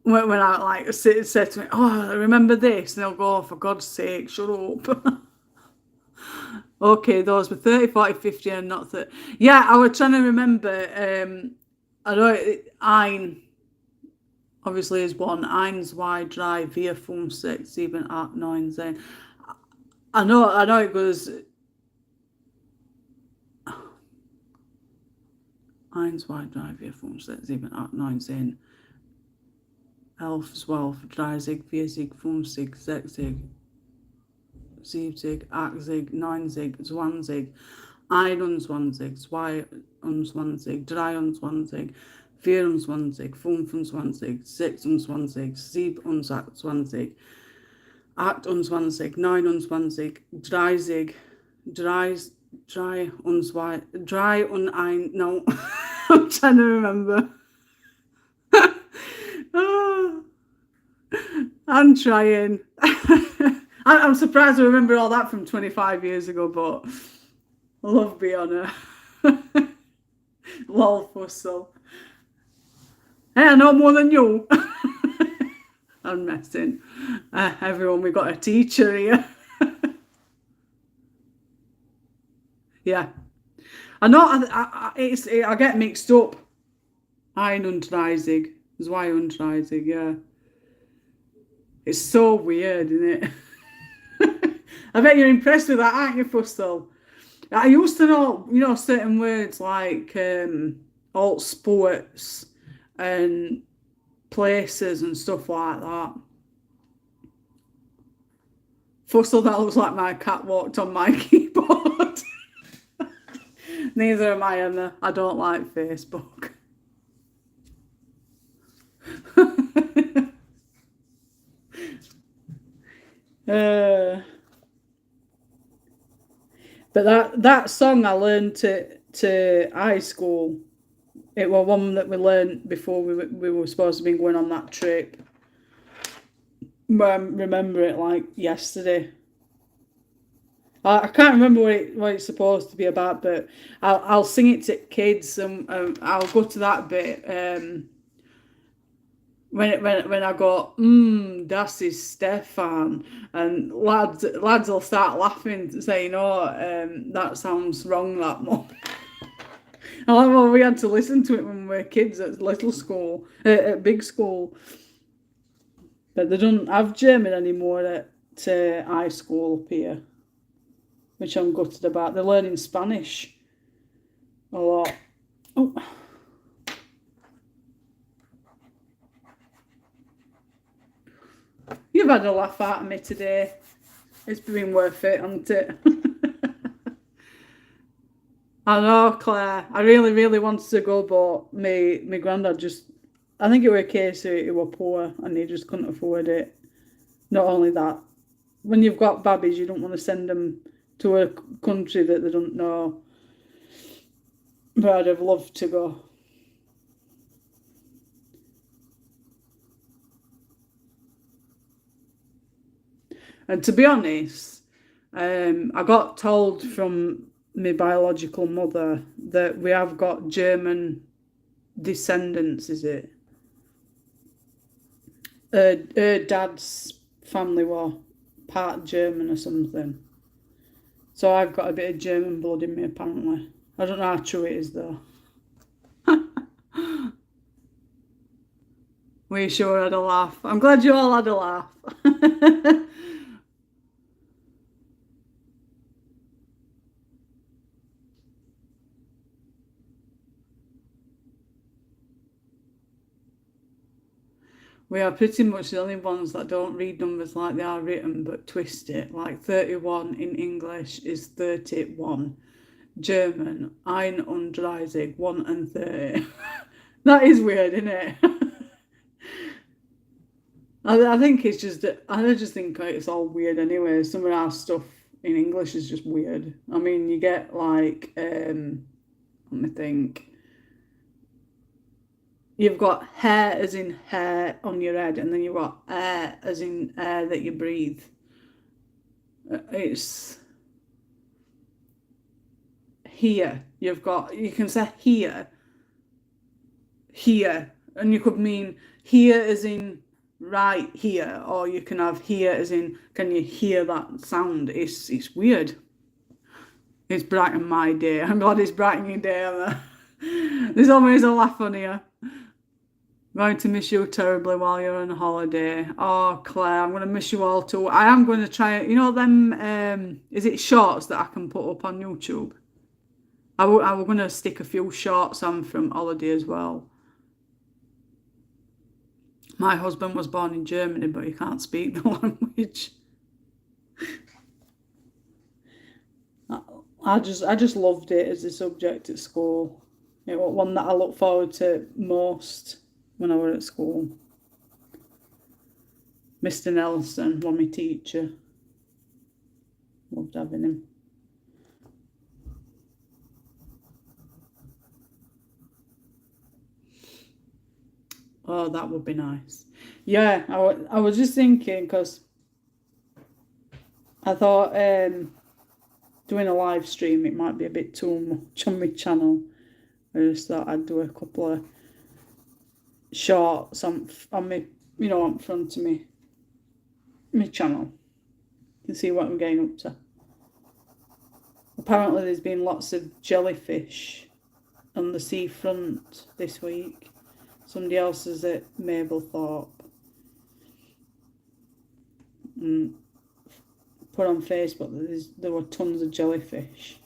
when I like say to me, oh, remember this? And they'll go, oh, for God's sake, shut up. Okay, those were 30, 40, 50 and not 30. Yeah, I was trying to remember. I know Ein obviously is one. Eins, zwei, drei, vier, fünf, sechs, sieben, acht, neun, zehn. I know it goes. Eins, zwei, drei, vier, fünf, sechs, sieben, acht, neun, zehn. 11, 12, 30, 40, 50, 60, 70, 80, 90, 20, 21, 22, 23, 24, 25, 26, 27, 28, 29, 30, 3 und 2, 3 und 1, no, I'm trying to remember. Oh, I'm trying. I'm surprised I remember all that from 25 years ago, but I love being on her. Lol, Fussel. Hey, I know more than you. I'm messing. Everyone, we got a teacher here. Yeah. I know, I get mixed up. 31, 32, yeah. It's so weird, isn't it? I bet you're impressed with that, aren't you, Fussel? I used to know, certain words like alt sports and places and stuff like that. Fussel, that looks like my cat walked on my keyboard. Neither am I, Emma. I don't like Facebook. But that song I learned to high school. It was one that we learned before we were supposed to be going on that trip. I remember it like yesterday. I can't remember what it's supposed to be about, but I'll sing it to kids and I'll go to that bit when I go, das ist Stefan, and lads will start laughing, saying, that sounds wrong, that mum. Well, we had to listen to it when we were kids at little school, at big school. But they don't have German anymore at high school up here, which I'm gutted about. They're learning Spanish a lot. Oh. You've had a laugh out of me today. It's been worth it, hasn't it? I know, Claire. I really, really wanted to go, but my granddad just... I think it was a case he was poor and he just couldn't afford it. Not only that, when you've got babies, you don't want to send them to a country that they don't know. But I'd have loved to go. And to be honest, I got told from my biological mother that we have got German descendants, is it? Her dad's family were part German or something. So I've got a bit of German blood in me, apparently. I don't know how true it is, though. We sure had a laugh. I'm glad you all had a laugh. We are pretty much the only ones that don't read numbers like they are written, but twist it. Like 31 in English is 31. German, 31, 1 and 30. That is weird, isn't it? I think it's just... I just think it's all weird anyway. Some of our stuff in English is just weird. I mean, you get like... Let me think. You've got hair as in hair on your head, and then you've got air as in air that you breathe. It's here. You can say here, and you could mean here as in right here, or you can have here as in can you hear that sound? It's weird. It's brightened my day. I'm glad it's brightened your day, Emma. There's always a laugh on here. Going to miss you terribly while you're on holiday. Oh, Claire, I'm going to miss you all too. I am going to try, them, is it shorts that I can put up on YouTube? I was going to stick a few shorts on from holiday as well. My husband was born in Germany, but he can't speak the language. I just loved it as a subject at school. It was one that I look forward to most when I was at school. Mr. Nelson was my teacher. Loved having him. Oh, that would be nice. Yeah, I was just thinking because I thought doing a live stream, it might be a bit too much on my channel. I just thought I'd do a couple of shorts on me, in front of me, my channel. You can see what I'm getting up to. Apparently there's been lots of jellyfish on the seafront this week. Somebody else is at Mablethorpe. Put on Facebook that there were tons of jellyfish.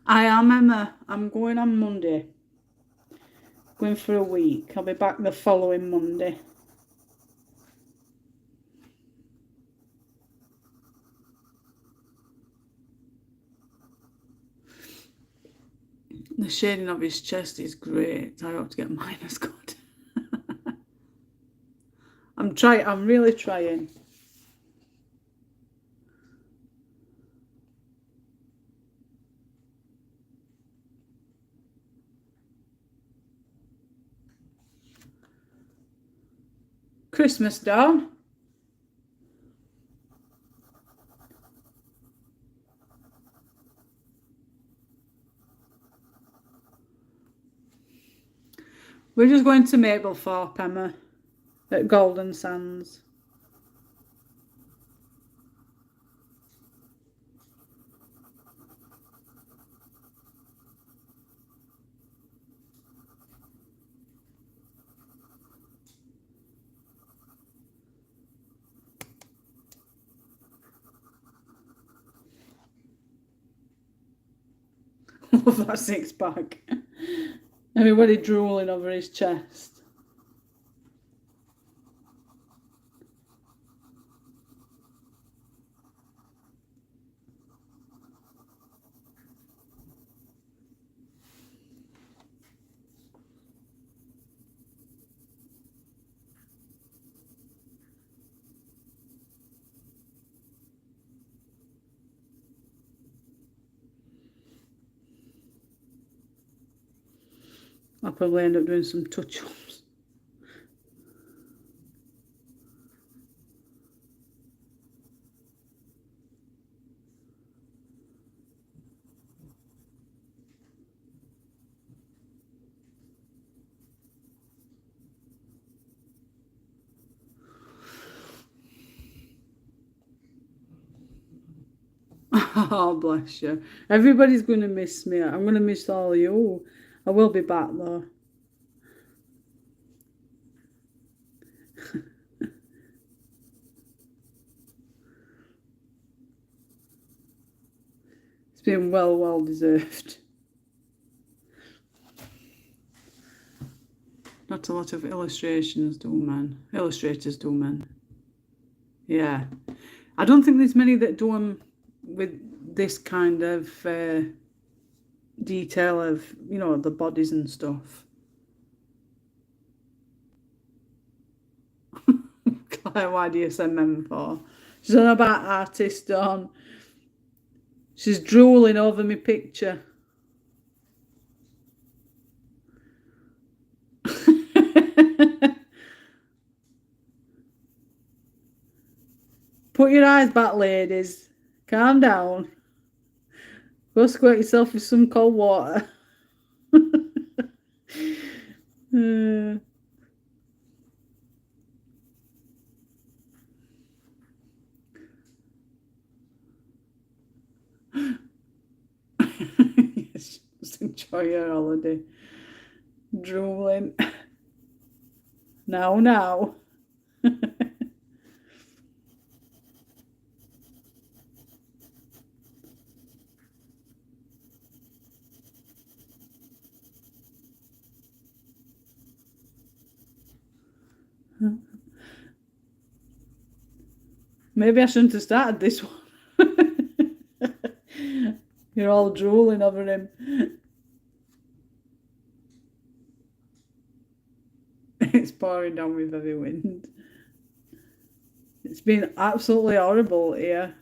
I am, Emma. I'm going on Monday. Going for a week. I'll be back the following Monday. The shading of his chest is great. I hope to get mine as good. I'm really trying. Christmas down. We're just going to Mablethorpe, Emma, at Golden Sands. Love that six pack. Everybody drooling over his chest. I'll probably end up doing some touch-ups. Oh, bless you. Everybody's going to miss me. I'm going to miss all of you. I will be back, though. It's been well deserved. Not a lot of illustrators do, man. Yeah. I don't think there's many that do them with this kind of detail of, the bodies and stuff. Claire, why do you send them for? She's on about artist on. She's drooling over my picture. Put your eyes back, ladies. Calm down. Go squirt yourself with some cold water. Uh, yes, just enjoy your holiday. Drooling. Now. Maybe I shouldn't have started this one. You're all drooling over him. It's pouring down with heavy wind. It's been absolutely horrible here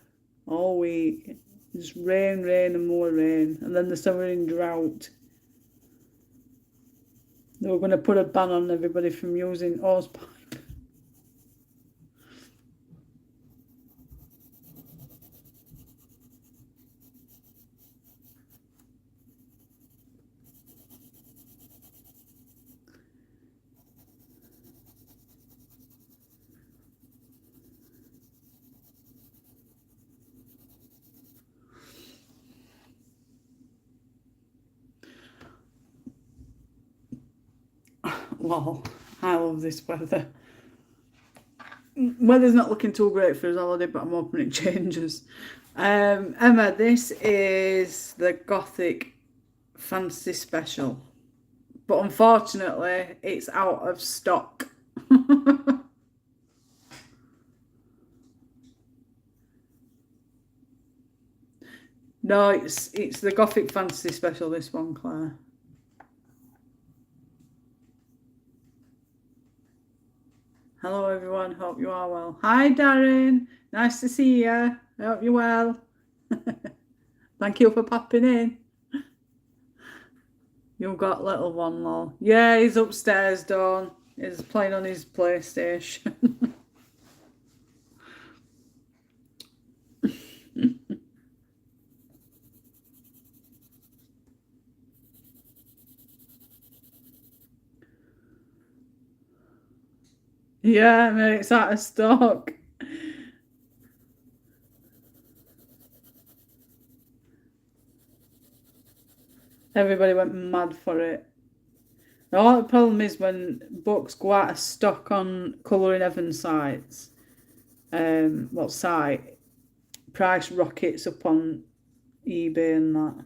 all week. Just rain, and more rain. And then the summer in drought. They were going to put a ban on everybody from using hosepipe. Well, I love this weather. Weather's not looking too great for his holiday, but I'm hoping it changes. Emma, this is the Gothic Fantasy Special. But unfortunately, it's out of stock. No, it's the Gothic Fantasy Special, this one, Claire. Hello everyone, hope you are well. Hi Darren, nice to see you. I hope you're well. Thank you for popping in. You've got little one, lol. Yeah, he's upstairs, Dawn. He's playing on his PlayStation. Yeah, mate, it's out of stock. Everybody went mad for it. The only problem is when books go out of stock on Colouring Heaven sites, site, price rockets up on eBay and that.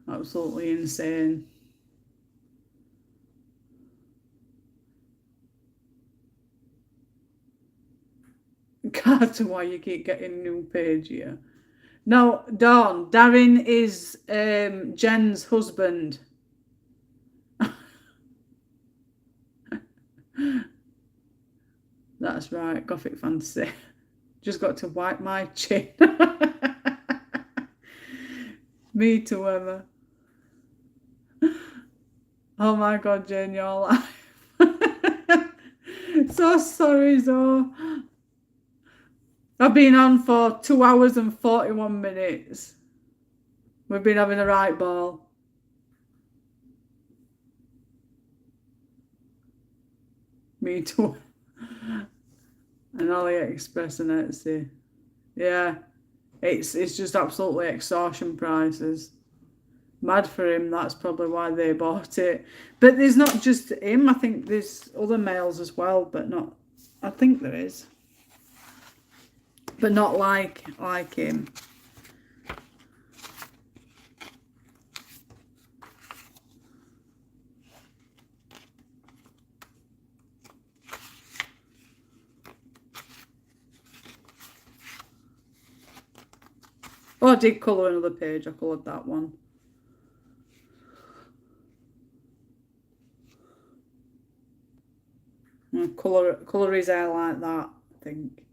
Absolutely insane. Carter, why you keep getting a new page here? No, Dawn. Darren is Jen's husband. That's right, Gothic Fantasy. Just got to wipe my chin. Me too, Emma. Oh my God, Jane, you're alive. So sorry, Zoe. I've been on for 2 hours and 41 minutes. We've been having a right ball. Me too. And AliExpress and Etsy. Yeah. It's just absolutely extortion prices. Mad for him, that's probably why they bought it. But there's not just him, I think there's other males as well, but not, I think there is. But not like him. Oh, I did colour another page, I coloured that one. colour his hair like that, I think.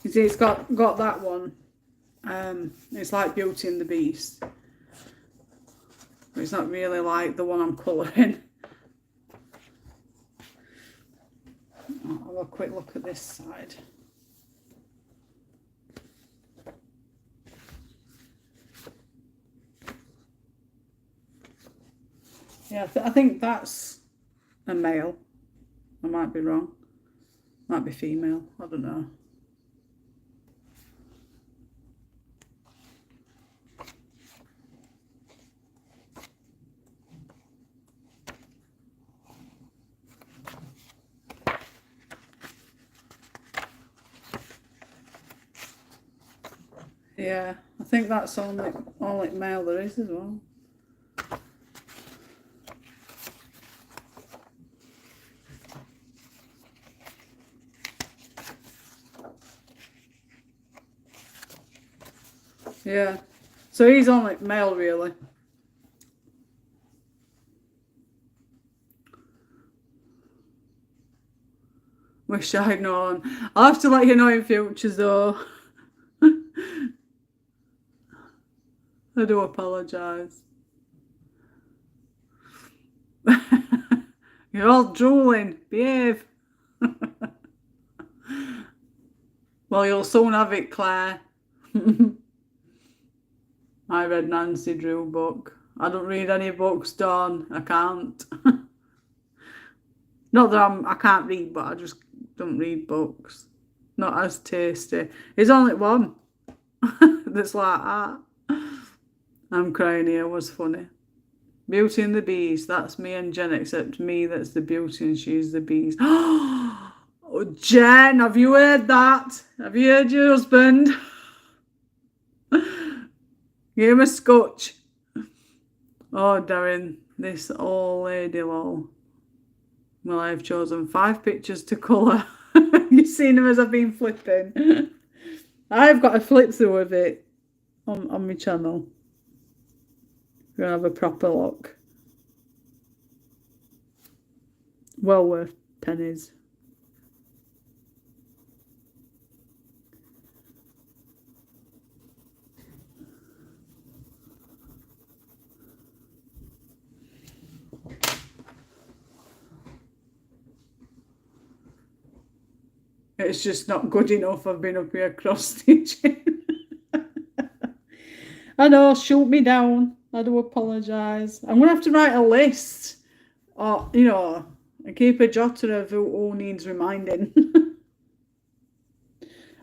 You see, it's got that one. It's like Beauty and the Beast. But it's not really like the one I'm colouring. I'll have a quick look at this side. Yeah, I think that's a male. I might be wrong. Might be female. I don't know. Yeah, I think that's only male there is as well. Yeah, so he's only male really. Wish I'd known. I'll have to let you know in future though. I do apologise. You're all drooling. Behave. Well, you'll soon have it, Claire. I read Nancy Drew book. I don't read any books, Dawn. I can't. Not that I can't read, but I just don't read books. Not as tasty. There's only one that's like that. I'm crying here, was funny. Beauty and the Beast, that's me and Jen, except me that's the beauty and she's the beast. Oh, Jen, have you heard that? Have you heard your husband? Give him a scotch. Oh, Darren, this old lady lol. Well, I've chosen 5 pictures to colour. You've seen them as I've been flipping. I've got a flip through of it on my channel. We're going to have a proper look. Well worth pennies. It's just not good enough. I've been up here cross stitching. I know, shoot me down. I do apologise. I'm going to have to write a list. Or, you know, and keep a jotter of who needs reminding.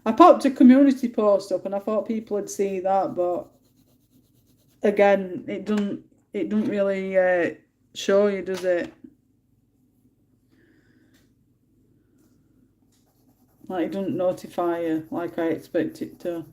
I popped a community post up and I thought people would see that, but again, it doesn't really show you, does it? Like, it doesn't notify you like I expect it to.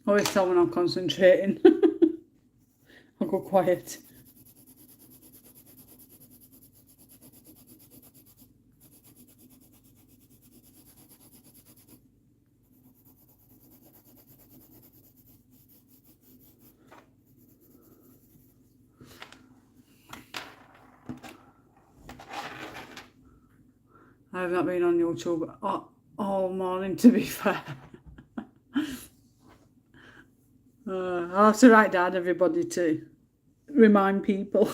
Always tell when I'm concentrating. I'll go quiet. I have not been on YouTube all morning, to be fair. I'll have to write down everybody to remind people.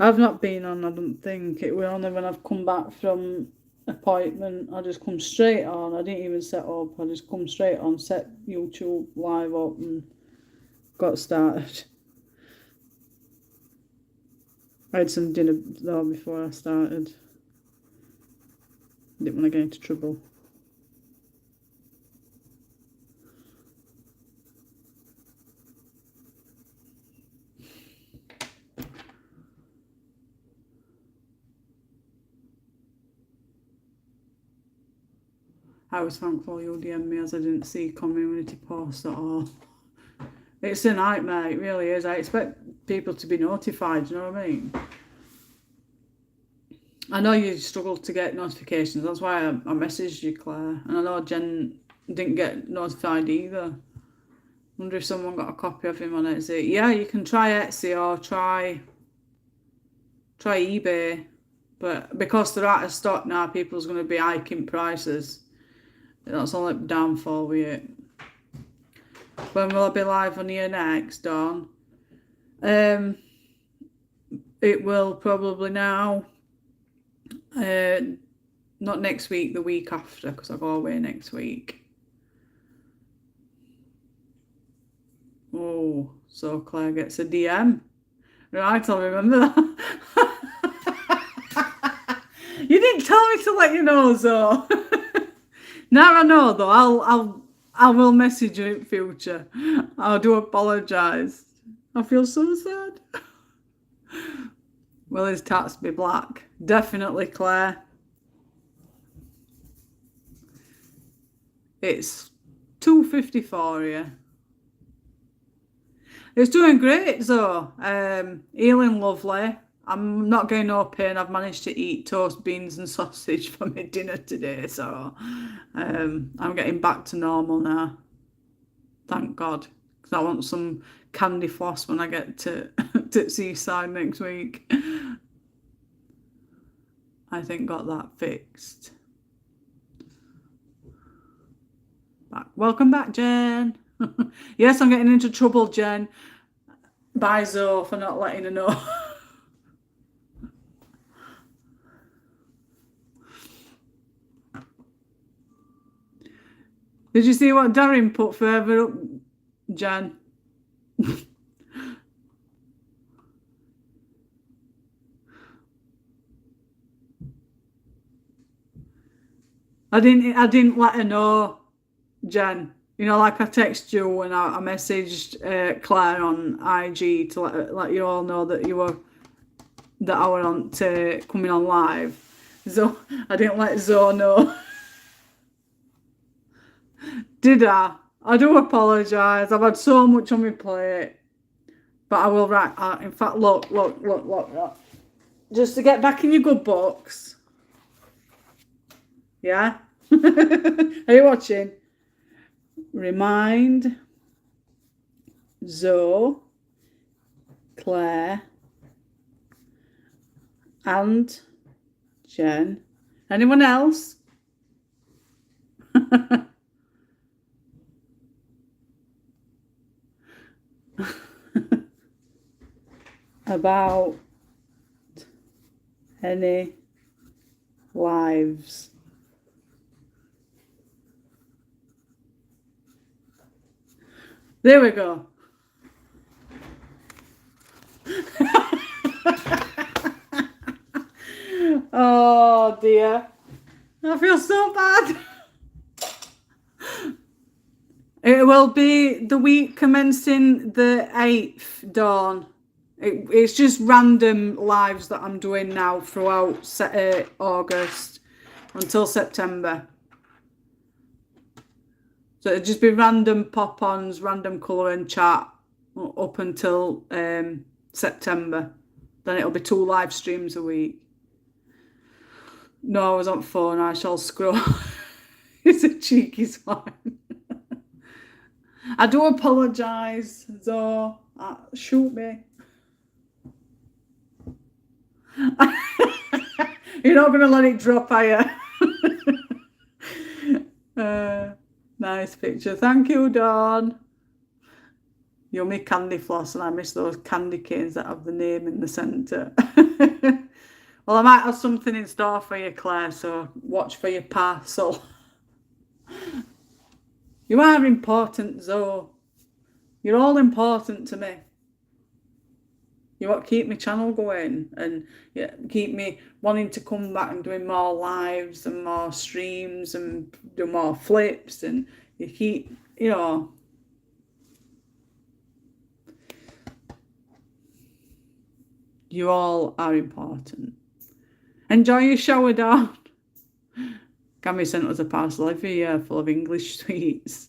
I've not been on, I don't think. It was only when I've come back from appointment, I just come straight on. I didn't even set up. I just come straight on, set YouTube live up and got started. I had some dinner though before I started. Didn't want to get into trouble. I was thankful you DM'd me as I didn't see community posts at all. It's a nightmare, it really is. I expect people to be notified, do you know what I mean? I know you struggle to get notifications, that's why I messaged you, Claire. And I know Jen didn't get notified either. Wonder if someone got a copy of him on Etsy. Yeah, you can try Etsy or try eBay. But because they're out of stock now, people's going to be hiking prices. That's only downfall with it. When will I be live on here next, Dawn? It will probably now. Not next week, the week after, because I go away next week. Oh, so Claire gets a DM. Right, I'll remember that. You didn't tell me to let you know, so. Now I know though, I will message you in future. I do apologise. I feel so sad. Will his tats be black? Definitely, Claire. It's 2:54 here. It's doing great though. Healing lovely. I'm not getting no pain. I've managed to eat toast, beans and sausage for my dinner today, so I'm getting back to normal now. Thank God. Because I want some candy floss when I get to Seaside next week. I think got that fixed. Welcome back, Jen. Yes, I'm getting into trouble, Jen. By Zoe for not letting her know. Did you see what Darren put further up, Jan? I didn't let her know, Jen. You know, like I texted you and I messaged Claire on IG to let you all know that I were on to coming on live. So I didn't let Zoe know. Did I? I do apologise. I've had so much on my plate. But I will write. In fact, look. Just to get back in your good books. Yeah? Are you watching? Remind Zoe, Claire, and Jen. Anyone else? About any lives. There we go. Oh dear. I feel so bad. It will be the week commencing the 8th, Dawn. It's just random lives that I'm doing now throughout August until September. So it'll just be random pop-ons, random colour and chat up until September. Then it'll be 2 live streams a week. No, I was on phone. I shall scroll. It's a cheeky swine. I do apologise, though. Shoot me. You're not going to let it drop, are you? Nice picture. Thank you, Dawn. Yummy candy floss, and I miss those candy canes that have the name in the centre. Well, I might have something in store for you, Claire, so watch for your parcel. You are important, Zoe. You're all important to me. You want to keep my channel going and keep me wanting to come back and doing more lives and more streams and do more flips, and you keep, you know. You all are important. Enjoy your shower, Dawn. Cammy sent us a parcel every year full of English sweets.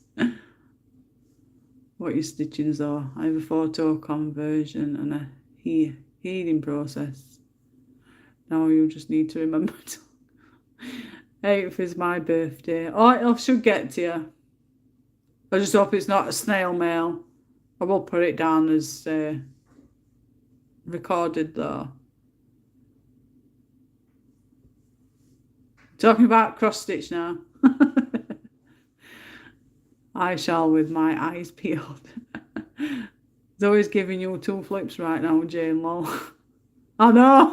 What are you stitching, though? I have a photo conversion and a heating process. Now you just need to remember to. 8th is my birthday. Oh, it should get to you. I just hope it's not a snail mail. I will put it down as recorded, though. Talking about cross stitch now. I shall with my eyes peeled. Zoe's giving you 2 flips right now, Jane lol. I know.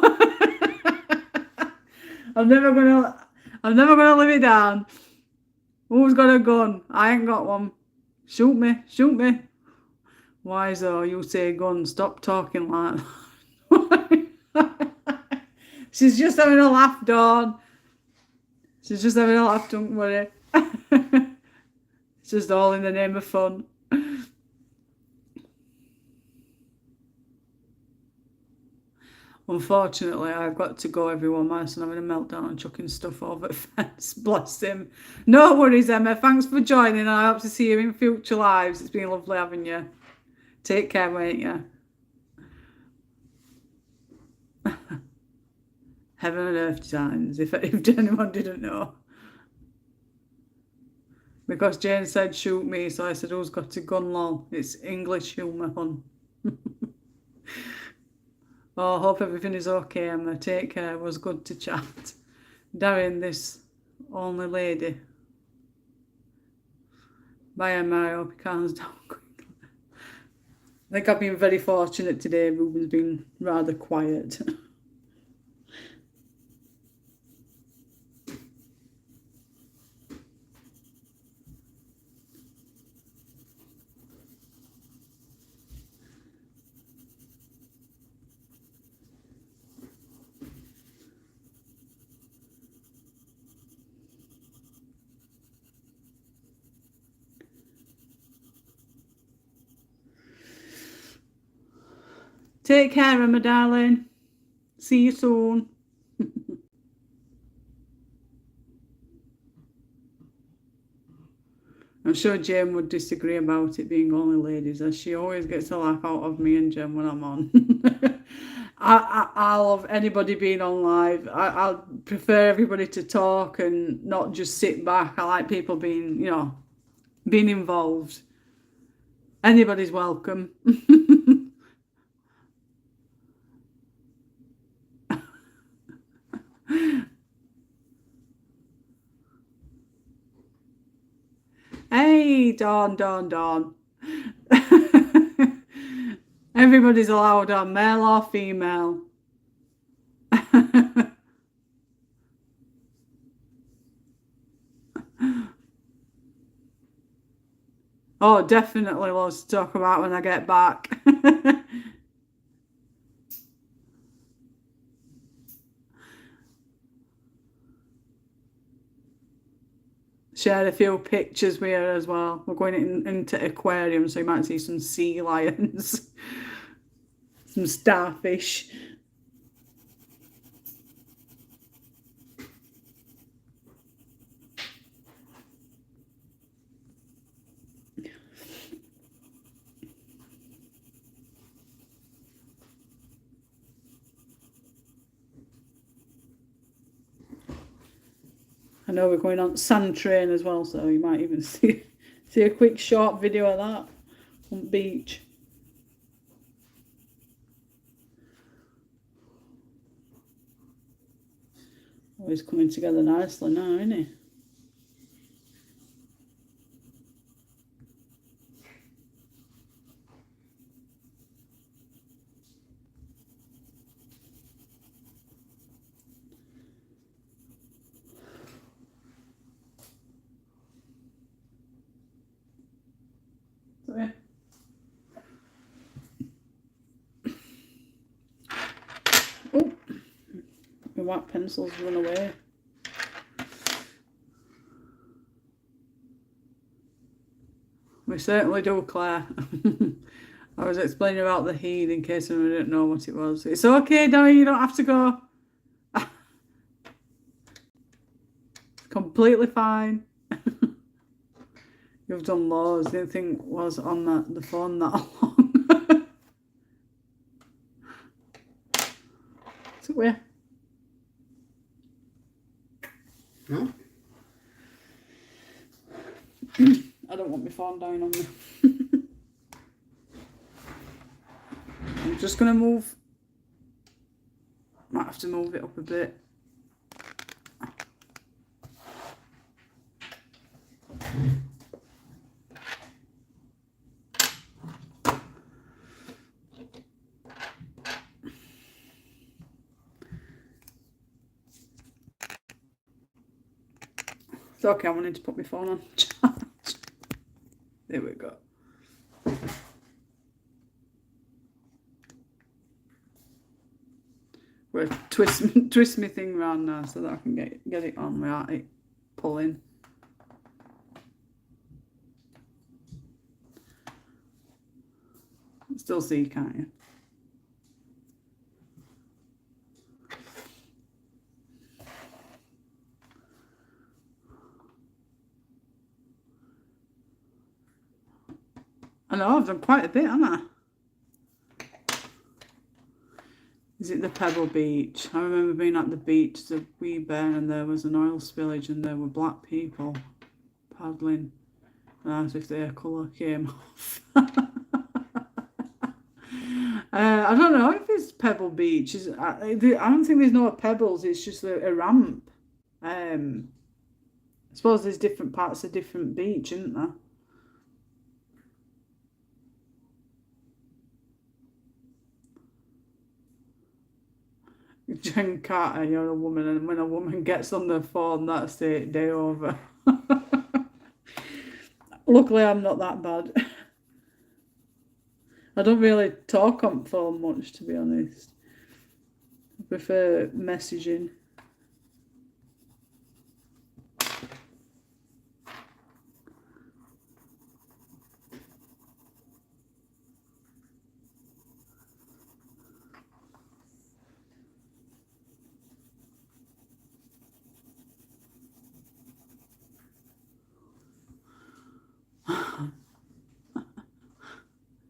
I'm never gonna live it down. Who's got a gun? I ain't got one. Shoot me, shoot me. Why so you say gun? Stop talking like that. She's just having a laugh, Dawn. She's just having a laugh, don't worry. It's just all in the name of fun. Unfortunately, I've got to go, everyone. My son having a meltdown and chucking stuff over the fence. Bless him. No worries, Emma. Thanks for joining, and I hope to see you in future lives. It's been lovely having you. Take care, won't you? Heaven and earth designs, if anyone didn't know. Because Jane said shoot me, so I said, who's got a gun, lol? It's English humour, hun. Oh, hope everything is okay, Emma. Take care. It was good to chat. Darren, this only lady. Bye, Emma. I hope he calms down quickly. I think I've been very fortunate today. Ruben's been rather quiet. Take care, Emma, darling. See you soon. I'm sure Jane would disagree about it being only ladies, as she always gets a laugh out of me and Jen when I'm on. I love anybody being on live. I prefer everybody to talk and not just sit back. I like people being, you know, being involved. Anybody's welcome. Hey, Dawn. Everybody's allowed on, male or female. Oh, definitely lots to talk about when I get back. Share a few pictures with her as well. We're going into aquarium, so you might see some sea lions, some starfish. I know we're going on sand train as well, so you might even see a quick short video of that on the beach. He's coming together nicely now, isn't he? So, yeah. Oh, my white pencils run away. We certainly do, Claire. I was explaining about the heat in case anyone didn't know what it was. It's okay, Danny, you don't have to go. Completely fine. You've done loads. Didn't think was on the phone that long. So where? No? I don't want my phone down on me. I'm just gonna move. Might have to move it up a bit. It's okay, I wanted to put my phone on charge. There we go. We'll twist my thing round now so that I can get it on without it pulling. Still see, can't you? I know, I've done quite a bit, haven't I? Is it the Pebble Beach? I remember being at the beach as a wee bear and there was an oil spillage and there were black people paddling as if their colour came off. I don't know if it's Pebble Beach. I don't think there's no pebbles, it's just a ramp. I suppose there's different parts of different beach, isn't there? Jen Carter, you're a woman, and when a woman gets on the phone, that's the day over. Luckily, I'm not that bad. I don't really talk on phone much, to be honest. I prefer messaging.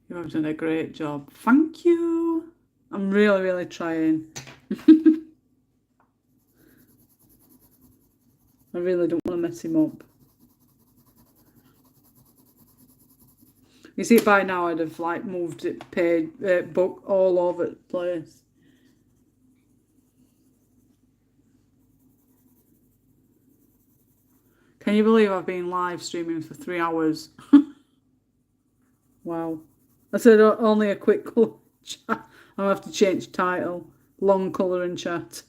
You've done a great job. Thank you. I'm really, really trying. I really don't want to mess him up. You see, by now I'd have like moved it, book all over the place. Can you believe I've been live streaming for 3 hours? Wow. I said only a quick colour chat. I'll have to change title. Long colour and chat.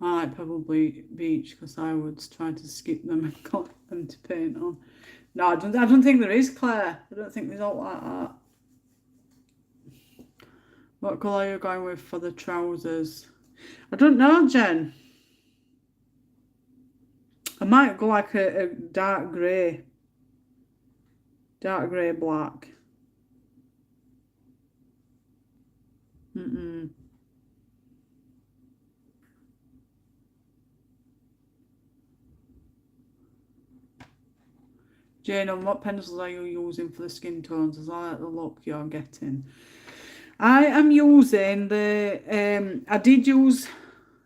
I like Pebble Beach because I would try to skip them and collect them to paint on. No, I don't think there is, Claire. I don't think there's all like that. What colour are you going with for the trousers? I don't know, Jen. I might go like a dark grey. Dark grey black. Mm-mm. Jane, on what pencils are you using for the skin tones? Is that the look you're getting? I am using the, I did use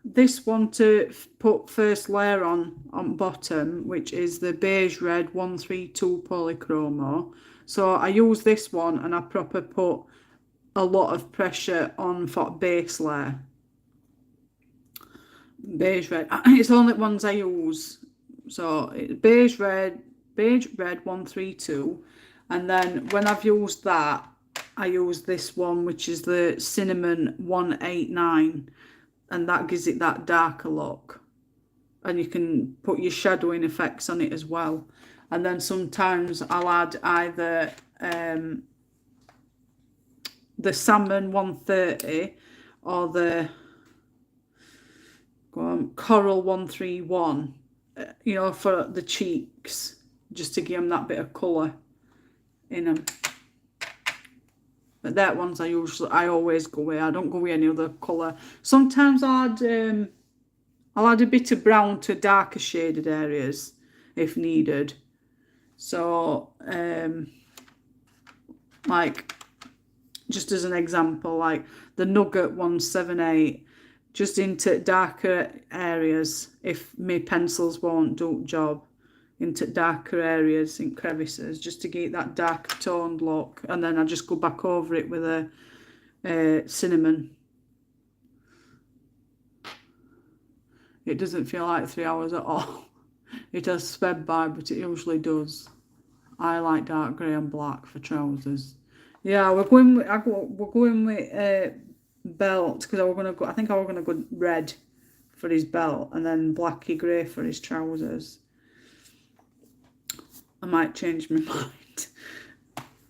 this one to put first layer on bottom, which is the beige red 132 polychromo. So I use this one and I proper put a lot of pressure on for base layer. Beige red, it's the only ones I use. So it's beige red 132, and then when I've used that, I use this one, which is the cinnamon 189, and that gives it that darker look. And you can put your shadowing effects on it as well. And then sometimes I'll add either the salmon 130 or the coral 131, you know, for the cheeks, just to give them that bit of colour in them. But that ones I always go with. I don't go with any other colour. Sometimes I'll add a bit of brown to darker shaded areas if needed. So like, just as an example, like the Nugget 178, just into darker areas if my pencils won't do the job, into darker areas in crevices, just to get that dark toned look. And then I just go back over it with a cinnamon. It doesn't feel like 3 hours at all. It has sped by, but it usually does. I like dark grey and black for trousers. Yeah, we're going with belt, because I think I was gonna go red for his belt and then blacky grey for his trousers. I might change my mind.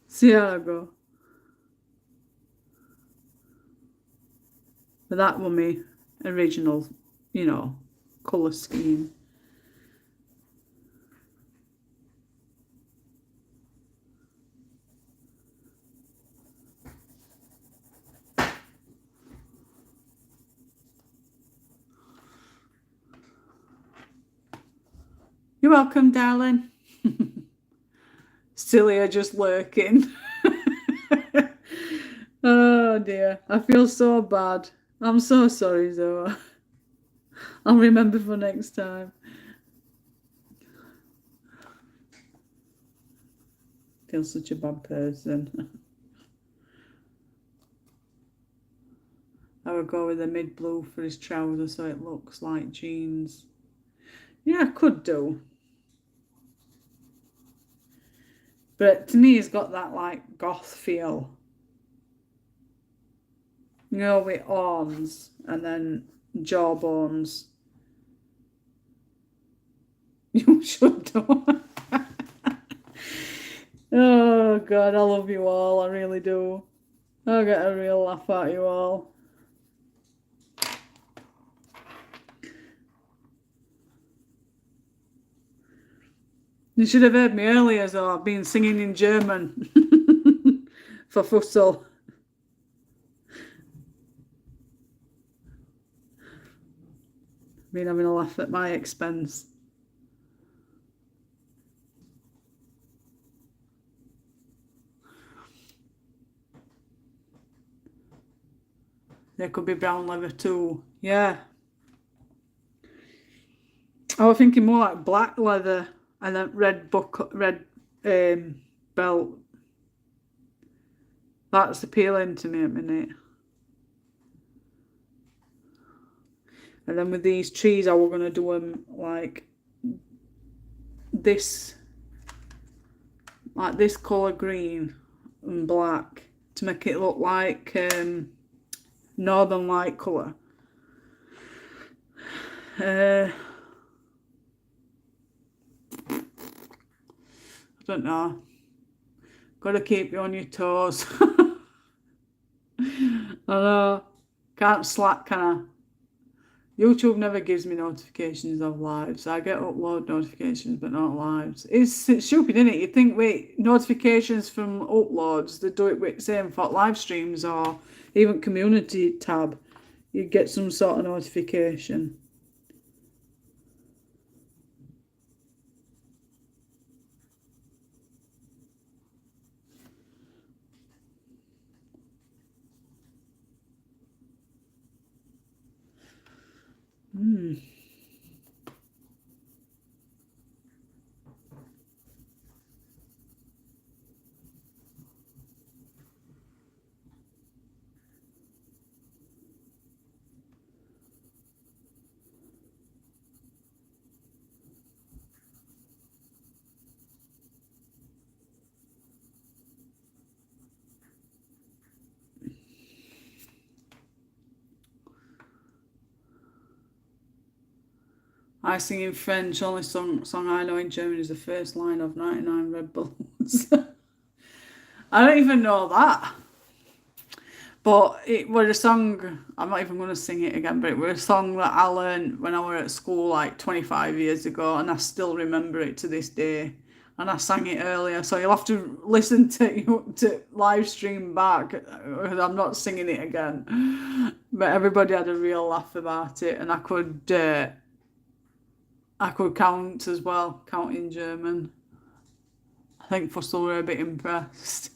See how I go. But that was my original, you know, colour scheme. You're welcome, darling. Still here, just lurking. Oh dear, I feel so bad. I'm so sorry, Zoe. I'll remember for next time. Feel such a bad person. I would go with the mid blue for his trousers so it looks like jeans. Yeah, I could do. But to me, it's got that like goth feel. You know, with arms and then jawbones. You should do. Oh God, I love you all. I really do. I get a real laugh at you all. You should have heard me earlier, so I've been singing in German for Fussel. Been having a laugh at my expense. There could be brown leather too. Yeah. I was thinking more like black leather and then red belt. That's appealing to me at the minute. And then with these trees, I was going to do them like this colour green and black to make it look like northern light colour. I don't know. Gotta keep you on your toes. I know. Can't slack, can I? YouTube never gives me notifications of lives. I get upload notifications, but not lives. It's stupid, isn't it? You think, wait, notifications from uploads, they do it with same for live streams or even community tab, you get some sort of notification. I sing in French. Only song I know in German is the first line of 99 Red Balloons. I don't even know that. But it was a song, I'm not even going to sing it again, but it was a song that I learned when I was at school like 25 years ago, and I still remember it to this day. And I sang it earlier, so you'll have to listen to live stream back, because I'm not singing it again. But everybody had a real laugh about it, and I could count as well, count in German. I think Fussell were a bit impressed.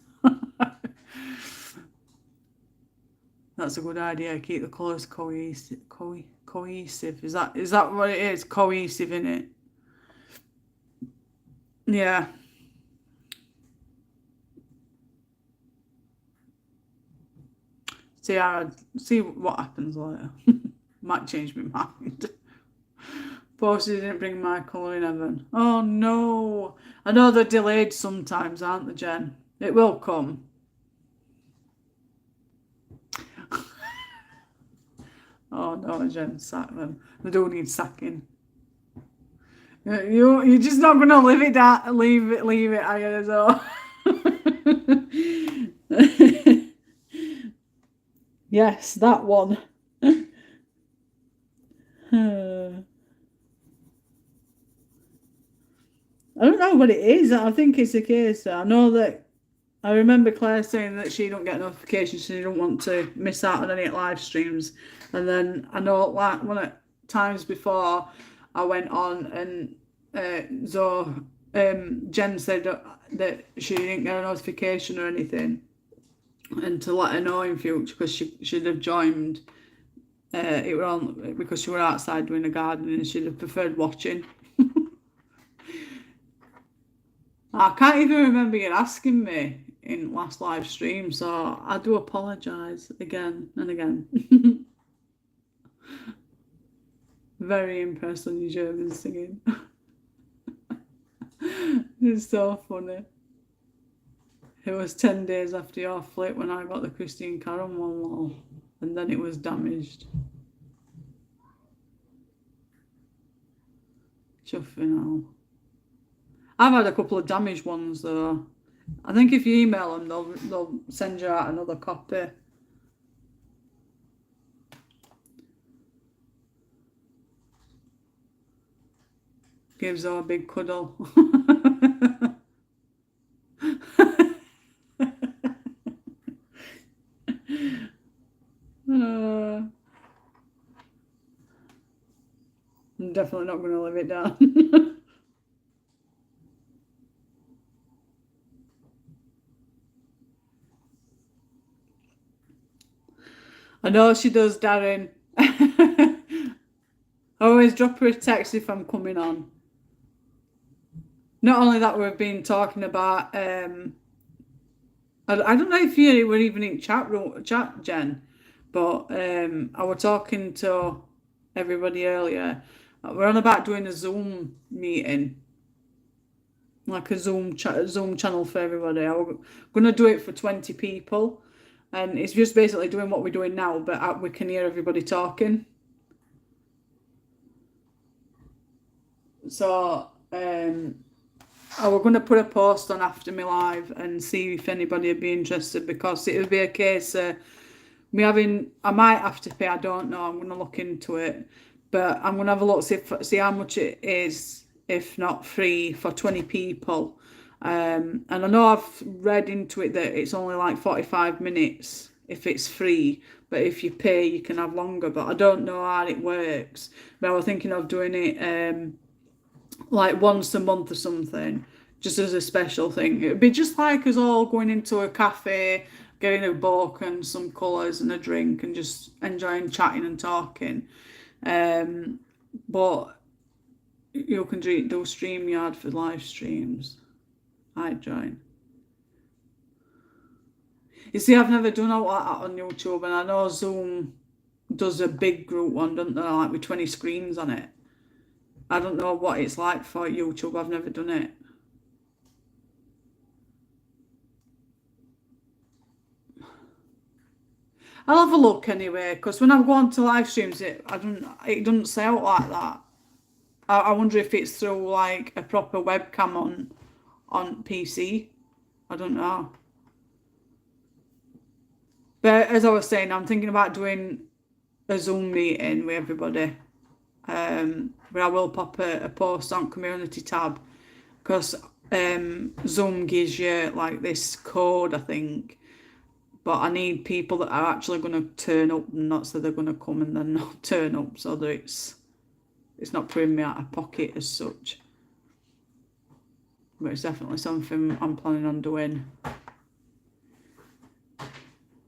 That's a good idea. Keep the colours cohesive. Cohesive. Is that what it is? Cohesive, innit? Yeah. See what happens later. Might change my mind. Posted didn't bring my colour in heaven. Oh no. I know they're delayed sometimes, aren't they, Jen? It will come. Oh no, Jen, sack them. They don't need sacking. You're just not gonna leave it are you? So. Yes, that one. I don't know what it is. I think it's a case. I know that I remember Claire saying that she don't get notifications, so she don't want to miss out on any live streams. And then I know like one of times before I went on and Jen said that she didn't get a notification or anything, and to let her know in future because she should have joined. It were on because she were outside doing a garden and she'd have preferred watching. I can't even remember you asking me in last live stream, so I do apologise again and again. Very impressed on your German singing. It's so funny. It was 10 days after your flip when I got the Christine Caron one wall, and then it was damaged. Chuffing all. I've had a couple of damaged ones though. I think if you email them, they'll send you out another copy. Gives her a big cuddle. I'm definitely not going to live it down. I know she does, Darren. I always drop her a text if I'm coming on. Not only that, we've been talking about. I don't know if you were even in chat, Jen, but I was talking to everybody earlier. We're on about doing a Zoom meeting, like a Zoom channel for everybody. I'm going to do it for 20 people. And it's just basically doing what we're doing now, but we can hear everybody talking. So I was going to put a post on after my live and see if anybody would be interested, because it would be a case of me having, I might have to pay, I don't know, I'm going to look into it. But I'm going to have a look, see how much it is, if not free, for 20 people. And I know I've read into it that it's only like 45 minutes if it's free, but if you pay you can have longer, but I don't know how it works. But I was thinking of doing it like once a month or something, just as a special thing. It'd be just like us all going into a cafe, getting a book and some colours and a drink and just enjoying chatting and talking. But you can do StreamYard for live streams. I'd join. You see, I've never done all that on YouTube, and I know Zoom does a big group one, don't they? Like with 20 screens on it. I don't know what it's like for YouTube. I've never done it. I'll have a look anyway, because when I'm going to live streams, it doesn't say out like that. I wonder if it's through like a proper webcam on PC. I don't know. But as I was saying, I'm thinking about doing a Zoom meeting with everybody. But I will pop a post on community tab, because Zoom gives you like this code, I think. But I need people that are actually going to turn up, and not so they're going to come and then not turn up, so that it's not putting me out of pocket as such. But it's definitely something I'm planning on doing.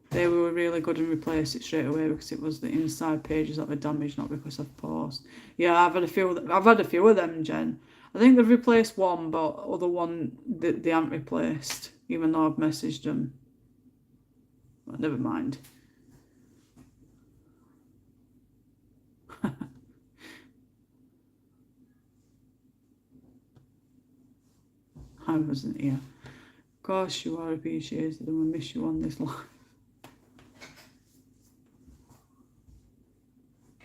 They were really good and replaced it straight away because it was the inside pages that were damaged, not because of post. Yeah, I've had a few of them, Jen. I think they've replaced one, but other one they haven't replaced, even though I've messaged them. But never mind. I wasn't here. Of course you are appreciated, and we miss you on this live.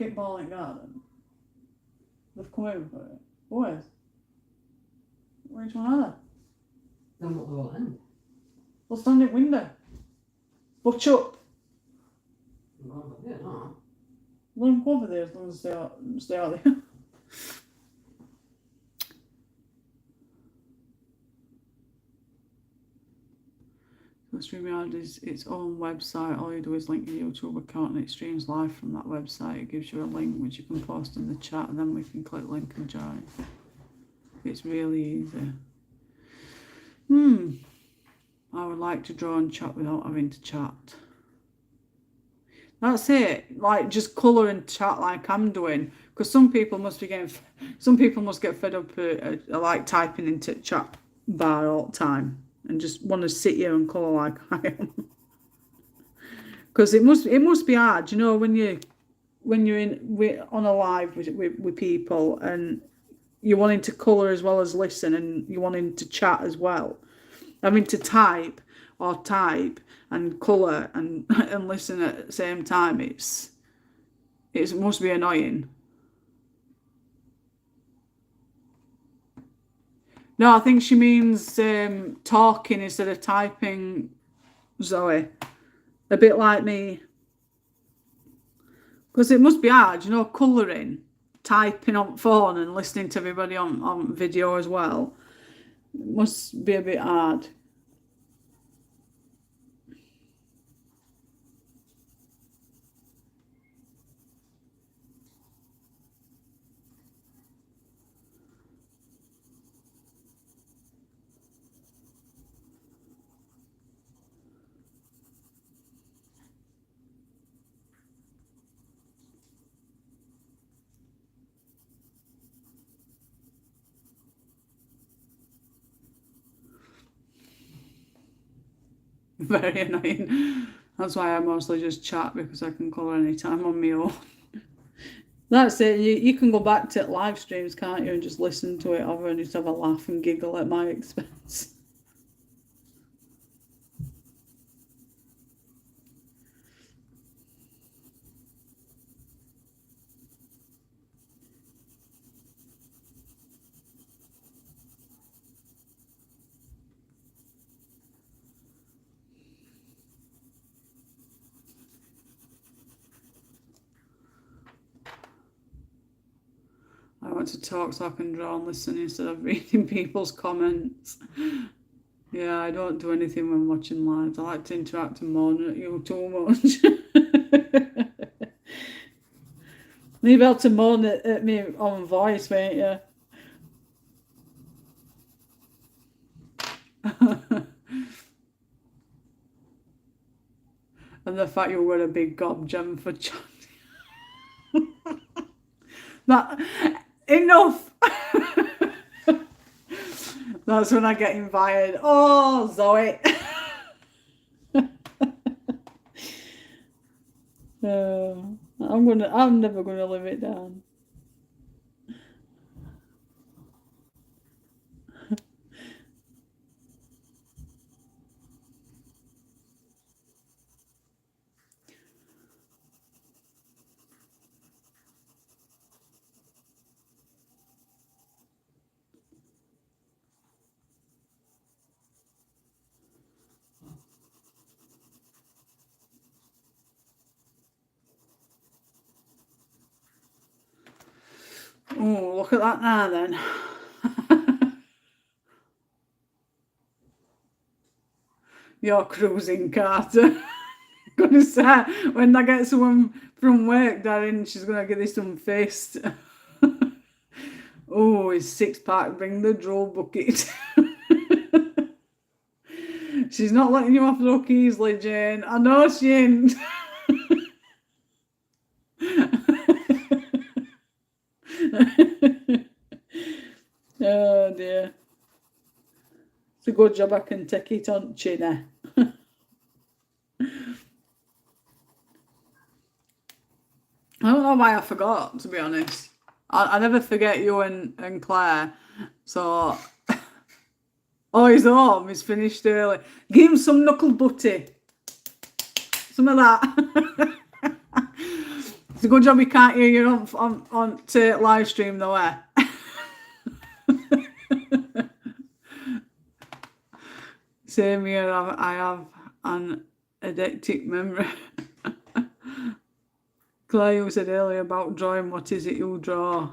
Kickballing Garden. They've come over for it. Boys. Which one are they? Then what will end? They'll stand at window. Butch up. Yeah, no. Let them go over there as long as stay out there. StreamYard is its own website. All you do is link your YouTube account and it streams live from that website. It gives you a link which you can post in the chat, and then we can click link and join. It's really easy. I would like to draw and chat without having to chat. That's it. Like just colour and chat like I'm doing. Because some people must get fed up like typing into chat bar all the time and just want to sit here and colour like I am. Because it must be hard, you know, when you're on a live with people and you're wanting to colour as well as listen, and you're wanting to chat as well. Having to type and colour and listen at the same time, it must be annoying. No, I think she means talking instead of typing, Zoe. A bit like me. Because it must be hard, you know, colouring, typing on phone and listening to everybody on video as well. It must be a bit hard. Very annoying. That's why I mostly just chat, because I can colour anytime on my own. That's it. You can go back to live streams, can't you, and just listen to it over and just have a laugh and giggle at my expense. I want to talk so I can draw and listen instead of reading people's comments. Yeah, I don't do anything when watching lives. I like to interact and moan at you too much. You'll be able to moan at me on voice, won't you? And the fact you wear a big gob gem for John. That enough. That's when I get invited. Oh, Zoe. I'm never gonna live it down. Oh, look at that now then. You're cruising, Carter. Gonna say, when I get someone from work, Darren, she's gonna get this some fist. Oh, his 6-pack, bring the drill bucket. She's not letting you off the hook easily, Jane. I know she ain't. Oh dear. It's a good job I can take it on chinny. I don't know why I forgot, to be honest. I never forget you and Claire. So, oh, he's home. He's finished early. Give him some knuckle butty. Some of that. It's a good job we can't hear you on to live stream though, eh? Same here. I have an eidetic memory. Claire, you said earlier about drawing. What is it you draw?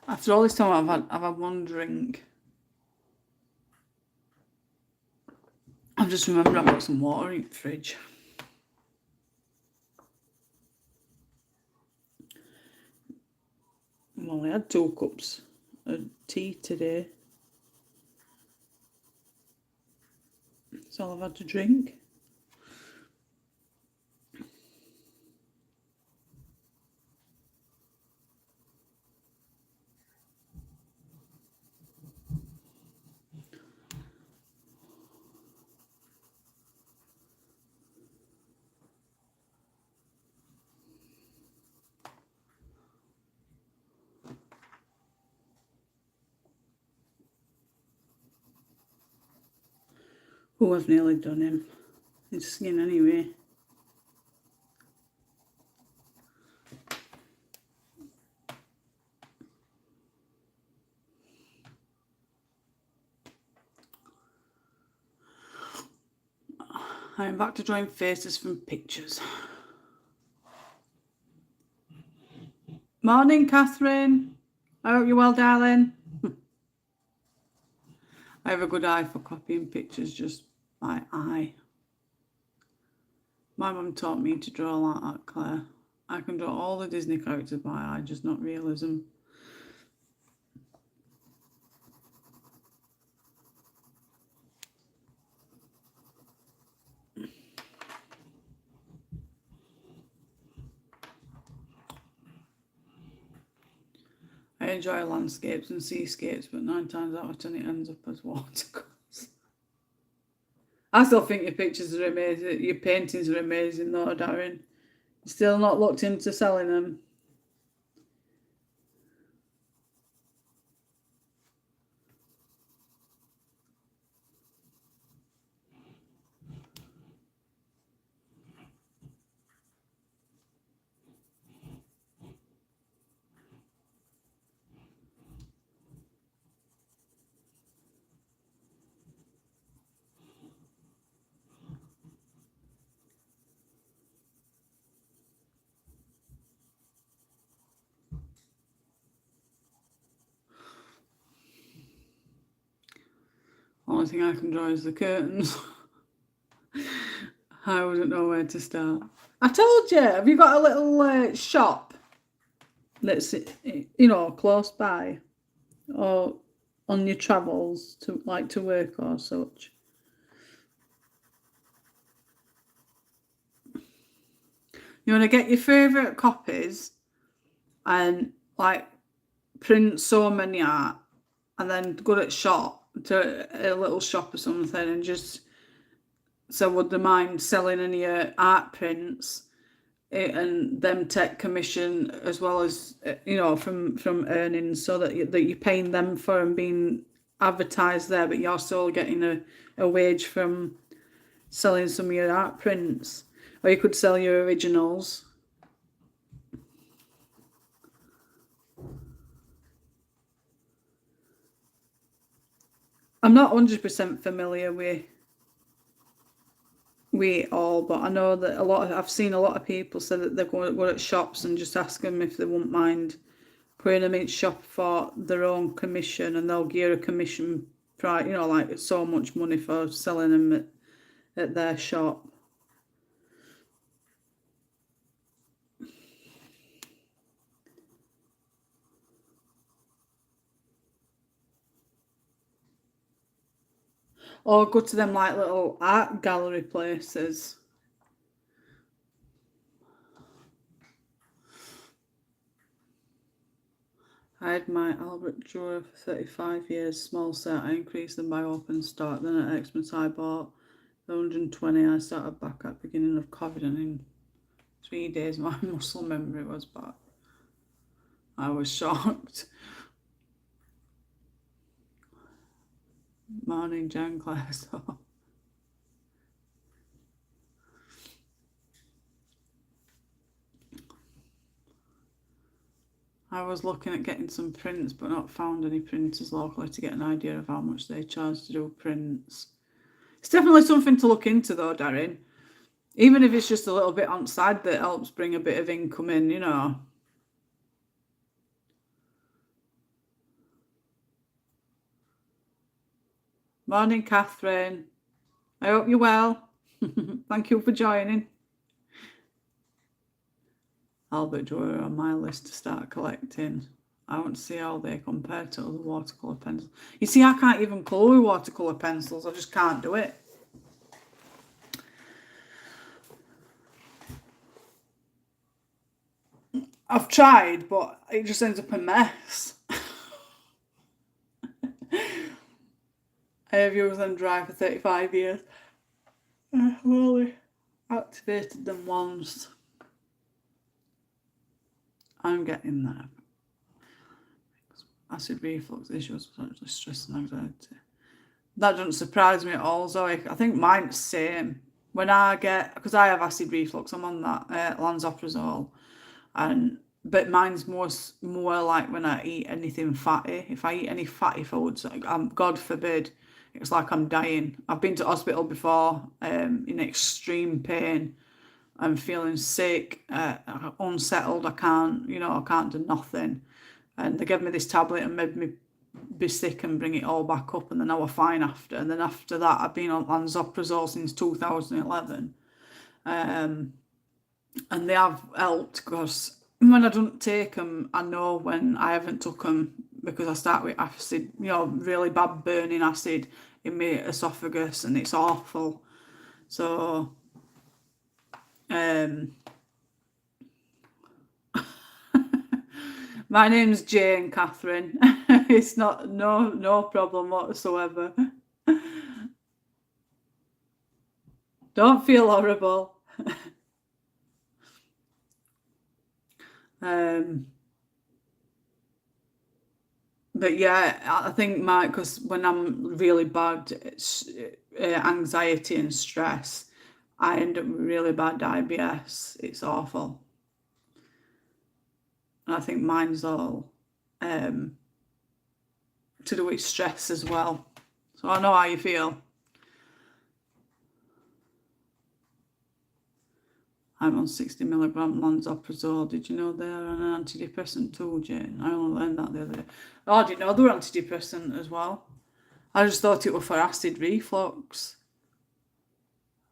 After all this time, I've had one drink. I've just remembered I've got some water in the fridge. Well, I had 2 cups of tea today. That's all I've had to drink. Oh, I've nearly done him. His skin anyway. I'm back to drawing faces from pictures. Morning, Catherine. I hope you're well, darling. I have a good eye for copying pictures, just my eye. My mum taught me to draw like that, Claire. I can draw all the Disney characters by eye, just not realism. I enjoy landscapes and seascapes, but 9 times out of 10 it ends up as watercolours. I still think your pictures are amazing. Your paintings are amazing though, Darren. Still not looked into selling them. only thing I can draw is the curtains. I wouldn't know where to start. I told you, have you got a little shop that's, close by? Or on your travels to work or such? You want to get your favourite copies and print so many out, and then go to a little shop or something, and just would they mind selling any art prints, and them take commission as well as from earnings, so that you're paying them for and being advertised there, but you're still getting a wage from selling some of your art prints. Or you could sell your originals. I'm not 100% familiar with it all, but I know that I've seen a lot of people say that they go at shops and just ask them if they wouldn't mind putting them in shop for their own commission, and they'll give a commission price, like so much money for selling them at their shop. Or go to them little art gallery places. I had my Albert Dürer for 35 years, small set. I increased them by open start. Then at Xmas I bought the 120. I started back at the beginning of COVID, and in 3 days my muscle memory was back. I was shocked. Morning, Jan Claire. So. I was looking at getting some prints, but not found any printers locally to get an idea of how much they charge to do prints. It's definitely something to look into though, Darren. Even if it's just a little bit on side that helps bring a bit of income in, Morning, Catherine. I hope you're well. Thank you for joining. Albert Dürer on my list to start collecting. I want to see how they compare to other watercolour pencils. You see, I can't even colour with watercolour pencils. I just can't do it. I've tried, but it just ends up a mess. I have used them dry for 35 years. I've only activated them once. I'm getting there. Acid reflux issues, potentially stress and anxiety. That doesn't surprise me at all, Zoe. I think mine's the same. When I get, because I have acid reflux, I'm on that lansoprazole, but mine's more like when I eat anything fatty. If I eat any fatty foods, God forbid, it's like I'm dying. I've been to hospital before in extreme pain. I'm feeling sick, unsettled. I can't do nothing. And they gave me this tablet and made me be sick and bring it all back up, and then I was fine after. And then after that, I've been on lansoprazole since 2011. And they have helped, because when I don't take them, I know when I haven't took them, because I start with acid, really bad burning acid in my esophagus, and it's awful. So, my name's Jane, Catherine. It's not no problem whatsoever. Don't feel horrible. But yeah, I think because when I'm really bad, it's anxiety and stress, I end up with really bad IBS. It's awful. And I think mine's all to do with stress as well. So I know how you feel. I'm on 60 milligram lansoprazole. Did you know they're an antidepressant too, Jane? I only learned that the other day. Oh, I didn't know they were antidepressant as well. I just thought it was for acid reflux.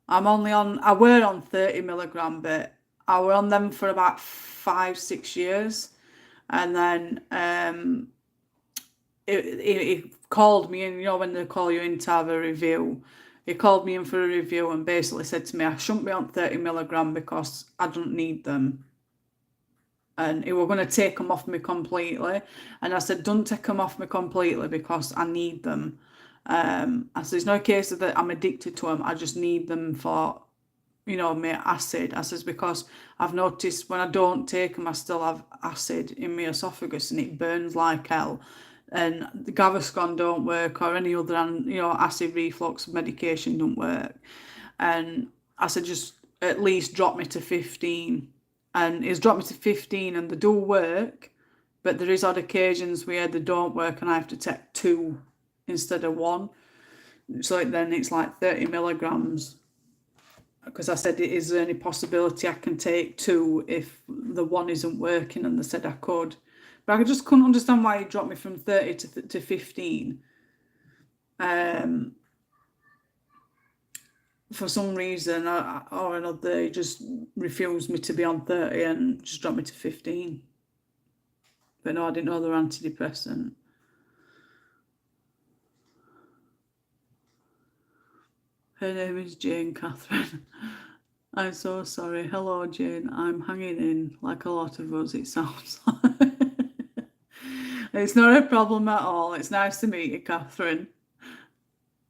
I were on 30 milligram, but I were on them for about 5, 6 years. And then he called me in, when they call you in to have a review. He called me in for a review and basically said to me I shouldn't be on 30 milligram because I don't need them. And he were going to take them off me completely. And I said, don't take them off me completely because I need them. I said, it's no case of that I'm addicted to them. I just need them for, my acid. I says, because I've noticed when I don't take them, I still have acid in my esophagus and it burns like hell. And the Gaviscon don't work or any other, acid reflux medication don't work. And I said, just at least drop me to 15. And he's dropped me to 15 and they do work, but there is odd occasions where they don't work and I have to take 2 instead of 1. So then it's like 30 milligrams. Because I said, is there any possibility I can take 2 if the 1 isn't working? And they said I could. But I just couldn't understand why he dropped me from 30 to 15. For some reason or another, he just refused me to be on 30 and just dropped me to 15. But no, I didn't know they were antidepressant. Her name is Jane Catherine. I'm so sorry. Hello, Jane. I'm hanging in like a lot of us, it sounds like. It's not a problem at all. It's nice to meet you, Catherine.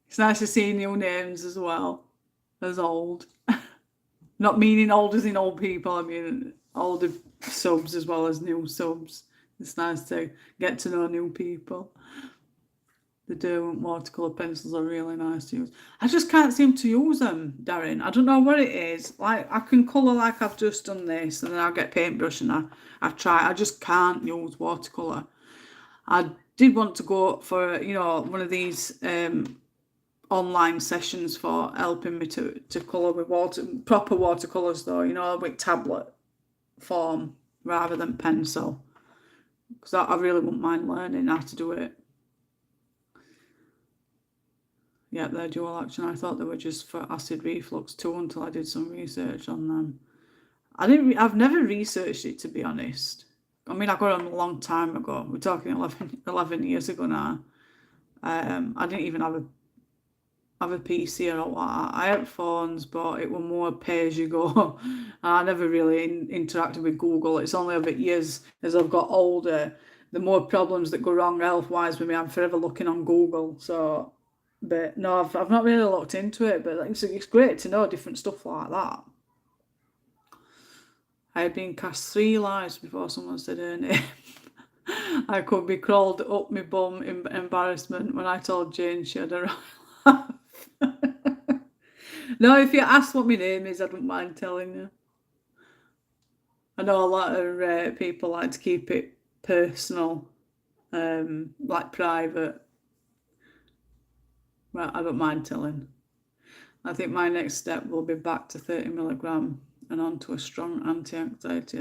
It's nice to see new names as well as old. Not meaning old as in old people, I mean older subs as well as new subs. It's nice to get to know new people. The Derwent watercolour pencils are really nice to use. I just can't seem to use them, Darren. I don't know what it is. Like, I can colour like I've just done this and then I'll get paintbrush and I've tried. I just can't use watercolour. I did want to go for, one of these online sessions for helping me to colour with proper watercolours though, with tablet form rather than pencil. Because I really wouldn't mind learning how to do it. Yeah, they're dual action. I thought they were just for acid reflux too until I did some research on them. I've never researched it, to be honest. I mean, I got them a long time ago. We're talking 11 years ago now. I didn't even have a PC or what. I had phones, but it was more pay as you go. I never really interacted with Google. It's only over years as I've got older, the more problems that go wrong health-wise with me, I'm forever looking on Google. So, but no, I've not really looked into it. But it's great to know different stuff like that. I had been cast 3 lives before someone said her name. I could be crawled up my bum in embarrassment when I told Jane she had a laugh. No, if you ask what my name is, I don't mind telling you. I know a lot of people like to keep it personal, like private. But I don't mind telling. I think my next step will be back to 30 milligram and onto a strong anti-anxiety.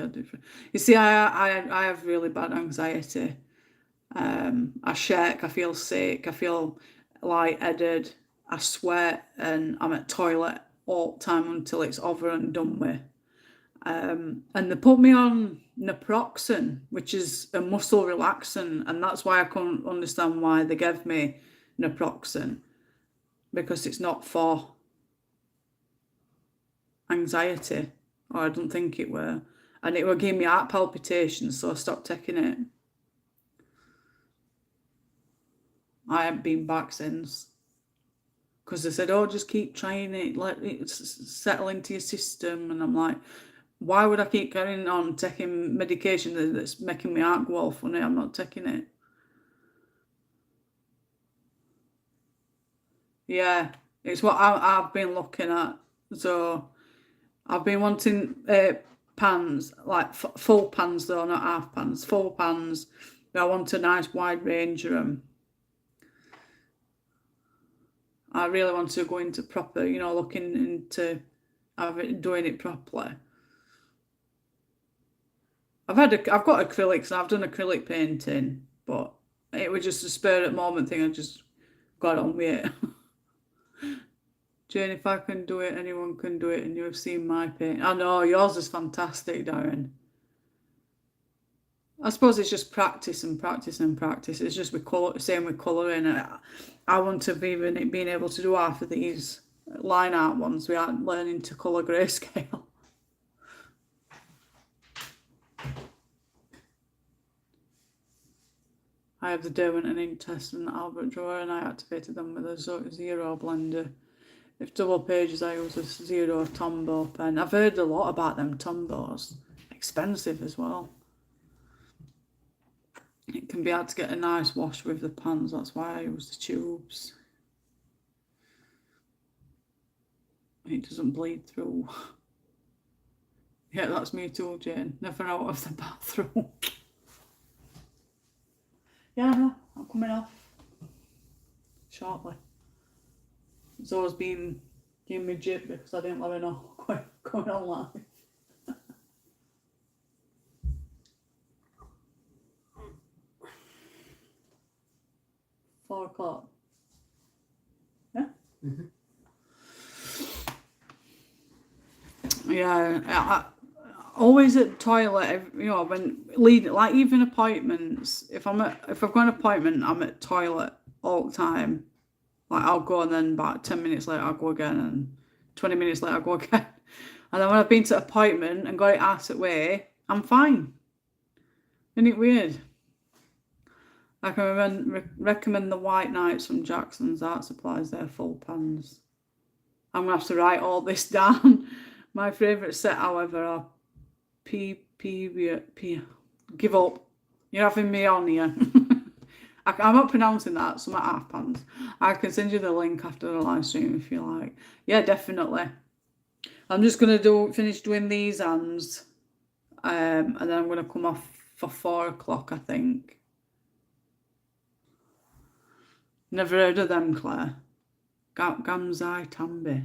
You see, I have really bad anxiety. I shake, I feel sick, I feel lightheaded, I sweat, and I'm at toilet all the time until it's over and done with. And they put me on naproxen, which is a muscle relaxant, and that's why I couldn't understand why they gave me naproxen, because it's not for anxiety, or I don't think it were, and it were giving me heart palpitations, so I stopped taking it. I haven't been back since, because they said, oh, just keep trying it, let it settle into your system. And I'm like, why would I keep carrying on taking medication that's making my heart go all funny? I'm not taking it. Yeah, it's what I've been looking at. So I've been wanting pans, like full pans though, not half pans, full pans. I want a nice wide range of them. I really want to go into proper, looking into doing it properly. I've got acrylics and I've done acrylic painting, but it was just a spur at the moment thing. I just got on with it. Jane, if I can do it, anyone can do it, and you have seen my paint. I know, yours is fantastic, Darren. I suppose it's just practice and practice and practice. It's just with colour, same with colouring. I wouldn't have even been able to do half of these line art ones without learning to colour grayscale. I have the Derwent and ink test and Albert drawer, and I activated them with a zero blender. If double pages, I use a zero Tombow pen. I've heard a lot about them Tombows. Expensive as well. It can be hard to get a nice wash with the pans, that's why I use the tubes. It doesn't bleed through. Yeah, that's me too, Jane. Never out of the bathroom. Yeah, no, I'm coming off shortly. Zoe's been giving me jib because I didn't let her know going on live. 4 o'clock. Yeah? Yeah, I always at the toilet, you know, when leading, like even appointments, if I've got an appointment, I'm at the toilet all the time. Like I'll go and then about 10 minutes later I'll go again, and 20 minutes later I'll go again. And then when I've been to an appointment and got it out of the way, I'm fine. Isn't it weird? I can recommend the White Knights from Jackson's Art Supplies. They're full pans. I'm going to have to write all this down. My favourite set, however, are P. Give up. You're having me on here. I'm not pronouncing that, so my half pans. I can send you the link after the live stream if you like. Yeah, definitely. I'm just going to finish doing these hands. And then I'm going to come off for 4 o'clock, I think. Never heard of them, Claire. Gamzai Tambi.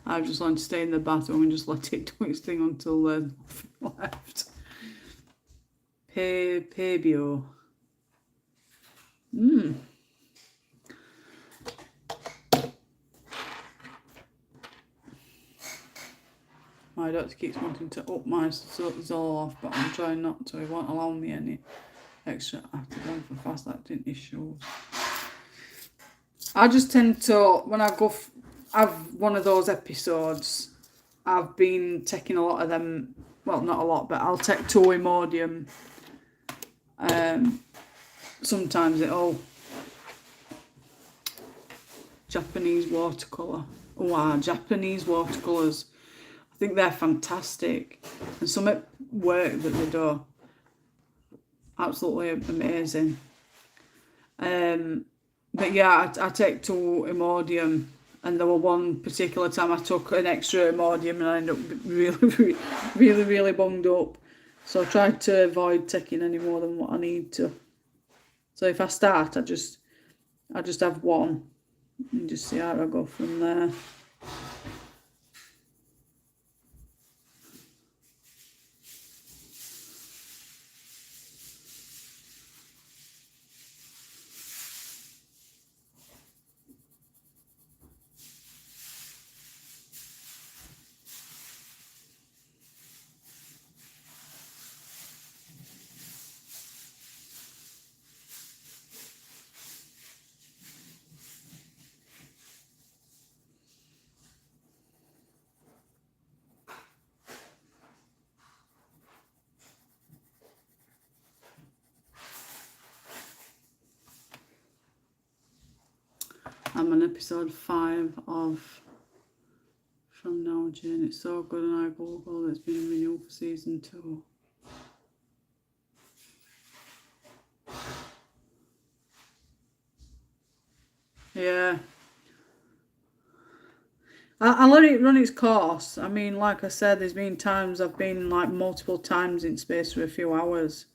I just want to stay in the bathroom and just let it do its thing until there's nothing left. Pebio. My doctor keeps wanting to up my Zoloft, but I'm trying not to. He won't allow me any extra active for fast acting issues. I just tend to, when I go have one of those episodes, I've been taking a lot of them, well, not a lot, but I'll take 2 Imodium. Sometimes it'll Japanese watercolour. Wow, Japanese watercolours. I think they're fantastic. And some work that they do, absolutely amazing. But yeah, I take 2 Imodium, and there was one particular time I took an extra Imodium and I ended up really bunged up. So I tried to avoid taking any more than what I need to. So if I start, I just have one and just see how I go from there. I'm on episode 5 of From Now, Jane. It's so good, and I Google it's been renewed for season 2. Yeah. I let it run its course. I mean, like I said, there's been times I've been like multiple times in space for a few hours.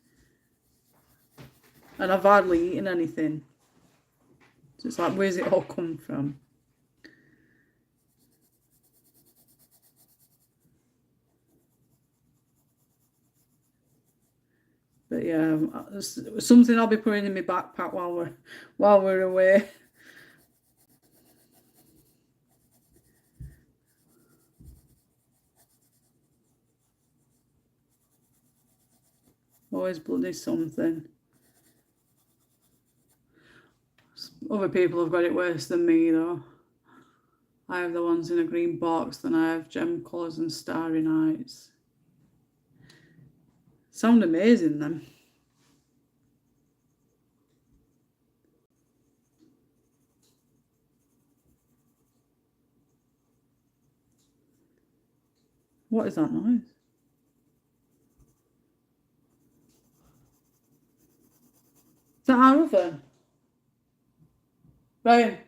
And I've hardly eaten anything. So it's like, where's it all come from? But yeah, it's something I'll be putting in my backpack while we're away. Always bloody something. Other people have got it worse than me though. I have the ones in a green box, then I have gem colours and starry nights. Sound amazing them. What is that noise? Is that our oven? Ryan,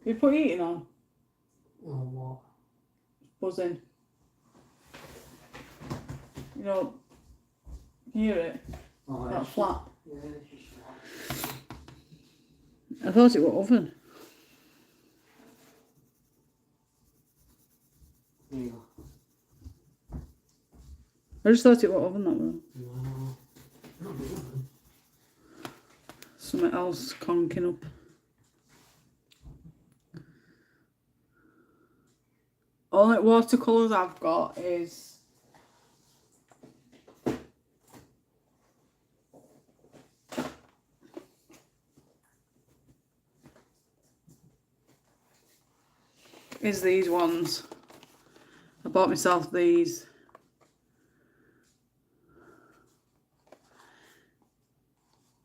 you put heating on? Oh, what? Buzzing. You know, can you hear it? Oh, That flat. Yeah, it's just flat. I thought it was oven. There you go. I just thought it was oven that way. No. Not the oven. Something else conking up. Only watercolours I've got is these ones. I bought myself these.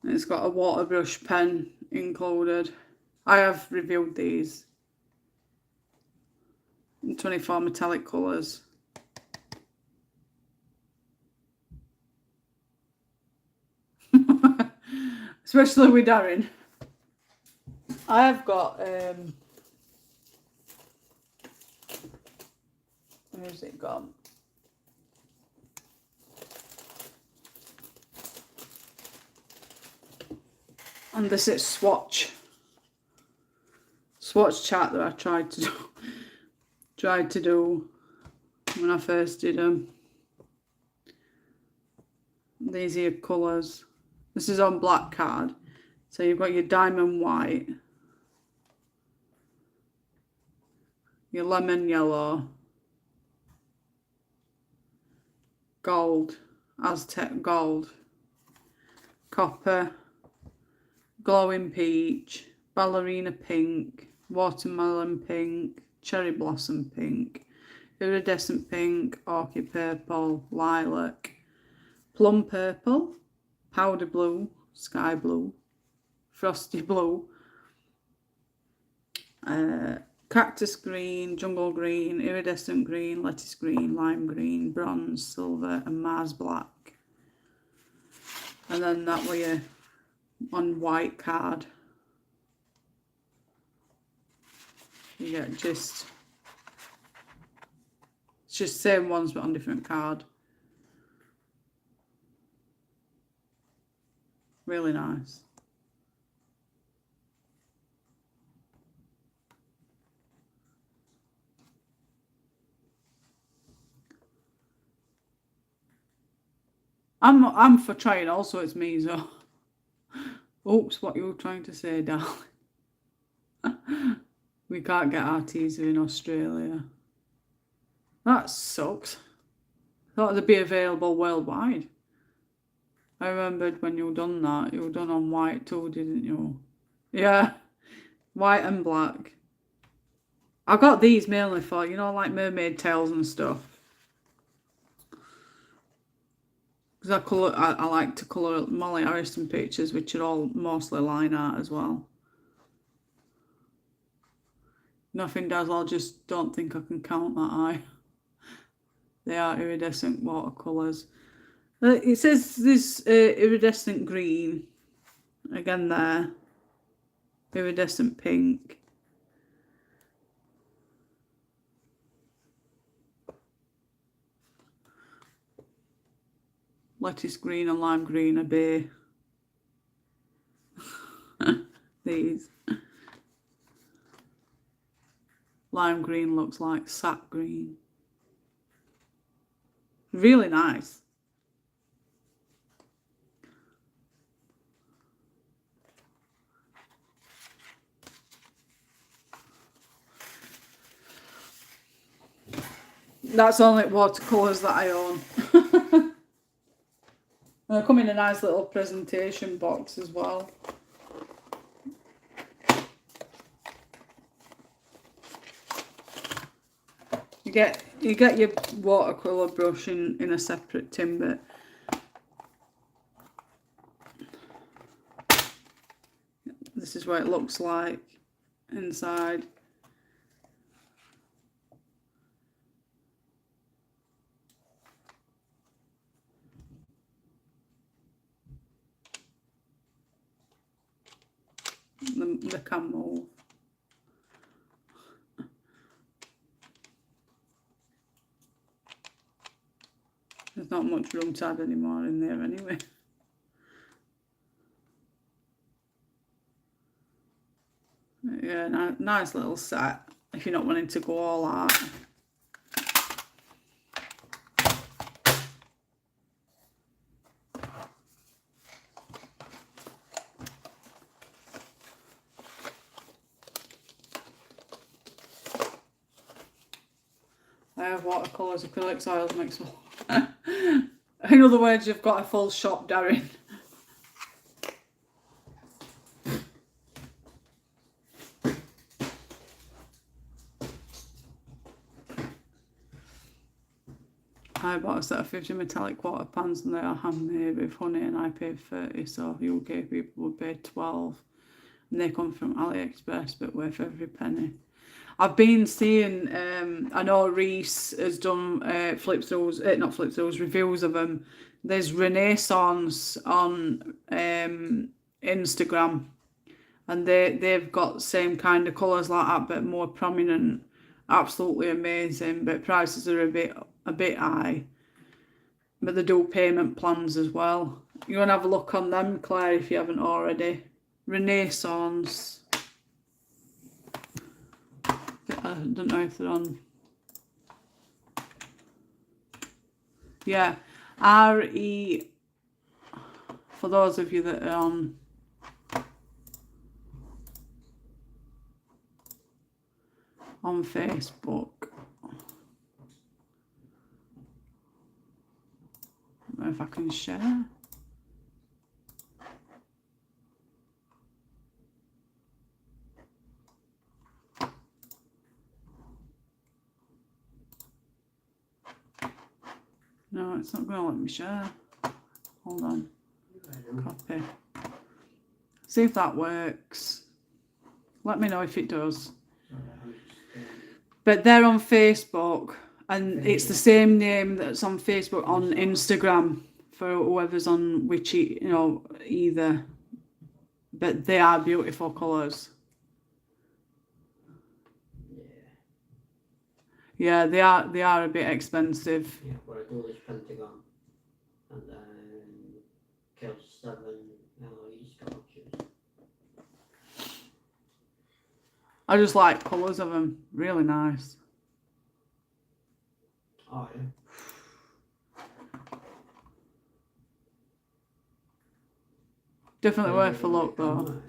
It's got a water brush pen included. I have reviewed these in 24 metallic colours. Especially with Darren. I have got where's it gone? And this is swatch chart that I tried to do when I first did them. These are your colours. This is on black card. So you've got your diamond white, your lemon yellow, gold, Aztec gold, copper, glowing peach, ballerina pink, watermelon pink, cherry blossom pink, iridescent pink, orchid purple, lilac, plum purple, powder blue, sky blue, frosty blue, cactus green, jungle green, iridescent green, lettuce green, lime green, bronze, silver and Mars black. And then that way on white card you get just it's just same ones but on different card. Really nice. I'm for trying also, it's me, so oops, what you were trying to say, darling. We can't get our teaser in Australia. That sucks. Thought they'd be available worldwide. I remembered when you done that, you done on white too, didn't you? Yeah, white and black. I got these mainly for, you know, like mermaid tails and stuff. Because I like to colour Molly Harrison pictures, which are all mostly line art as well. Nothing Dazzle, I just don't think I can count that eye. They are iridescent watercolours. It says this iridescent green, again there, iridescent pink. Lettuce green and lime green are bay. These. Lime green looks like sap green. Really nice. That's only watercolours that I own. And they come in a nice little presentation box as well. You get your watercolour brush in a separate tin, but this is what it looks like inside. The can move. There's not much room to add any more in there anyway. Yeah, nice little set if you're not wanting to go all out. I have watercolours, acrylics, oils, mixed. In other words, you've got a full shop, Darren. I bought a set of 50 metallic water pans and they are handmade with honey and I paid 30, so UK people would pay 12. And they come from AliExpress, but worth every penny. I've been seeing, I know Reese has done not flip throughs, reviews of them. There's Renaissance on Instagram, and they've got same kind of colours like that, but more prominent. Absolutely amazing, but prices are a bit high. But they do payment plans as well. You want to have a look on them, Claire, if you haven't already. Renaissance. I don't know if they're on. Yeah, RE. For those of you that are on Facebook. I don't know if I can share. No, it's not going to let me share. Hold on. Copy. See if that works. Let me know if it does. But they're on Facebook, and it's the same name that's on Facebook on Instagram for whoever's on which, either. But they are beautiful colours. Yeah, they are a bit expensive. Yeah, but I do this Pentagon and then Kill 7 LED sculptures. I just like colours of them. Really nice. Oh, yeah. Definitely worth a look though.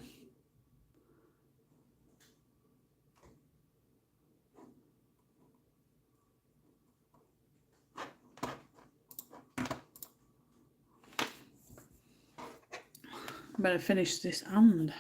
Better finish this hand.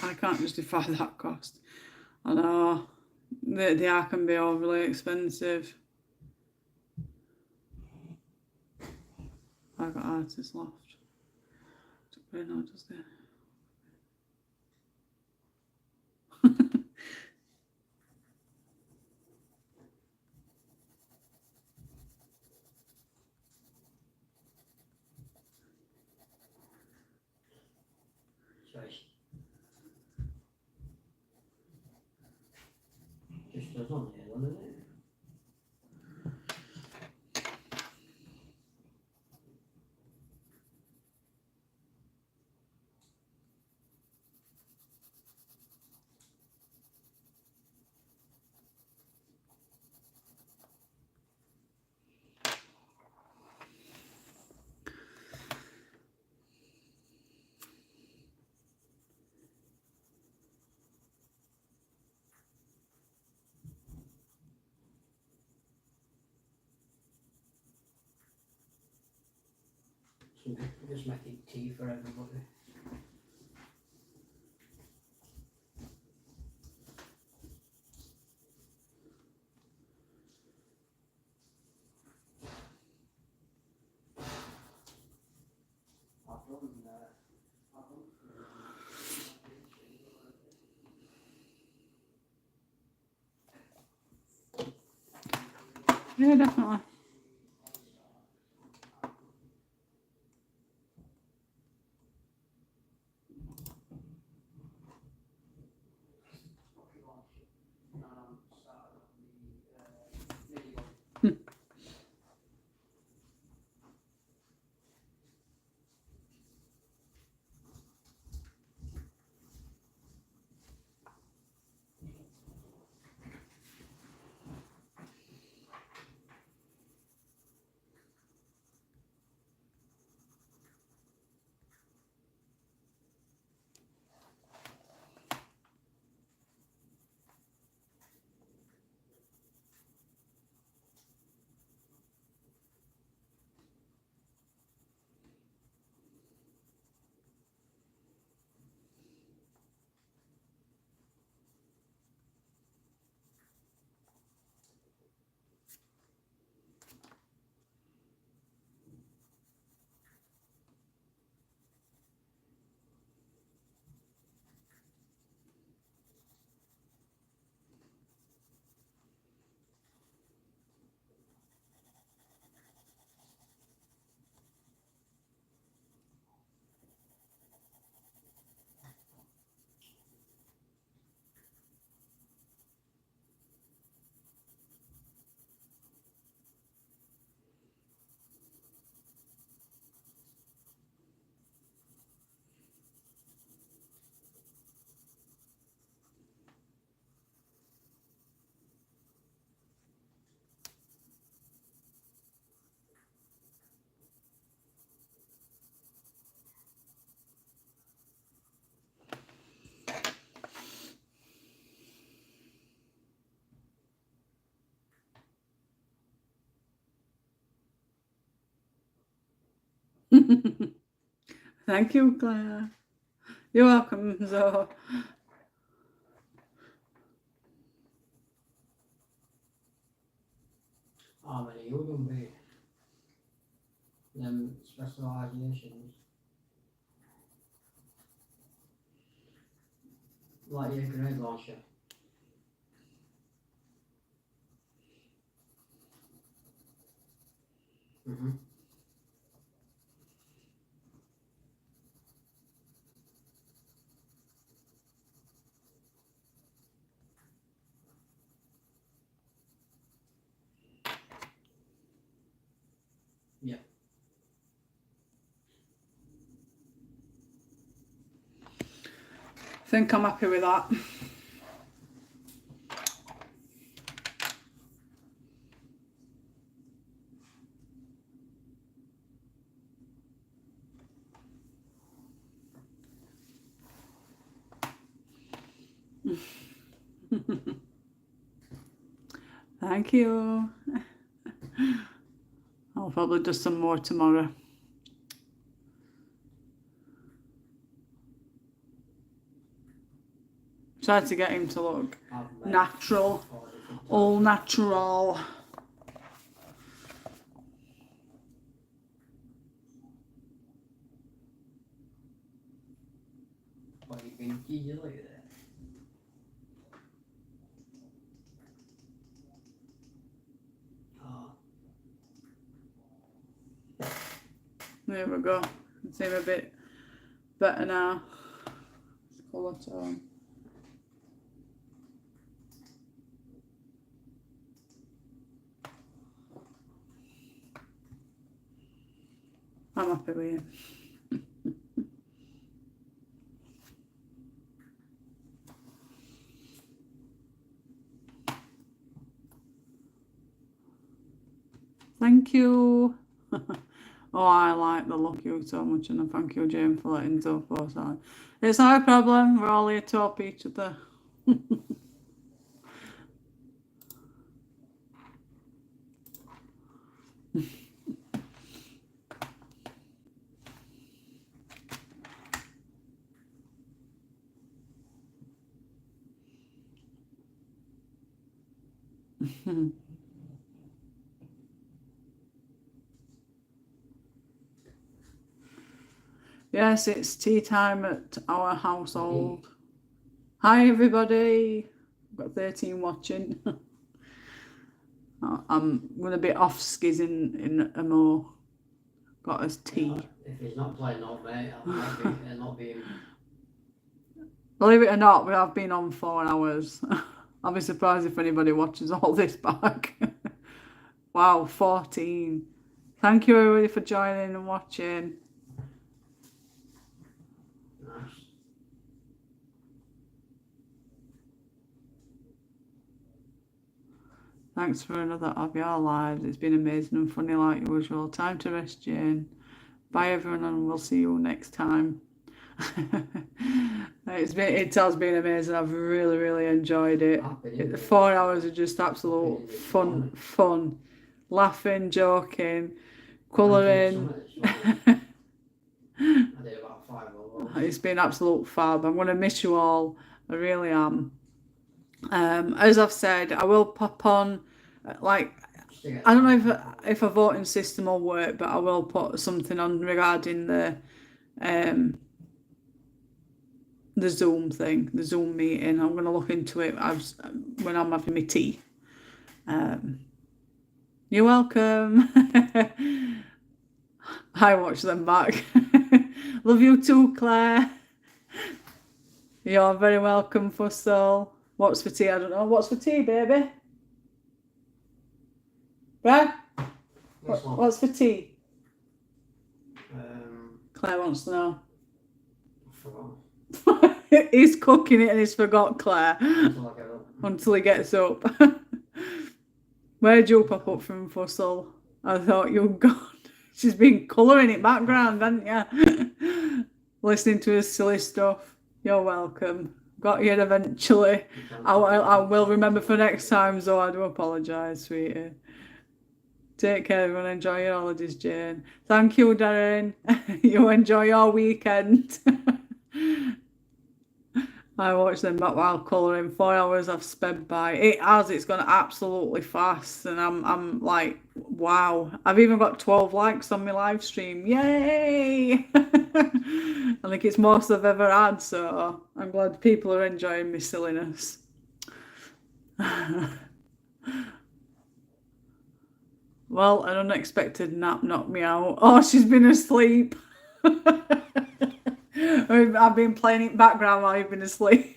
I can't justify that cost. I know they can be overly expensive. I've got artist loft. Don't know, does it? says on here, doesn't it? So just making tea for everybody. Yeah, definitely. Thank you, Claire. You're welcome, Zoe. How many you can be? Them specialisations. Like your grenade launcher. Mm-hmm. Yeah. I think I'm happy with that. Thank you. I'll probably do some more tomorrow. Try to get him to look natural, all natural. What do you think? You look at that. There we go. Seem a bit better now. Colour tone. I'm happy with you. Thank you. Oh, I like the look you so much, and thank you, Jane, for letting us post on. It's not a problem. We're all here to help each other. Yes, it's tea time at our household. Hi, everybody. I've got 13 watching. I'm going to be off skis in a more. Got us tea. If he's not playing up, mate, it'll not be him. Believe it or not, we have been on 4 hours. I'll be surprised if anybody watches all this back. Wow, 14. Thank you, everybody, for joining and watching. Nice. Thanks for another of your lives. It's been amazing and funny like usual. Time to rest, Jane. Bye, everyone, and we'll see you next time. It has been amazing. I've really enjoyed it. 4 hours of just absolute fun, laughing, joking, colouring. I did about 5 of those. It's been absolute fab. I'm going to miss you all. I really am. As I've said, I will pop on. Like, I don't know if a voting system will work, but I will put something on regarding the Zoom thing, the Zoom meeting. I'm going to look into it when I'm having my tea. You're welcome. I watch them back. Love you too, Claire. You're very welcome, Fussell. What's for tea? I don't know. What's for tea, baby? Brad? What's for tea? Claire wants to know. I forgot. He's cooking it and he's forgot Claire until he gets up. Where'd you pop up from, Fussell? I thought you'd gone. She's been colouring it background, hasn't you? Listening to his silly stuff. You're welcome. Got here eventually. I will remember for next time, so I do apologise, sweetie. Take care, everyone. Enjoy your holidays, Jane. Thank you, Darren. You enjoy your weekend. I watched them back while colouring. 4 hours I've sped by. It's gone absolutely fast, and I'm like, wow. I've even got 12 likes on my live stream. Yay! I think it's most I've ever had, so I'm glad people are enjoying my silliness. Well, an unexpected nap knocked me out. Oh, she's been asleep. I've been playing it background while you've been asleep.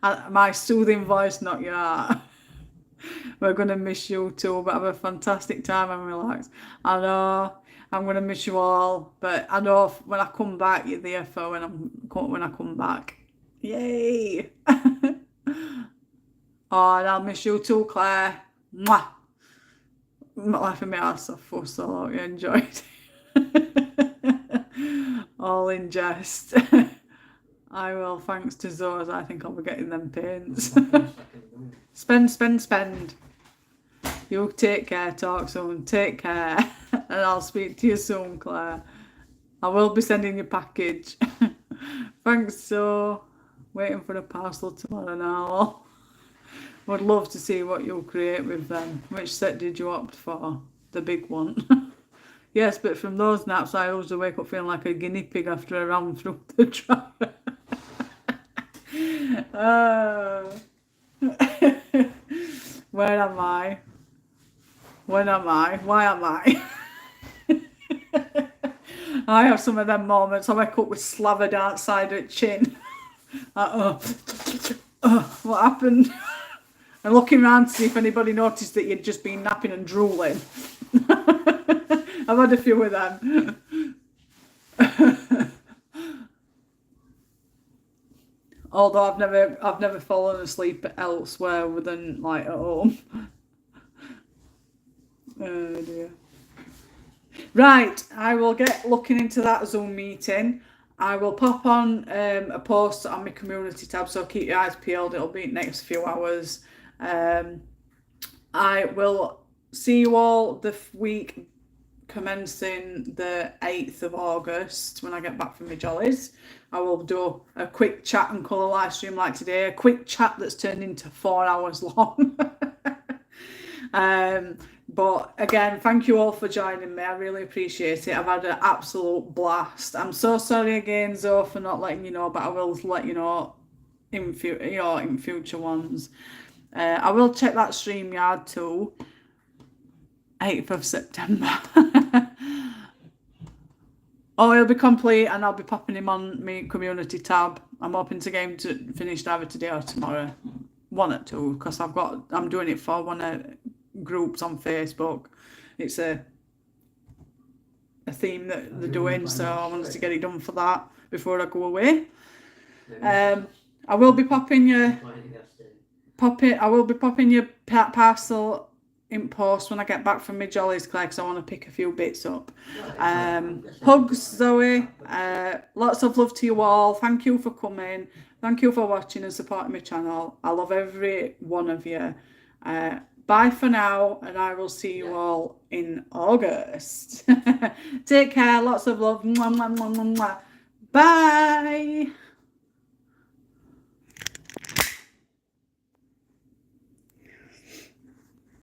My soothing voice knocked you out. We're going to miss you too, but have a fantastic time and relax. I know I'm going to miss you all, but I know when I come back, you're there for when I come back. Yay! Oh, and I'll miss you too, Claire. Mwah! I'm not laughing my ass off, so I hope you enjoyed. All in jest. I will, thanks to Zoe's. I think I'll be getting them paints. Spend. You take care, talk soon. Take care. And I'll speak to you soon, Claire. I will be sending you a package. Thanks, Zoe. Waiting for the parcel tomorrow now. Would love to see what you'll create with them. Which set did you opt for? The big one. Yes, but from those naps, I always wake up feeling like a guinea pig after a run through the traffic. Where am I? When am I? Why am I? I have some of them moments. I wake up with slathered outside at chin. What happened? And looking around to see if anybody noticed that you'd just been napping and drooling. I've had a few of them. Although I've never fallen asleep elsewhere other than like at home. Oh dear. Right, I will get looking into that Zoom meeting. I will pop on a post on my community tab, so keep your eyes peeled. It'll be next few hours. I will see you all the week commencing the 8th of August when I get back from my jollies. I will do a quick chat and colour live stream like today, a quick chat that's turned into 4 hours long. But again, thank you all for joining me. I really appreciate it. I've had an absolute blast. I'm so sorry again, Zoe, for not letting you know, but I will let you know in future ones. I will check that StreamYard too. 8th of September. Oh, he'll be complete and I'll be popping him on my community tab. I'm hoping to get him to finish either today or tomorrow. 1 or 2, because I'm doing it for one of groups on Facebook. It's a theme that they're doing, so I wanted to get it done for that before I go away. I will be popping your parcel in post when I get back from my jollies, Claire, because I want to pick a few bits up. Hugs, Zoe. Lots of love to you all. Thank you for coming. Thank you for watching and supporting my channel. I love every one of you. Bye for now, and I will see you all in August. Take care. Lots of love. Mwah, mwah, mwah, mwah, mwah. Bye.